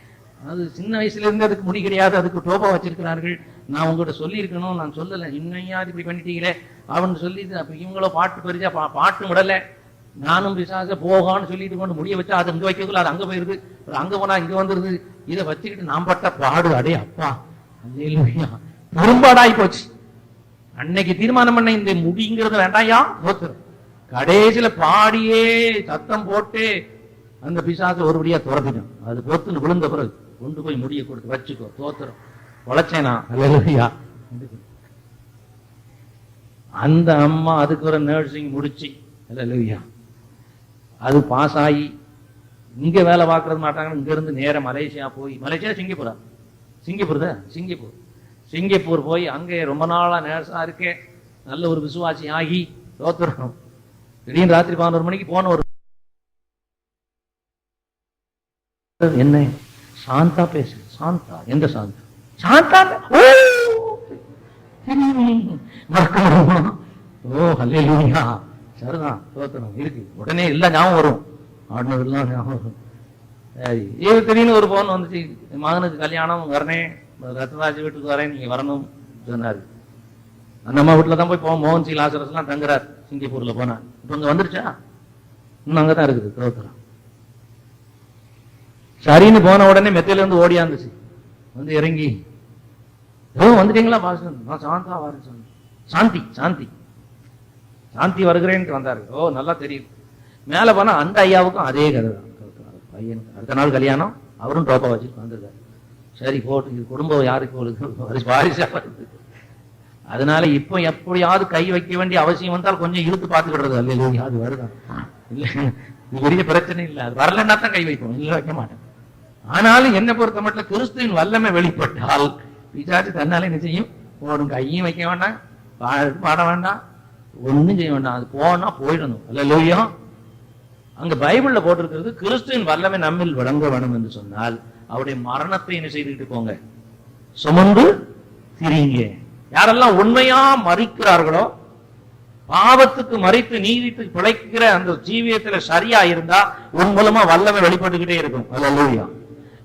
அது சின்ன வயசுல இருந்து அதுக்கு முடி கிடையாது, அதுக்கு டோப்பா வச்சிருக்கிறார்கள். நான் உங்ககிட்ட சொல்லி இருக்கணும், நான் சொல்லல. இன்னையாவது இப்படி பண்ணிட்டீங்களே அவன்னு சொல்லி, அப்ப இவங்களோ பாட்டு பறிச்சா பாட்டு விடல. நானும் பிசாச போகான்னு சொல்லிட்டு கொண்டு முடிய வச்சா அது இங்க வைக்கக்குள்ள அது அங்க போயிருது, அங்க போனா இங்க வந்துருது. இதை வச்சுக்கிட்டு நான் பட்ட பாடு, அடே அப்பா, அல்லேலூயா, பெரும்பாடாய் போச்சு. அன்னைக்கு தீர்மானம் பண்ண, இந்த முடிங்கிறது வேண்டாயா, கடைசியில பாடியே சத்தம் போட்டு அந்த பிசாசை ஒருபடியா துரத்திட்டோம். அது பொத்துன்னு விழுந்த பிறகு கொண்டு போய் முடிய கொடுத்து வச்சுக்கோ, தோத்துறோம், உழைச்சேனா. அல்லேலூயா. அந்த அம்மா அதுக்கு ஒரு நர்சிங் முடிச்சு, அல்லேலூயா, அது பாஸ் ஆகி இங்க வேலை பார்க்கறது மாட்டாங்க. இங்க இருந்து நேர மலேசியா போய், மலேசியா சிங்கப்பூரா, சிங்கப்பூர் தான், சிங்கப்பூர் போய் அங்கே ரொம்ப நாளா நேர்ஸா இருக்கே, நல்ல ஒரு விசுவாசி ஆகி தோத்துறோம். திடீர்னு ராத்திரி 11 மணிக்கு போன ஒரு என்ன சாந்தா பேசு. சாந்தா எந்த சாந்தா? சாந்தா ஓ அல்லேலூயா, சரிதான், தோத்தனம் இருக்கு. உடனே எல்லாம் ஞாபகம் வரும், ஆடினதெல்லாம் ஞாபகம் வரும். சரி, திடீர்னு ஒரு போன் வந்துச்சு, மகனுக்கு கல்யாணம், வரனே ரத்னராஜ் வீட்டுக்கு வரேன், நீங்க வரணும் சொன்னாரு. அந்த அம்மா வீட்டுல தான் போய் போவோம். மோகன் சி லாசரஸ் எல்லாம் தங்குறாரு சிங்கப்பூர்ல போனா. இப்ப இங்க வந்துருச்சா? இன்னும் அங்கதான் இருக்குது, தோத்துறோம். சரின்னு போன உடனே மெத்தையில இருந்து ஓடியாந்துச்சு, வந்து இறங்கி, வந்துட்டீங்களா பாசன்? நான் சாந்தா வரேன் சொன்னேன். சாந்தி சாந்தி சாந்தி வருகிறேன்ட்டு வந்தாரு. ஓ நல்லா தெரியுது. மேல போனா அந்த ஐயாவுக்கும் அதே கதை தான். பையனுக்கு அடுத்த நாள் கல்யாணம், அவரும் டோப்பா வச்சுட்டு வந்திருக்காரு. சரி போட்டு, இது குடும்பம் யாருக்கு வாரிசா வருது. அதனால இப்ப எப்படியாவது கை வைக்க வேண்டிய அவசியம் வந்தால் கொஞ்சம் இழுத்து பார்த்துக்கிடுறது. அல்ல அது வருதான் இல்ல, இது பெரிய பிரச்சனை இல்லை. அது வரலன்னா தான் கை வைப்போம், இல்லை வைக்க மாட்டேன். ஆனாலும் என்ன பொறுத்த மட்டும் கிறிஸ்துவின் வல்லமை வெளிப்பட்டால் பிசாசு தன்னாலே என்ன செய்யும்? போடும், கையும் வைக்க வேண்டாம், பாட வேண்டாம், ஒண்ணும் செய்ய வேண்டாம், அது போனா போயிடணும். அல்லேலூயா. அங்க பைபிள்ல போட்டிருக்கிறது, கிறிஸ்துவின் வல்லமை நம்மில் வழங்க வேணும் என்று சொன்னால் அவருடைய மரணத்தை என்ன செய்துட்டு போங்க, சுமந்து திரிங்க. யாரெல்லாம் உண்மையா மறிக்கிறார்களோ, பாவத்துக்கு மறித்து நீதித்துக்கு பிழைக்கிற அந்த ஜீவியத்துல சரியா இருந்தா உன் மூலமா வல்லமை வெளிப்பட்டுக்கிட்டே இருக்கும். அல்லேலூயா.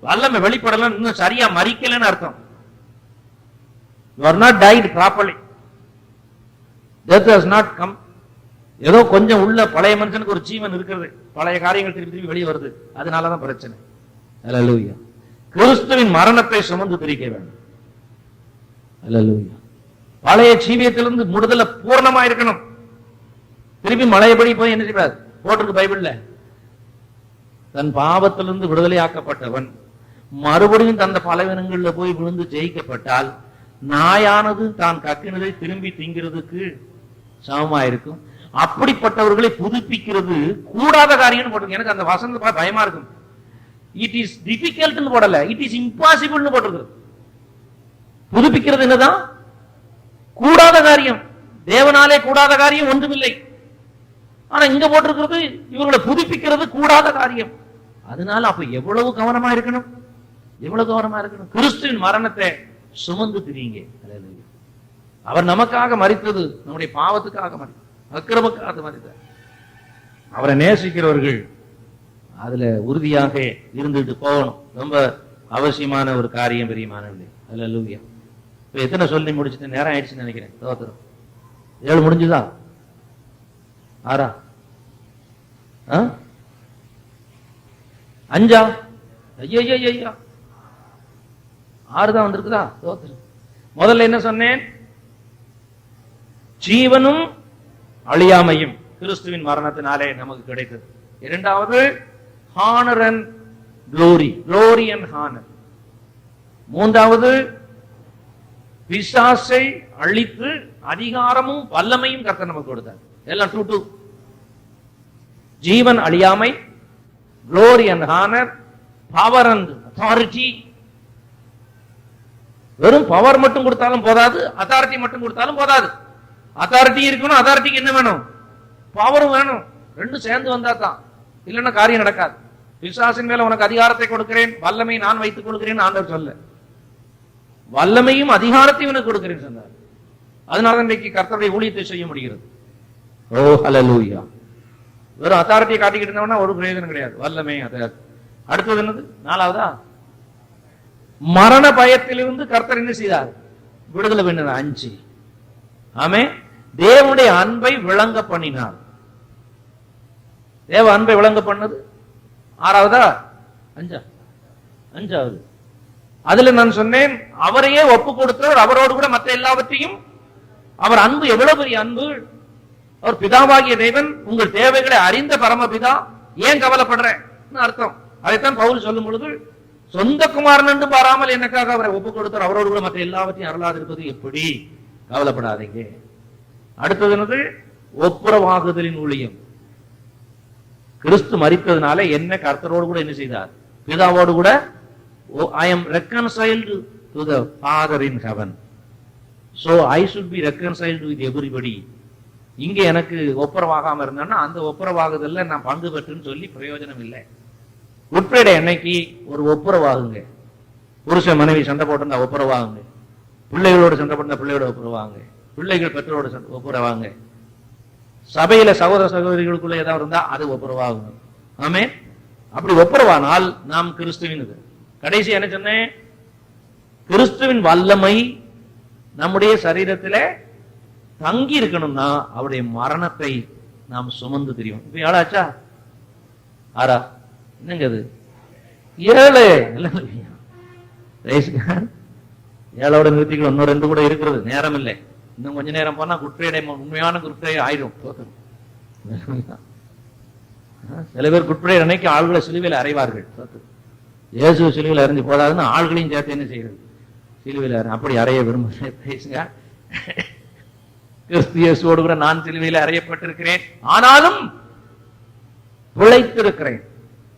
வல்லமை வெளிப்படலாம், இன்னும் சரியா மறிக்கலன்னு அர்த்தம். You are not died properly. Death has not come. ஏதோ கொஞ்சம் உள்ள பழைய மனுஷனுக்கு ஒரு ஜீவன் இருக்கிறது, பழைய காரியங்கள் திருப்பி திருப்பி வெளியே வருது, அதனாலதான் பிரச்சனை. அல்லேலூயா. கிறிஸ்துவின் மரணத்தை சுமந்து திரிக்க வேண்டும். அல்லேலூயா. பழைய ஜீவியத்திலிருந்து விடுதலை பூர்ணமா இருக்கணும். திருப்பி மழையபடி போய் என்ன செய்வார்? போட்டிருக்கு பைபிள்ல, தன் பாவத்திலிருந்து விடுதலை ஆக்கப்பட்டவன் மறுபடியும் தந்த பலவீனங்கள்ல போய் விழுந்து ஜெயிக்கப்பட்டால் நாயானது தான் கக்கினதை திரும்பி திங்கிறதுக்கு சமமா இருக்கும். அப்படிப்பட்டவர்களை புதுப்பிக்கிறது கூடாத காரியம் போட்டிருக்கு. எனக்கு அந்த வசந்த பயமா இருக்கும். இட் இஸ் டிஃபிகல்ட் போடல, இட் இஸ் இம்பாசிபிள் போட்டிருக்கு. புதுப்பிக்கிறது என்னதான்? கூடாத காரியம். தேவனாலே கூடாத காரியம் ஒன்றுமில்லை. ஆனா இங்க போட்டிருக்கிறது இவர்களை புதுப்பிக்கிறது கூடாத காரியம். அதனால அப்ப எவ்வளவு கவனமா இருக்கணும், எவ்வளவு கவனமா இருக்கணும். கிறிஸ்துவின் மரணத்தை சுமந்து திரியுங்க. அவர் நமக்காக மரித்தது நம்முடைய பாவத்துக்காக மரித்தார், அக்கிரமக்காக மரித்தார். அவரை நேசிக்கிறவர்கள் அதுல உறுதியாக இருந்துட்டு போகணும். ரொம்ப அவசியமான ஒரு காரியம், பெரியமானவர்களே. அல்லேலூயா. இப்ப எத்தனை சொல்லி முடிச்சுட்டு நேரம் ஆயிடுச்சுன்னு நினைக்கிறேன். தோத்திரம் 7 முடிஞ்சுதா? 6 5 ஐயா 6 தான் வந்திருக்குதா? தோத்திரம். முதல்ல என்ன சொன்னேன்? ஜீவனும் அழியாமையும் கிறிஸ்துவின் மரணத்தினாலே நமக்கு கிடைத்தது. இரண்டாவது honour and glory, glory and honour. மூன்றாவது பிசாசை அழித்து அதிகாரமும் வல்லமையும் கர்த்தர் நமக்கு கொடுத்தார். எல்லாம் 2 ஜீவன் அழியாமை, glory and honour, power and authority, வெறும் பவர் மட்டும் கொடுத்தாலும் போதாது, அத்தாரிட்டி மட்டும் கொடுத்தாலும் போதாது. அத்தாரிட்டி இருக்கணும், அத்தாரிட்டிக்கு என்ன வேணும்? பவரும் வேணும். ரெண்டும் சேர்ந்து வந்தா தான், இல்லைன்னா காரியம் நடக்காது. பிசாசின் மேல உனக்கு அதிகாரத்தை கொடுக்கிறேன், வல்லமை நான் வைத்துக் கொடுக்கிறேன் ஆண்டவர் சொல்ல, வல்லமையும் அதிகாரத்தையும் உனக்கு கொடுக்கிறேன் சொன்னார். அதனால இன்றைக்கு கர்த்தருடைய ஊழியத்தை செய்ய முடிகிறது. ஓ ஹல்லேலூயா. வெறும் அத்தாரிட்டியை காட்டிக்கிட்டு இருந்தவனா ஒரு பிரயோஜனம் கிடையாது. வல்லமை அத்தாரிட்டி. அடுத்தது என்னது? நாலாவதா, மரண பயத்திலிருந்து கர்த்தர் என்ன செய்தார்? விடுதலை பண்ணினார். 5. ஆமே, தேவனுடைய அன்பை விளங்க பண்ணினார். தேவ அன்பை விளங்க பண்ணது 6வதா? 5வது. அதுல நான் சொன்னேன், அவரையே ஒப்பு கொடுத்தவர், அவரோடு கூட மற்ற எல்லாவற்றையும், அவர் அன்பு எவ்வளவு பெரிய அன்பு. அவர் பிதாவாகிய தேவன், உங்கள் தேவைகளை அறிந்த பரமபிதா, ஏன் கவலைப்படுறேன் அர்த்தம். அதைத்தான் பவுல் சொல்லும் பொழுது, சொந்த குமாரன் என்று பாராமல் எனக்காக அவரை ஒப்பு கொடுத்தார், அவரோடு கூட மற்ற எல்லாவற்றையும் அருளாது இருப்பது எப்படி? கவலைப்படாதீங்க. அடுத்தது என்னது? ஒப்புரவாகுதலின் ஊழியம். கிறிஸ்து மரித்ததுனால என்ன கர்த்தரோடு கூட என்ன செய்தார்? பிதாவோடு கூட I am reconciled to the Father in heaven. So I should be reconciled with everybody. இங்க எனக்கு ஒப்புரவாகாம இருந்தான்னா அந்த ஒப்புரவாகுதல்ல நான் பங்கு பெற்றுன்னு சொல்லி பிரயோஜனம் இல்லை. குட் ஃப்ரைடே அன்னைக்கு ஒரு ஒப்புரவாகுங்க. புருஷன் மனைவி சண்டை போட்டிருந்தா ஒப்புரவாகுங்க. பிள்ளைகளோடு சண்டை போட்டிருந்தா பிள்ளையோட ஒப்புரவாங்க. பிள்ளைகள் பெற்றோட ஒப்புரவாங்க. சபையில சகோதர சகோதரிகளுக்குள்ள ஏதாவது இருந்தா அது ஒப்புரவாகும். ஆமே, அப்படி ஒப்புரவானால் நாம் கிறிஸ்துவின். கடைசி என்ன சொன்னேன்? கிறிஸ்துவின் வல்லமை நம்முடைய சரீரத்திலே தங்கி இருக்கணும்னா அவருடைய மரணத்தை நாம் சுமந்து தெரியும். இப்ப ஏழாச்சா? 6? என்னங்க அது? 7. 7ஓட நிறுத்திகள் இன்னும் 2 கூட இருக்கிறது. நேரம் இல்லை, இன்னும் கொஞ்ச நேரம் போனா குற்றேடை உண்மையான குற்றேடை ஆயிடும். சில பேர் குற்றேடை அன்னைக்கு ஆள்களை சிலுவையில் அறைவார்கள். இயேசு சிலுவையில் அறிஞ்சு போதாதுன்னு ஆள்களையும் சேர்த்து என்ன செய்யறது? சிலுவையில் அப்படி அறைய விரும்புகிறேன். பேசுங்க. கிறிஸ்து இயேசுவோடு கூட நான் சிலுவையில் அறையப்பட்டிருக்கிறேன், ஆனாலும் பிழைத்திருக்கிறேன்.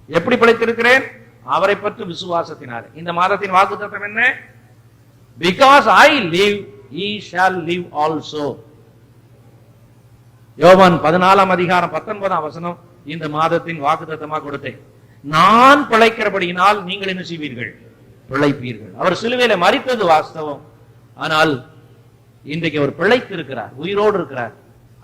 எப்படி பிழைத்திருக்கிறேன்? அவரை பற்றி விசுவாசத்தினாலே. இந்த மாதத்தின் வாக்குத்தத்தம் என்ன? Because I live, ye shall live also. யோவான் 14 அதிகாரம் 19 வசனம் இந்த மாதத்தின் வாக்குத்தத்தமாக கொடுத்தேன். நான் பிழைக்கிறபடியினால் நீங்கள் என்ன செய்வீர்கள்? பிழைப்பீர்கள். அவர் சிலுவையில மரித்தது வாஸ்தவம், ஆனால் இன்றைக்கு அவர் பிழைத்திருக்கிறார், உயிரோடு இருக்கிறார்.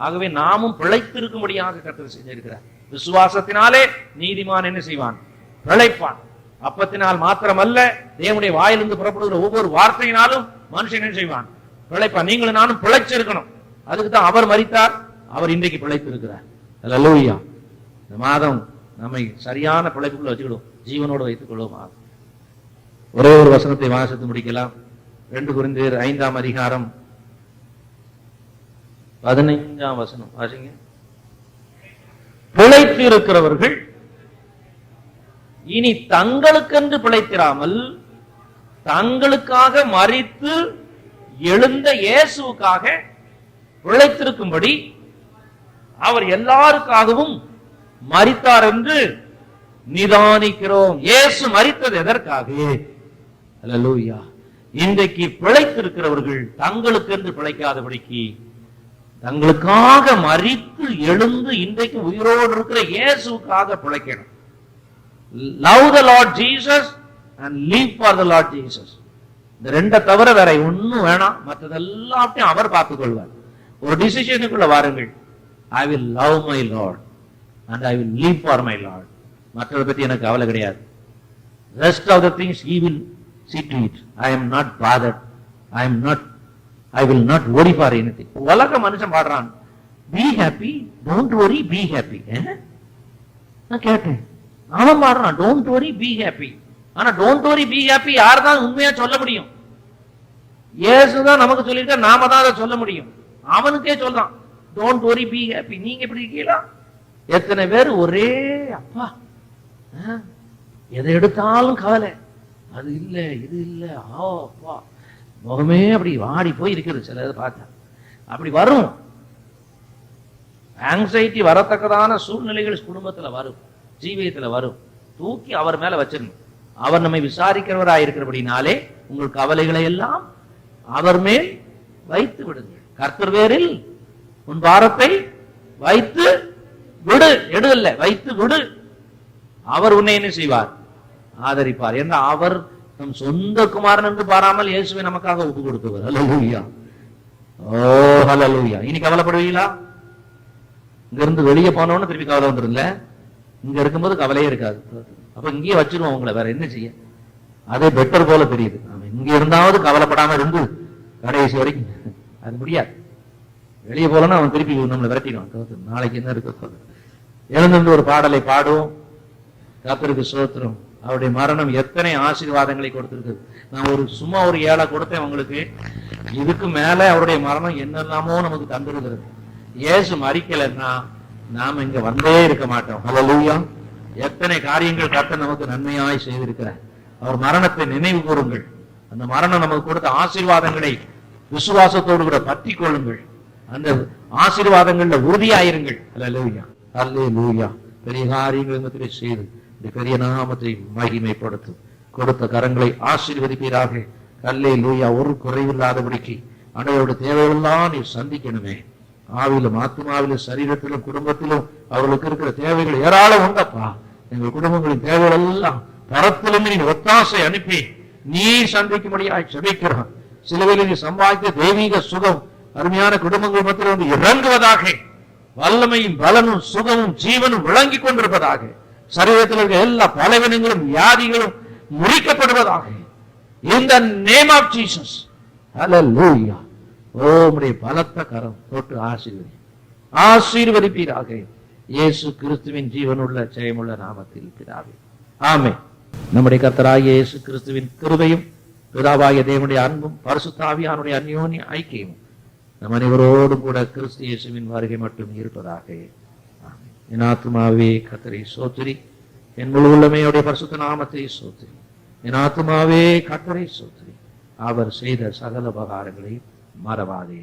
ஆகவே நாமும் பிழைத்திருக்கும்படியாக கர்த்தர் செஞ்சிருக்கிறார். விசுவாசத்தினாலே நீதிமான் என்ன செய்வான்? பிழைப்பான். அப்பத்தினால் மாத்திரமல்ல, தேவனுடைய வாயிலிருந்து புறப்படுகிற ஒவ்வொரு வார்த்தையினாலும் மனுஷன் என்ன செய்வான்? பிழைப்பான். நீங்களும் நானும் பிழைச்சிருக்கணும். அதுக்கு தான் அவர் மரித்தார், அவர் இன்றைக்கு பிழைத்திருக்கிறார். அல்லேலூயா. இந்த மாதம் நம்மை சரியான பிழைப்புக்குள்ள வச்சுக்கிடும், ஜீவனோடு வைத்துக் கொள்வோம். ஒரே ஒரு வசனத்தை வாசித்து முடிக்கலாம். 2 கொரிந்தியர் 5 அதிகாரம் 15 வசனம் வாசிங்க. பிழைத்து இருக்கிறவர்கள் இனி தங்களுக்கென்று பிழைத்திராமல் தங்களுக்காக மரித்து எழுந்த இயேசுவுக்காக பிழைத்திருக்கும்படி அவர் எல்லாருக்காகவும் மரித்தார் என்று நிதானிக்கிறோம். இயேசு மரித்தது எதற்காக? அல்லேலூயா. இன்றைக்கு பிழைத்திருக்கிறவர்கள் தங்களுக்கென்று பிழைக்காதபடிக்கு தங்களுக்காக மரித்து எழுந்து இன்றைக்கு உயிரோடு இருக்கிற இயேசுவுக்காக பிழைக்கணும். Love the Lord Jesus and live for the Lord Jesus. இந்த 2 தவிர வேற ஒன்னும் வேணாம், மற்றதெல்லாத்தையும் அவர் பார்த்துக் கொள்வார். ஒரு டிசிஷனுக்குள்ள வாருங்கள். I will love my Lord and I will live for my Lord. மற்றதை பத்தி எனக்கு கவலை கிடையாது. Rest of the things he will see to it. I am not bothered. I will not worry for anything. உலக மனுஷன் பாடுறான், be happy, don't worry, be happy. நான் கேட்டேன், அவன் பாடுறான் don't worry, be happy. ஆனா don't worry, be happy யார் தான் உண்மையா சொல்ல முடியும்? இயேசுதான் நமக்கு சொல்லிருக்க, நாம தான் அதை சொல்ல முடியும். அவனுக்கே சொல்றான் don't worry, be happy. நீங்க எப்படி இருக்கீங்களா? எத்தனை பேர் ஒரே அப்பா எதை எடுத்தாலும் கவலை, அது இல்ல இது இல்ல, அப்பா முகமே அப்படி வாடி போய் இருக்கிறது. சில பார்த்தா அப்படி வரும். ஆங்ஸைட்டி வரத்தக்கதான சூழ்நிலைகள் குடும்பத்துல வரும், ஜீவியத்துல வரும். தூக்கி அவர் மேல வச்சிடணும். அவர் நம்மை விசாரிக்கிறவராய் இருக்கிறபடினாலே உங்கள் கவலைகளை எல்லாம் அவர் மேல் வைத்து விடுங்கள். கர்த்தர் பேரில் உன் பாரத்தை வைத்து விடு, எடு இல்ல, வைத்து விடு. அவர் உன்னை என்ன செய்வார்? ஆதரிப்பார். ஏன்னா அவர் நம் சொந்த குமாரன் என்று பாராமல் இயேசுவை நமக்காக ஒப்பு கொடுத்தவர். ஹல்லேலூயா, ஓ ஹல்லேலூயா. இனி கவலைப்படுவீங்களா? இங்க இருந்து வெளியே போனோன்னு திருப்பி கவலை வந்துரும்ல. இங்க இருக்கும்போது கவலையே இருக்காது. அப்ப இங்கேயே வச்சிருவோம் உங்களை, வேற என்ன செய்ய? அதே பெட்டர் போல தெரியுது. இங்க இருந்தாவது கவலைப்படாம இருந்து கடைசி வரைக்கும் அது முடியாது. வெளியே போலன்னா அவன் திருப்பி நம்மளை விரட்டிடுவான். நாளைக்கு என்ன இருக்க? எழுந்திருந்து ஒரு பாடலை பாடுவோம். கர்த்தருக்கு ஸ்தோத்திரம். அவருடைய மரணம் எத்தனை ஆசீர்வாதங்களை கொடுத்திருக்கு. நான் சும்மா ஒரு 7 கொடுத்தேன் உங்களுக்கு. இதுக்கு மேல அவருடைய மரணம் என்னெல்லாமோ நமக்கு தந்திருக்கிறது. இயேசு மரிக்கலைன்னா நாம இங்க வந்தே இருக்க மாட்டோம். ஹல்லேலூயா. எத்தனை காரியங்கள் கர்த்தர் நமக்கு நன்மையாய் செய்திருக்கிறார். அவர் மரணத்தை நினைவு கூறுங்கள். அந்த மரணம் நமக்கு கொடுத்த ஆசீர்வாதங்களை விசுவாசத்தோடு கூட பற்றி கொள்ளுங்கள். அந்த ஆசீர்வாதங்கள்ல உறுதியாயிருங்கள். ஹல்லேலூயா, ஹல்லேலூயா. பெரிய காரியங்களை செய்து பெரிய நாமத்தை மகிமைப்படுத்தும். கொடுத்த கரங்களை ஆசீர்வதிப்பீராக. ஹல்லேலூயா. ஒரு குறைவில்லாதபடிக்கு ஆண்டவருடைய தேவைகளெல்லாம் நீ சந்திக்கணுமே. ஆவிலும் ஆத்மாவிலும் சரீரத்திலும் குடும்பத்திலும் அவர்களுக்கு இருக்கிற தேவைகள் ஏராளம் உண்டப்பா. எங்கள் குடும்பங்களின் தேவைகள் எல்லாம் தரத்திலும் நீ ஒத்தாசை அனுப்பி நீ சந்திக்கும்படியாய் ஜெபிக்கிறான். சிலுவையில் நீ சம்பாதித்த தெய்வீக சுகம் அருமையான குடும்பங்கள் மத்தியில் வந்து இறங்குவதாக. வல்லமையும் பலனும் சுகமும் ஜீவனும் விளங்கி கொண்டிருப்பதாக. சரீரத்தில் இருக்க எல்லா பலவீனங்களும் வியாதிகளும் முறிக்கப்படுவதாக. In the name of Jesus. Hallelujah. உம்முடைய பலத்த கரம் தொட்டு ஆசீர்வதிப்பீராக. இயேசு கிறிஸ்துவின் ஜீவனுள்ள ஜெயமுள்ள நாமத்தில் பிதாவே, ஆமென். நம்முடைய கர்த்தராகிய இயேசு கிறிஸ்துவின் கிருபையும் பிதாவாகிய தேவனுடைய அன்பும் பரிசுத்த ஆவியானுடைய அந்யோன்ய ஐக்கியமும் நம் அனைவரோடும் கூட கிறிஸ்து இயேசுவின் வருகை மட்டும் இருப்பதாக. என் ஆத்துமாவே கர்த்தரை ஸ்தோத்திரி, என் முழு உள்ளமையுடைய பரிசுத்த நாமத்தை ஸ்தோத்திரி. என் ஆத்துமாவே கர்த்தரை ஸ்தோத்திரி, அவர் செய்த சகல உபகாரங்களை மறவாதே.